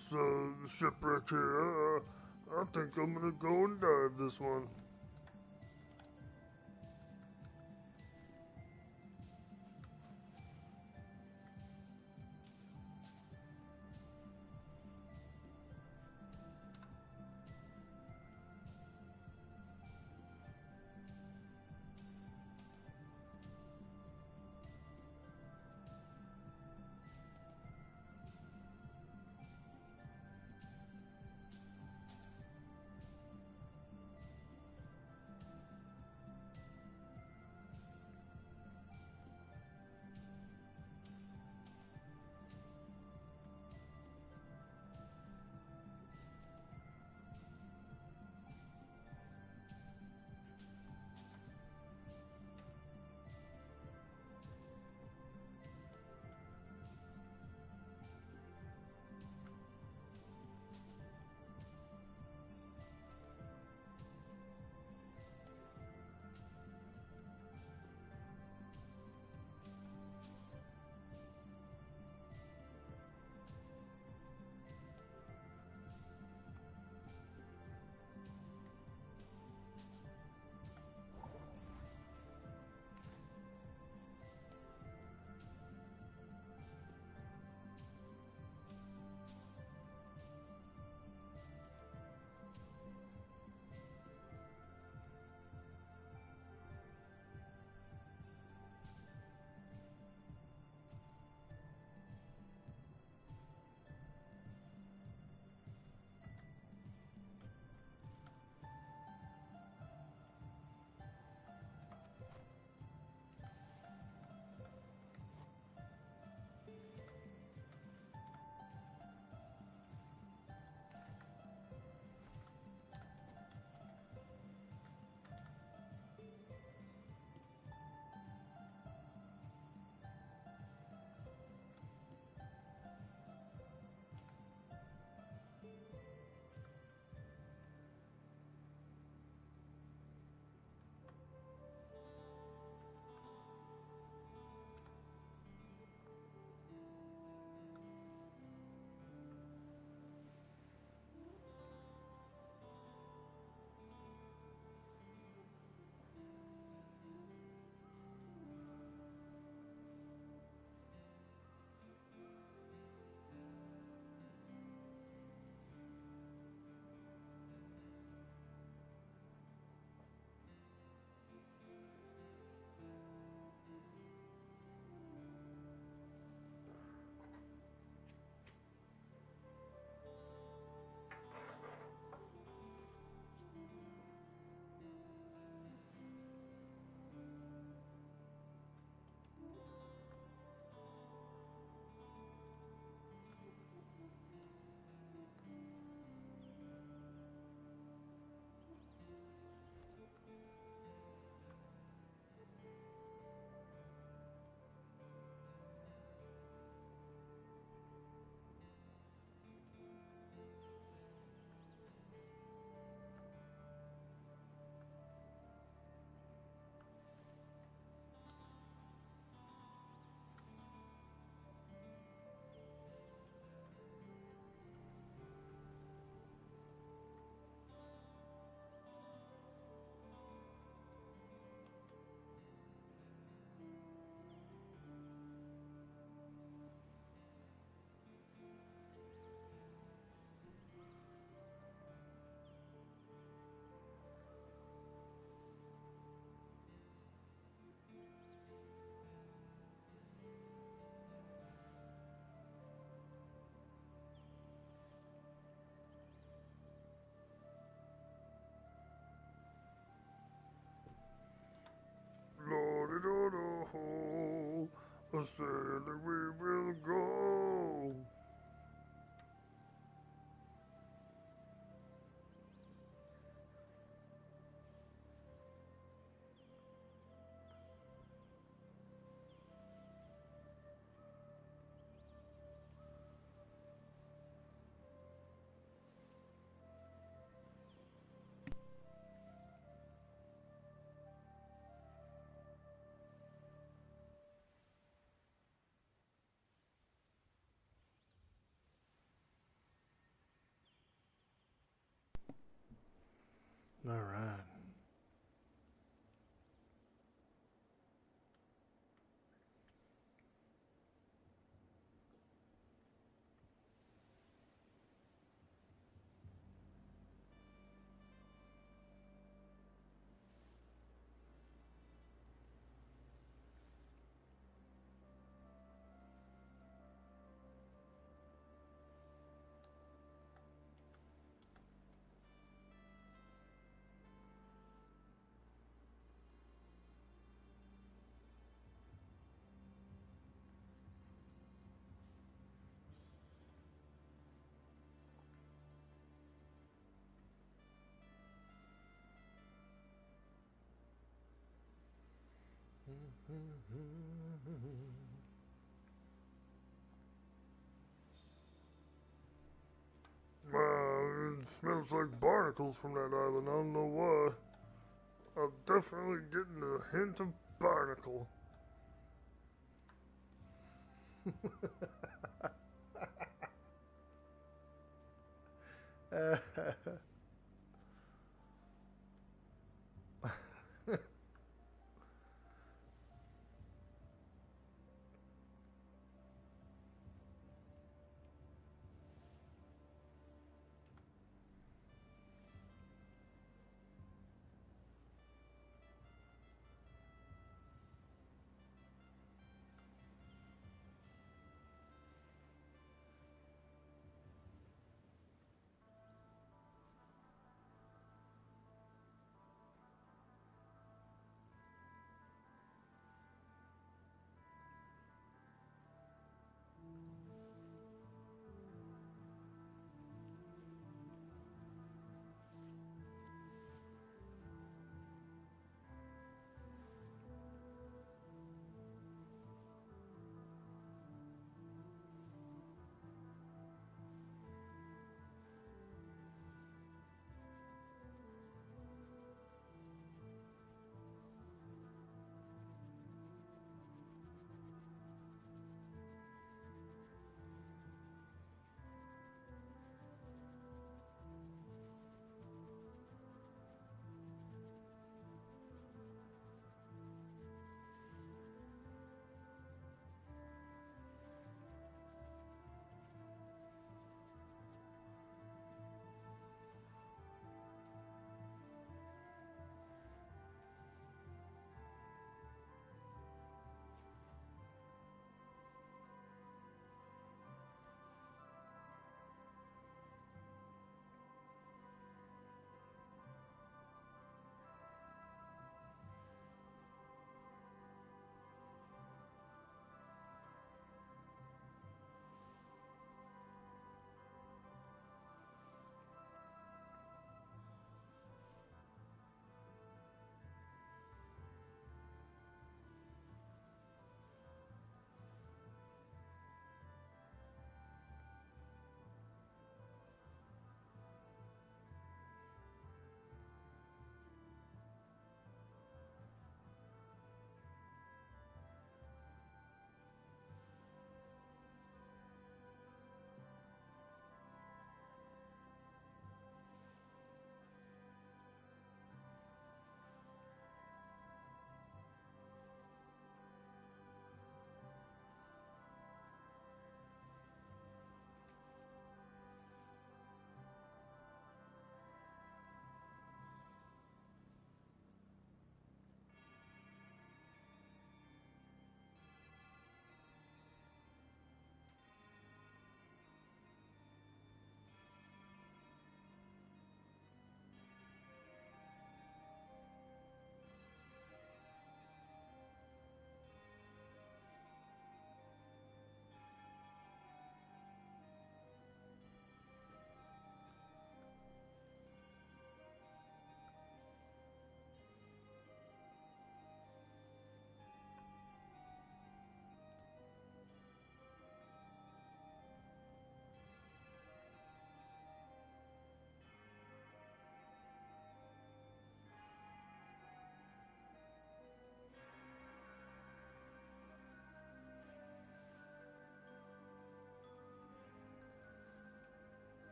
shipwreck here. I think I'm gonna go and dive this one. Lord-do-do-ho, a sailing we will go. All right. It smells like barnacles from that island. I don't know why. I'm definitely getting a hint of barnacle.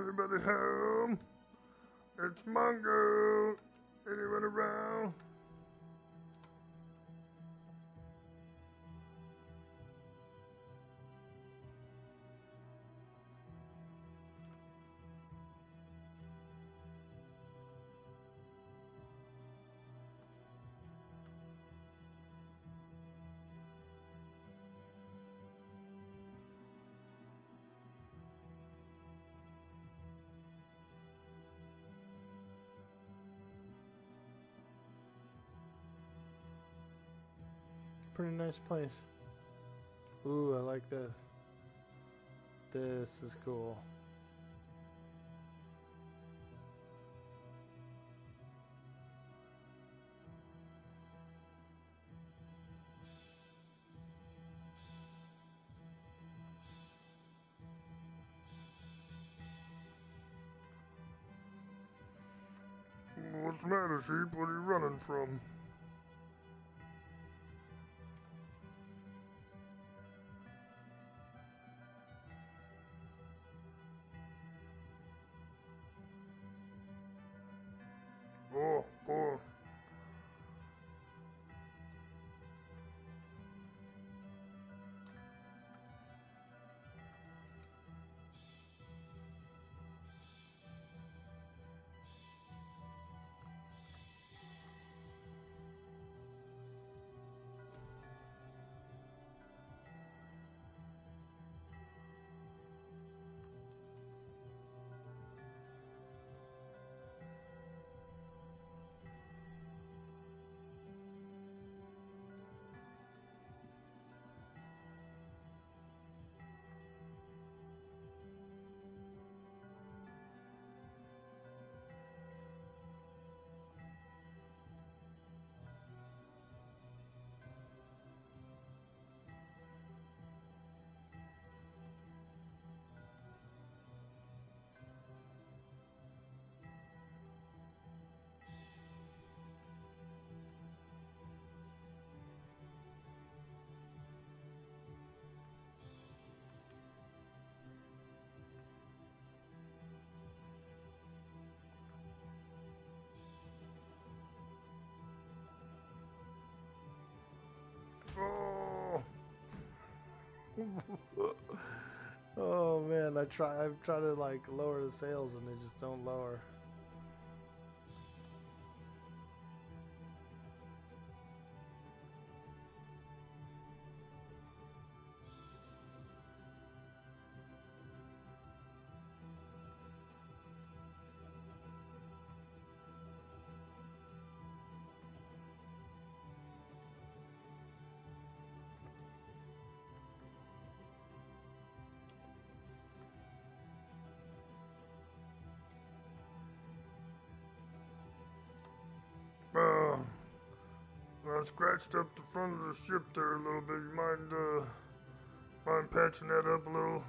Anybody home? It's Mongo. Anyone around? Pretty nice place. Ooh, I like this. This is cool. What's the matter, sheep? What are you running from? Oh, boy. Oh. Oh man, I've tried to like lower the sails and they just don't lower. I scratched up the front of the ship there a little bit. You mind patching that up a little?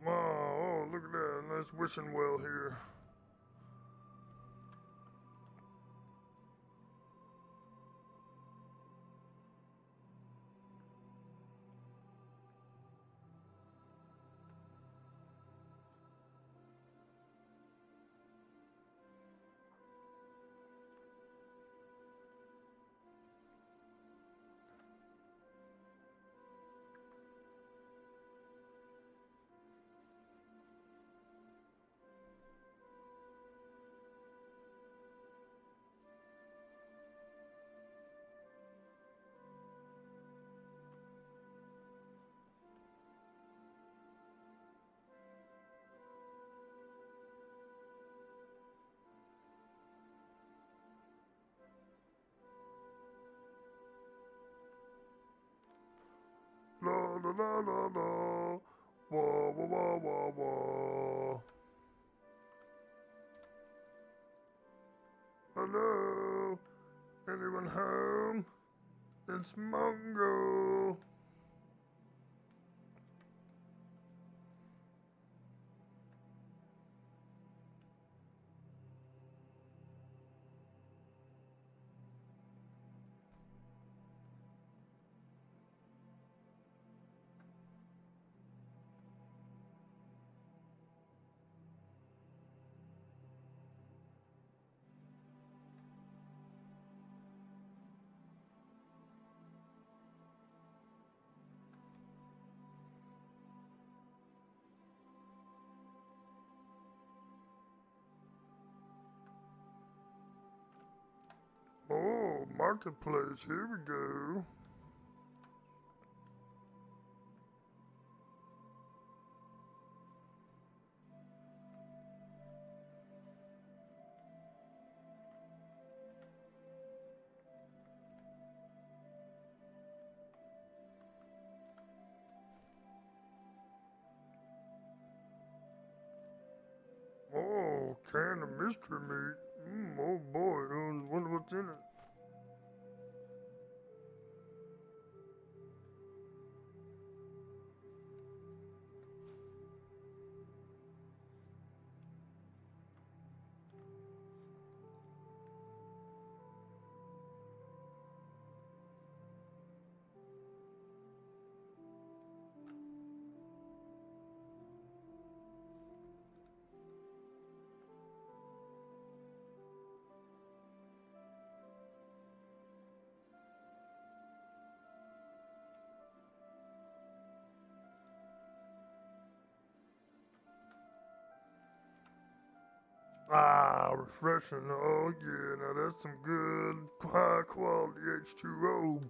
Oh, look at that. Nice wishing well here. la la. Wah, wah, wah, wah, wah. Hello? Anyone home? It's Mongo. Oh, marketplace, here we go. Oh, can of mystery meat. Oh boy, I wonder what's in it. Ah, refreshing. Oh yeah, now that's some good high quality H2O.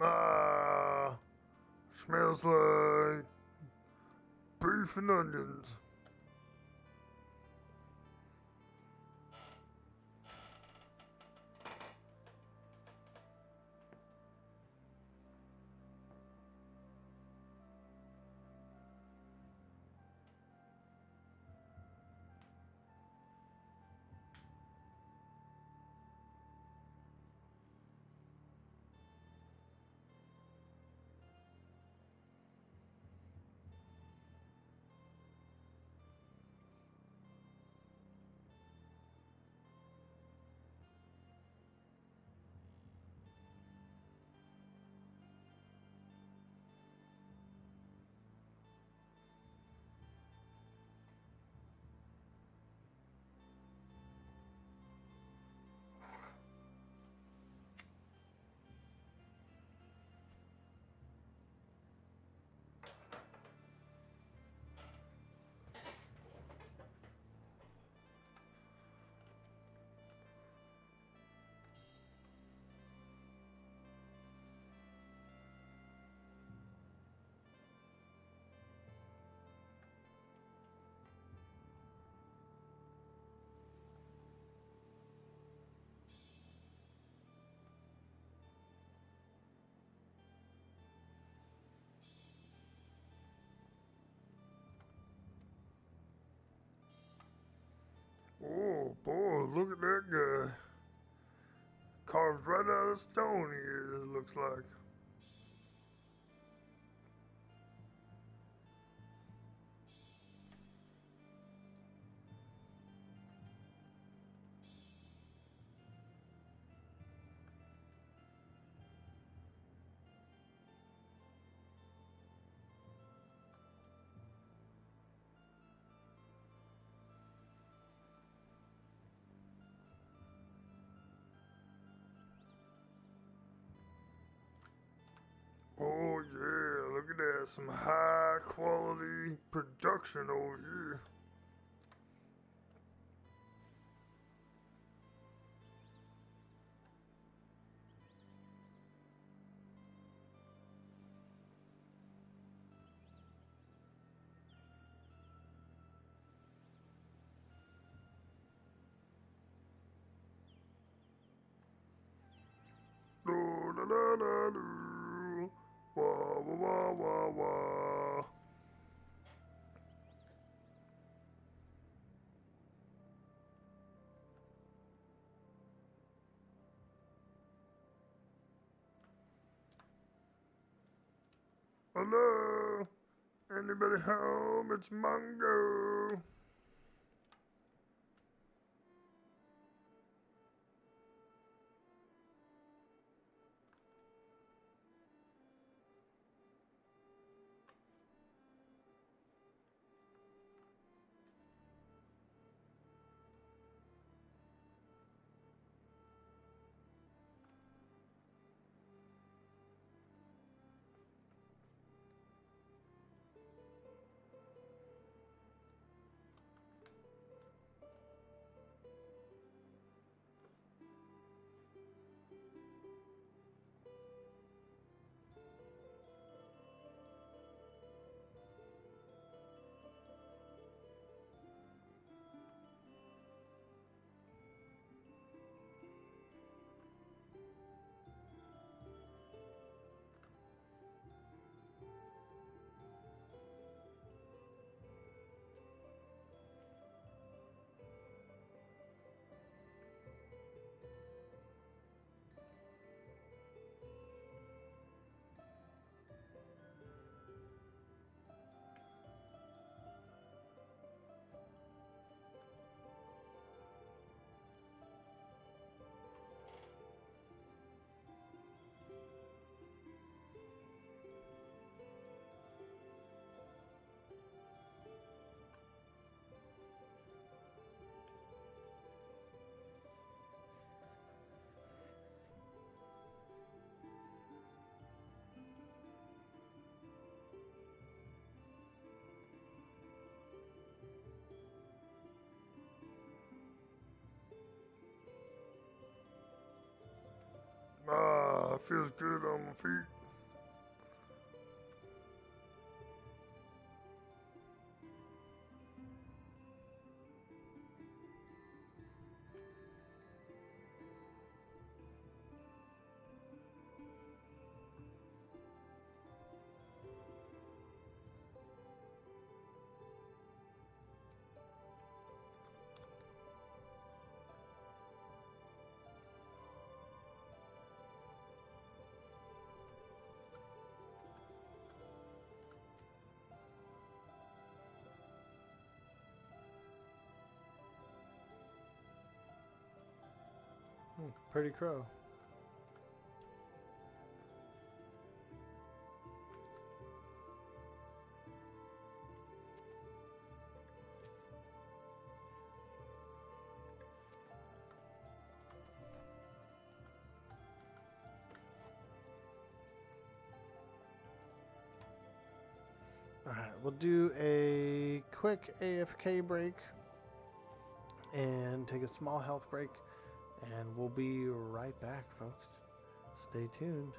Ah, smells like beef and onions. Oh boy, look at that guy. Carved right out of stone he is, it looks like. got some high quality production over here. Do la la la do. Wah wah wah wah wah. Hello? Anybody home? It's Mongo. Ah, feels good on my feet. Pretty crow. Alright, we'll do a quick AFK break and take a small health break, and we'll be right back, folks. Stay tuned.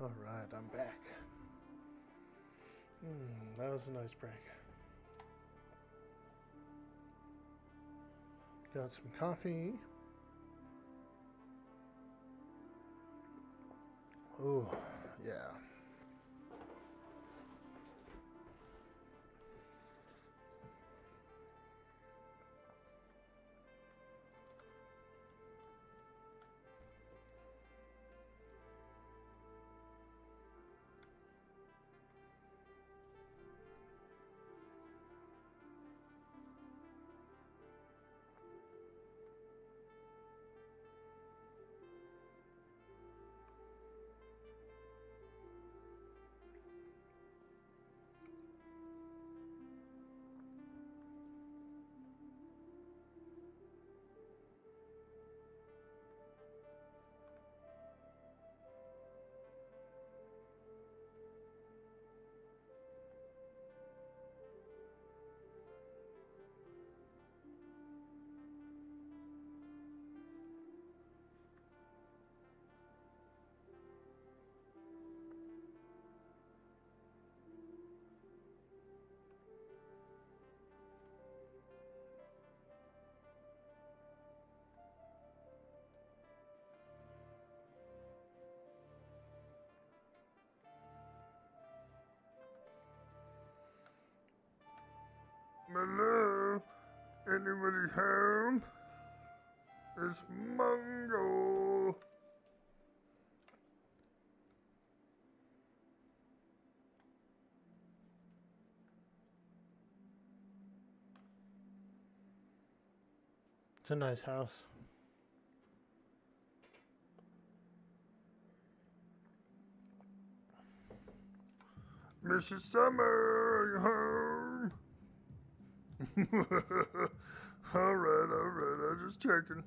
Alright, I'm back. That was a nice break. Got some coffee. Oh, yeah. Hello? Anybody home? It's Mongo. It's a nice house. Mrs. Summer, are you home? Alright, I'm just checking.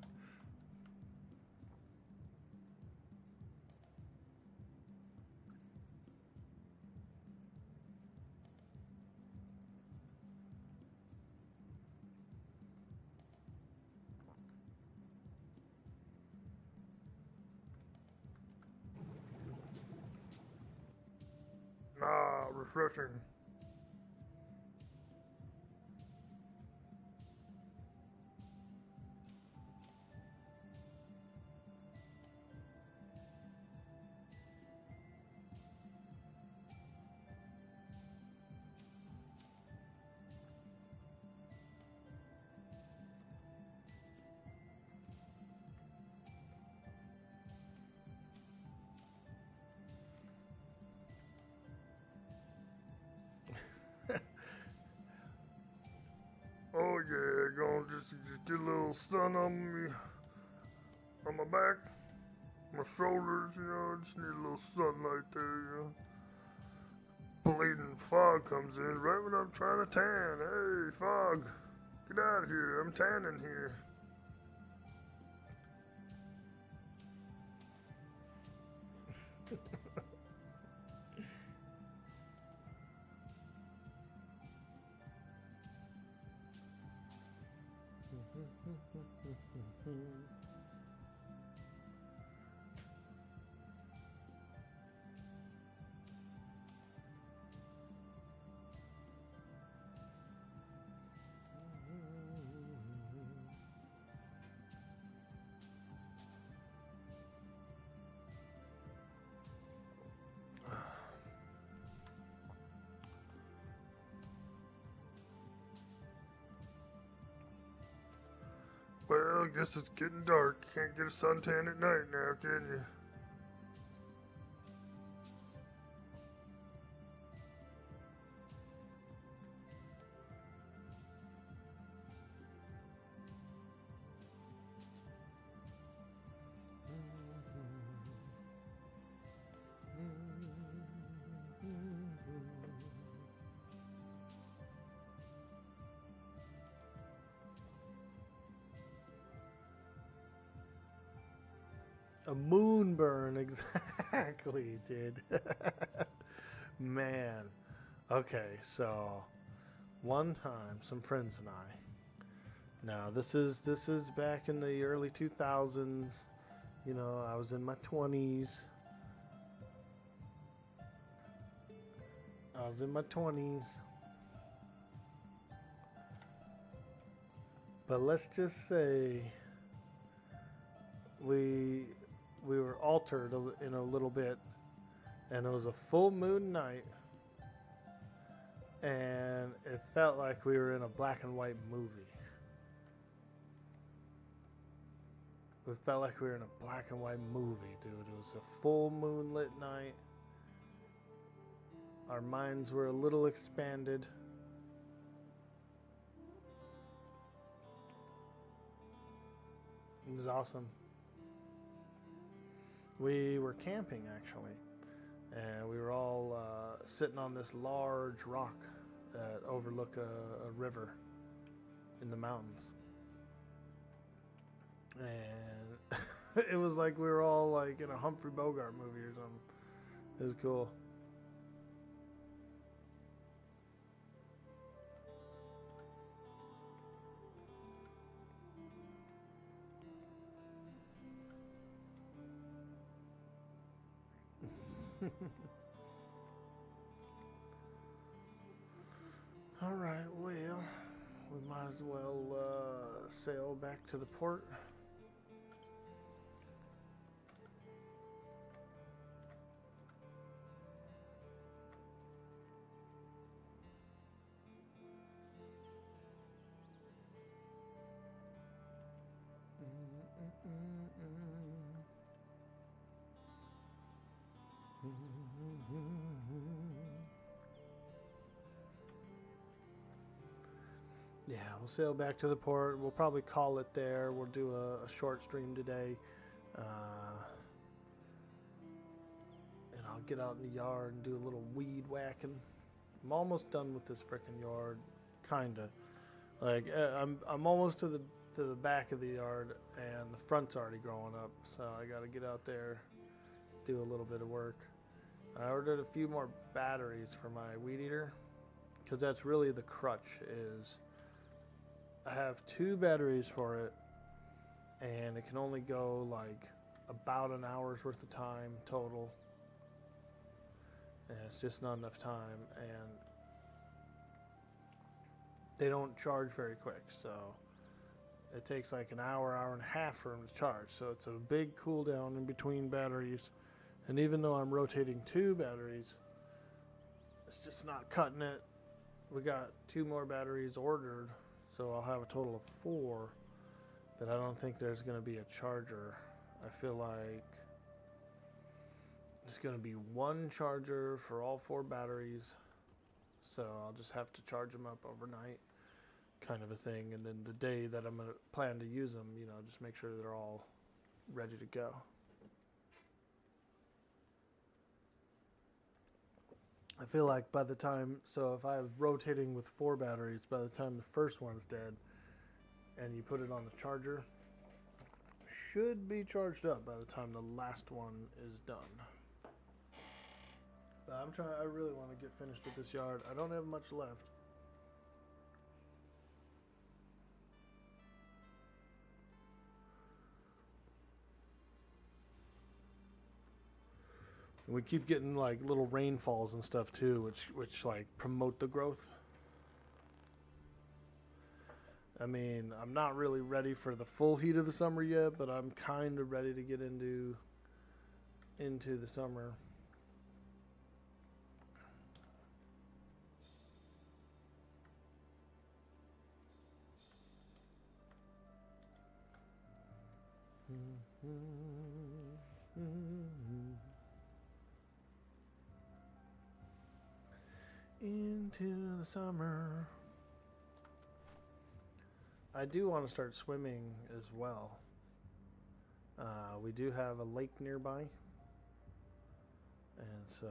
Ah, refreshing. Oh yeah, gonna just get a little sun on me, on my back, my shoulders, you know, just need a little sunlight there, you know. Bleeding fog comes in right when I'm trying to tan. Hey, fog, get out of here, I'm tanning here. Well, I guess it's getting dark. Can't get a suntan at night now, can you? A moon burn, exactly, dude. Man. Okay, so one time, some friends and I. Now this is back in the early 2000s. You know, I was in my 20s. I was in my 20s. But let's just say we were altered in a little bit, and it was a full moon night, and it felt like we were in a black and white movie. It felt like we were in a black and white movie, dude. It was a full moonlit night. Our minds were a little expanded. It was awesome. We were camping, actually. And we were all sitting on this large rock that overlook a river in the mountains. And it was like we were all like in a Humphrey Bogart movie or something. It was cool. All right, well, we might as well sail back to the port. Yeah, we'll sail back to the port. We'll probably call it there. We'll do a short stream today. And I'll get out in the yard and do a little weed whacking. I'm almost done with this frickin' yard. Kinda. Like, I'm almost to the back of the yard, and the front's already growing up. So I gotta get out there, do a little bit of work. I ordered a few more batteries for my weed eater, because that's really the crutch. Is I have 2 batteries for it, and it can only go like about an hour's worth of time total, and it's just not enough time, and they don't charge very quick, so it takes like an hour and a half for them to charge. So it's a big cooldown in between batteries. And even though I'm rotating 2 batteries, it's just not cutting it. We got 2 more batteries ordered, so I'll have a total of 4. But I don't think there's going to be a charger. I feel like it's going to be 1 charger for all 4 batteries. So I'll just have to charge them up overnight, kind of a thing. And then the day that I'm going to plan to use them, you know, just make sure they're all ready to go. I feel like by the time, so if I'm rotating with 4 batteries, by the time the first one's dead and you put it on the charger, should be charged up by the time the last one is done. But I really want to get finished with this yard. I don't have much left. And we keep getting like little rainfalls and stuff too, which like promote the growth. I mean, I'm not really ready for the full heat of the summer yet, but I'm kind of ready to get into the summer. Into the summer. I do want to start swimming as well. We do have a lake nearby, and so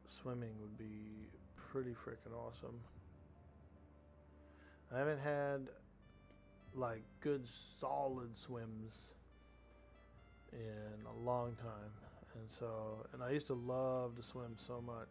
swimming would be pretty freaking awesome. I haven't had like good solid swims in a long time, and I used to love to swim so much.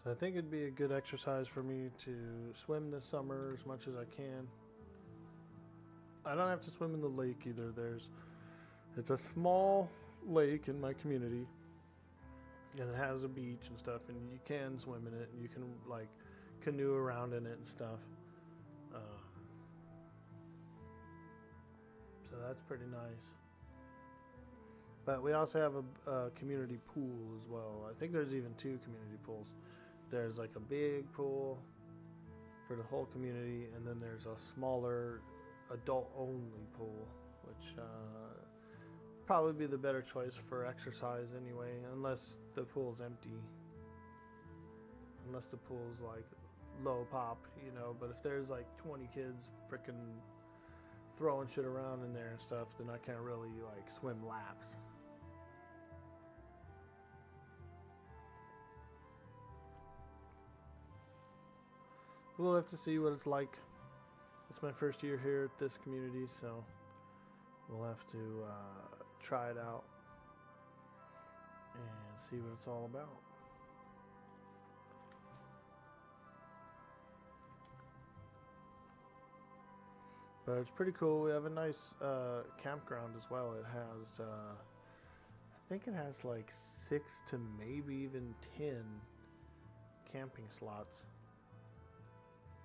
So I think it'd be a good exercise for me to swim this summer as much as I can. I don't have to swim in the lake either. It's a small lake in my community, and it has a beach and stuff, and you can swim in it, and you can like canoe around in it and stuff. So that's pretty nice. But we also have a community pool as well. I think there's even 2 community pools. There's like a big pool for the whole community, and then there's a smaller adult-only pool, which probably be the better choice for exercise anyway, unless the pool's empty. Unless the pool's like low pop, you know. But if there's like 20 kids freaking throwing shit around in there and stuff, then I can't really like swim laps. We'll have to see what it's like. It's my first year here at this community, so we'll have to try it out and see what it's all about. But it's pretty cool. We have a nice campground as well. It has, I think it has like 6 to maybe even 10 camping slots,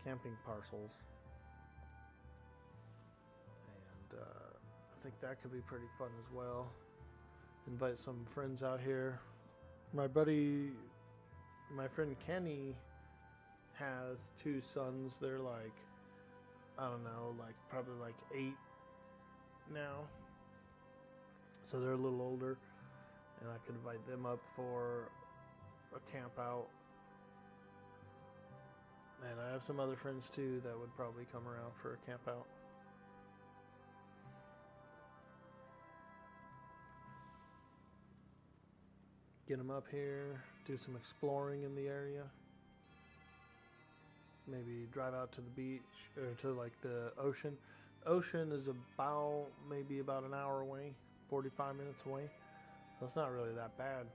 camping parcels. And I think that could be pretty fun as well. Invite some friends out here. My friend Kenny has 2 sons. They're like, I don't know, like probably like 8 now. So they're a little older, and I could invite them up for a camp out. And I have some other friends too that would probably come around for a camp out. Get them up here, do some exploring in the area. Maybe drive out to the beach or to like the ocean. Ocean is maybe about an hour away, 45 minutes away. So it's not really that bad.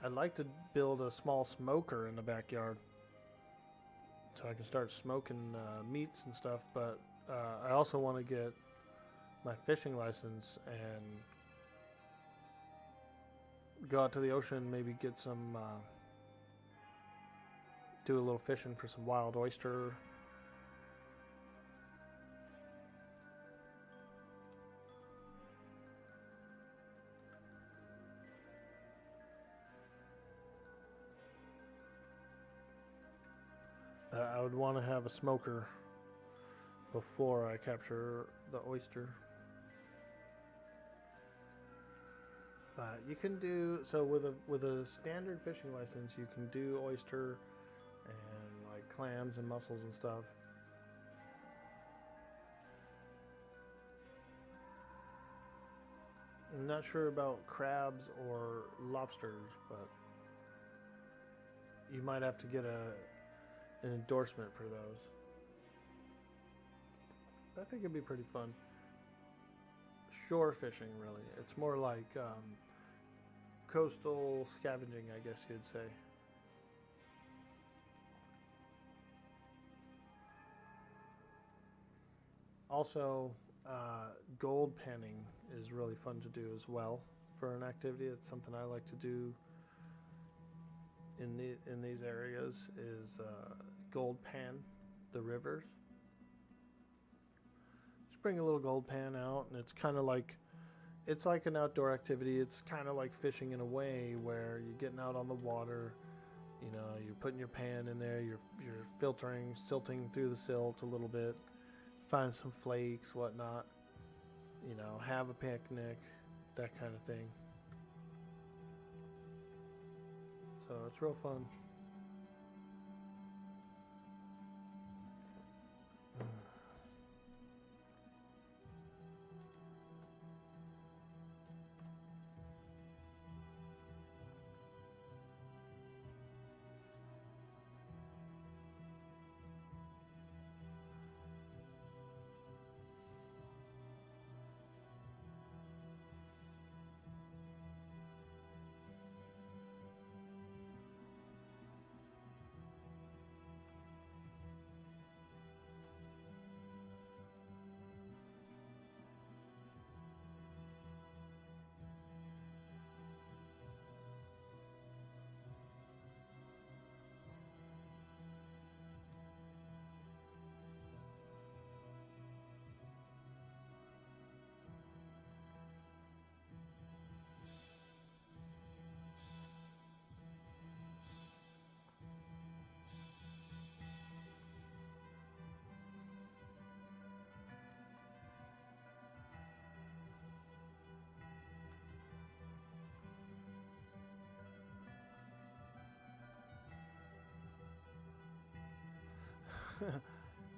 I'd like to build a small smoker in the backyard so I can start smoking meats and stuff, but I also want to get my fishing license and go out to the ocean, maybe get some, do a little fishing for some wild oyster. I would want to have a smoker before I capture the oyster. But you can do so with a standard fishing license. You can do oyster and like clams and mussels and stuff. I'm not sure about crabs or lobsters, but you might have to get an endorsement for those. I think it'd be pretty fun. Shore fishing, really. It's more like coastal scavenging, I guess you'd say. Also, gold panning is really fun to do as well for an activity. It's something I like to do in these areas is gold pan the rivers. Just bring a little gold pan out, and it's kind of like an outdoor activity. It's kind of like fishing in a way where you're getting out on the water. You know, you're putting your pan in there. You're silting through the silt a little bit. Find some flakes, whatnot. You know, have a picnic, that kind of thing. So it's real fun.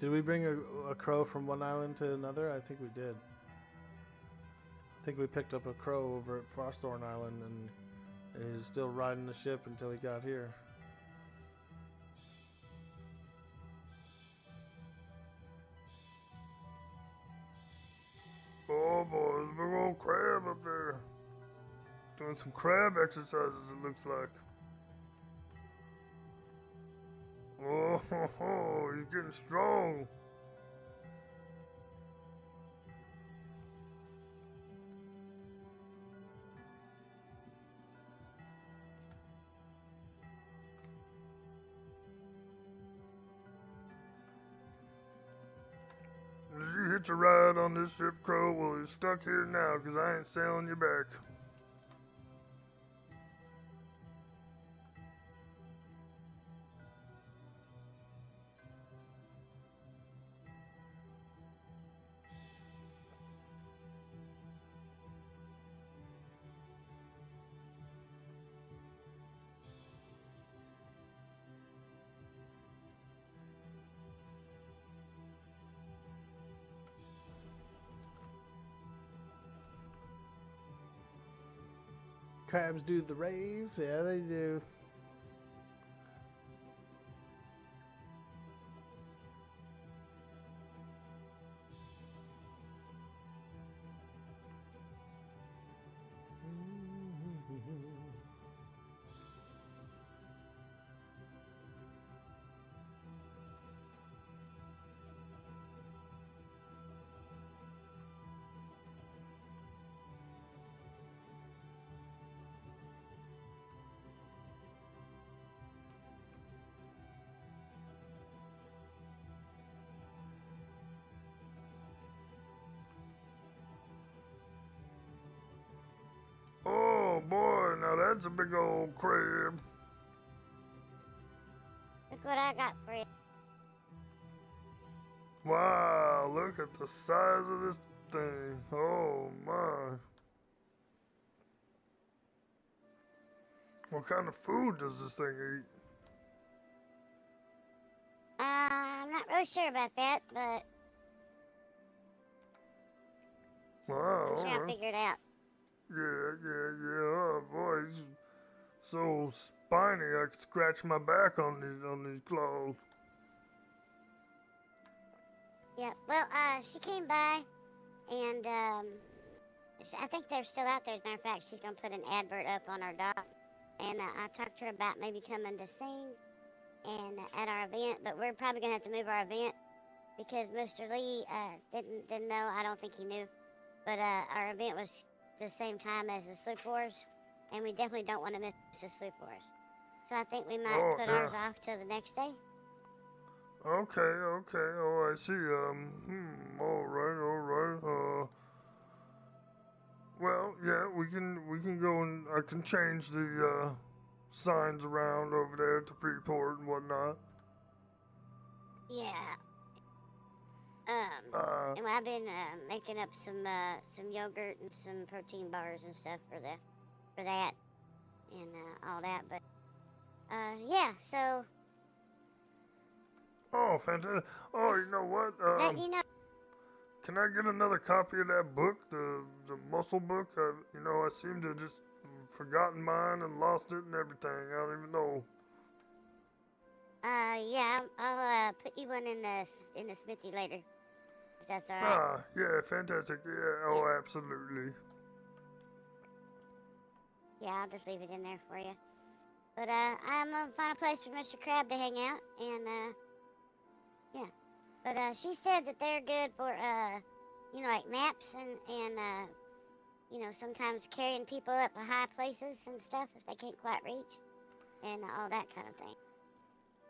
Did we bring a crow from one island to another? I think we did. I think we picked up a crow over at Frosthorn Island, and he's still riding the ship until he got here. Oh boy, there's a big old crab up there. Doing some crab exercises, it looks like. Oh, ho, ho, he's getting strong. Did you hitch a ride on this ship, Crow? Well, you're stuck here now, 'cause I ain't sailing you back. Crabs do the rave. Yeah, they do. Oh boy, now that's a big old crab. Look what I got for you. Wow, look at the size of this thing. Oh my. What kind of food does this thing eat? I'm not really sure about that, but Wow, I'm sure I'll alright. figure it out. Yeah. Oh boy, he's so spiny I could scratch my back on these claws. Yeah, well, she came by, and, I think they're still out there. As a matter of fact, she's going to put an advert up on our dock. And I talked to her about maybe coming to sing and at our event, but we're probably going to have to move our event because Mr. Lee didn't know. I don't think he knew. But our event was the same time as the Sloop Wars, and we definitely don't want to miss the Sloop Wars. So I think we might put ours off till the next day. Okay. Oh, I see. All right. Well, yeah, we can go and I can change the signs around over there to Freeport and whatnot. Yeah. And I've been making up some yogurt and some protein bars and stuff for that and all that. But yeah, so. Oh, fantastic! Oh, you know what? Let you know. Can I get another copy of that book, the muscle book? I seem to have just forgotten mine and lost it and everything. I don't even know. Yeah, I'll put you one in the smithy later. If that's all right. Ah, yeah, fantastic. Yeah, oh, absolutely. Yeah, I'll just leave it in there for you. But I'm gonna find a place for Mr. Crab to hang out, and yeah. But she said that they're good for like maps and sometimes carrying people up to high places and stuff if they can't quite reach, and all that kind of thing.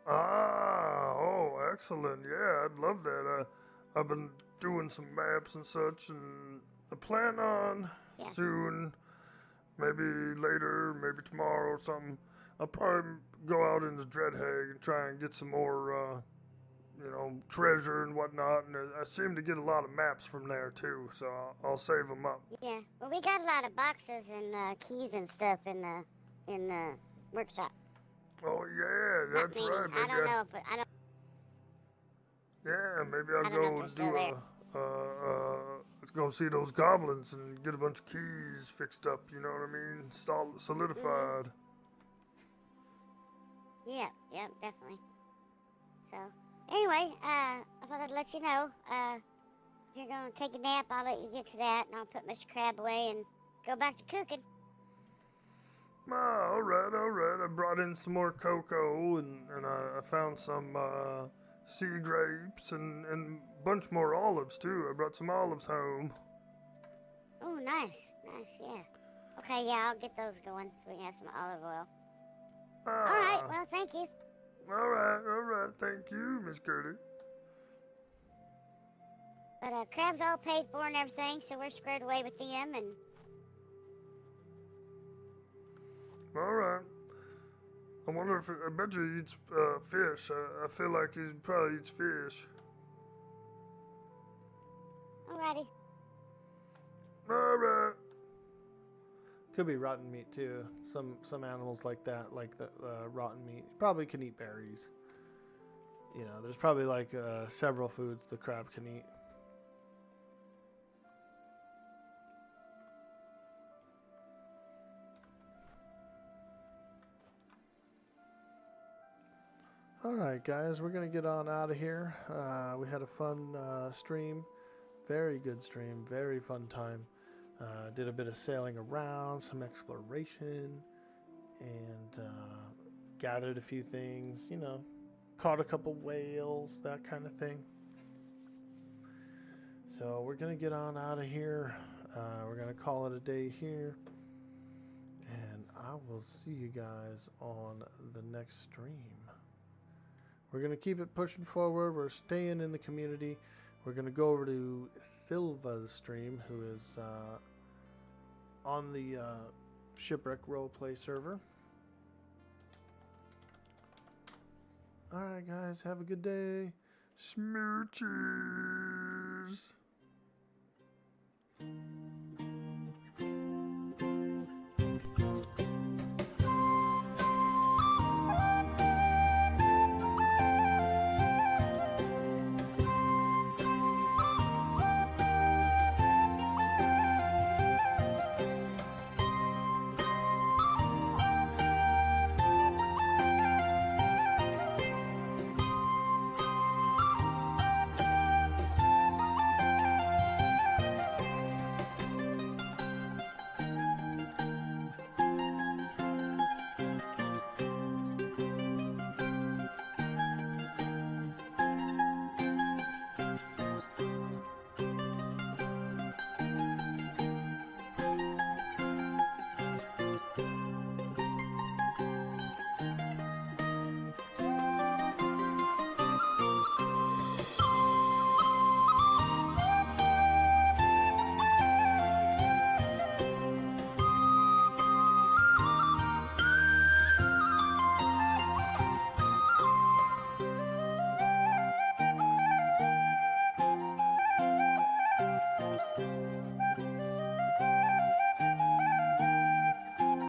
Ah, oh, excellent. Yeah, I'd love that. I've been doing some maps and such, and I plan on soon, maybe later, maybe tomorrow or something. I'll probably go out into Dreadhag and try and get some more, treasure and whatnot. And I seem to get a lot of maps from there too, so I'll save them up. Yeah, well, we got a lot of boxes and keys and stuff in the workshop. Oh yeah, that's right. I don't know if Yeah, maybe I'll I don't know if go they're and still do there. let's go see those goblins and get a bunch of keys fixed up, you know what I mean? Solidified. Yep, definitely. So, anyway, I thought I'd let you know. If you're gonna take a nap, I'll let you get to that, and I'll put Mr. Crab away and go back to cooking. Ah, all right. I brought in some more cocoa and I found some sea grapes and a bunch more olives too. I brought some olives home. Oh, nice, yeah. Okay, yeah, I'll get those going so we can have some olive oil. Ah, All right, well, thank you. all right. Thank you, Miss Gertie. But Crab's all paid for and everything, so we're squared away with them, and All right. I wonder if I bet you he eats fish. I feel like he probably eats fish. alrighty. All right. Could be rotten meat too. Some animals like that, like the rotten meat, probably can eat berries. You know, there's probably like several foods the crab can eat. Alright guys, we're going to get on out of here. We had a fun stream. Very good stream. Very fun time. Did a bit of sailing around, some exploration, and gathered a few things, you know, caught a couple whales, that kind of thing. So we're going to get on out of here. We're going to call it a day here. And I will see you guys on the next stream. We're going to keep it pushing forward. We're staying in the community. We're going to go over to Silva's stream, who is on the Shipwreck roleplay server. Alright guys, have a good day. Smooches.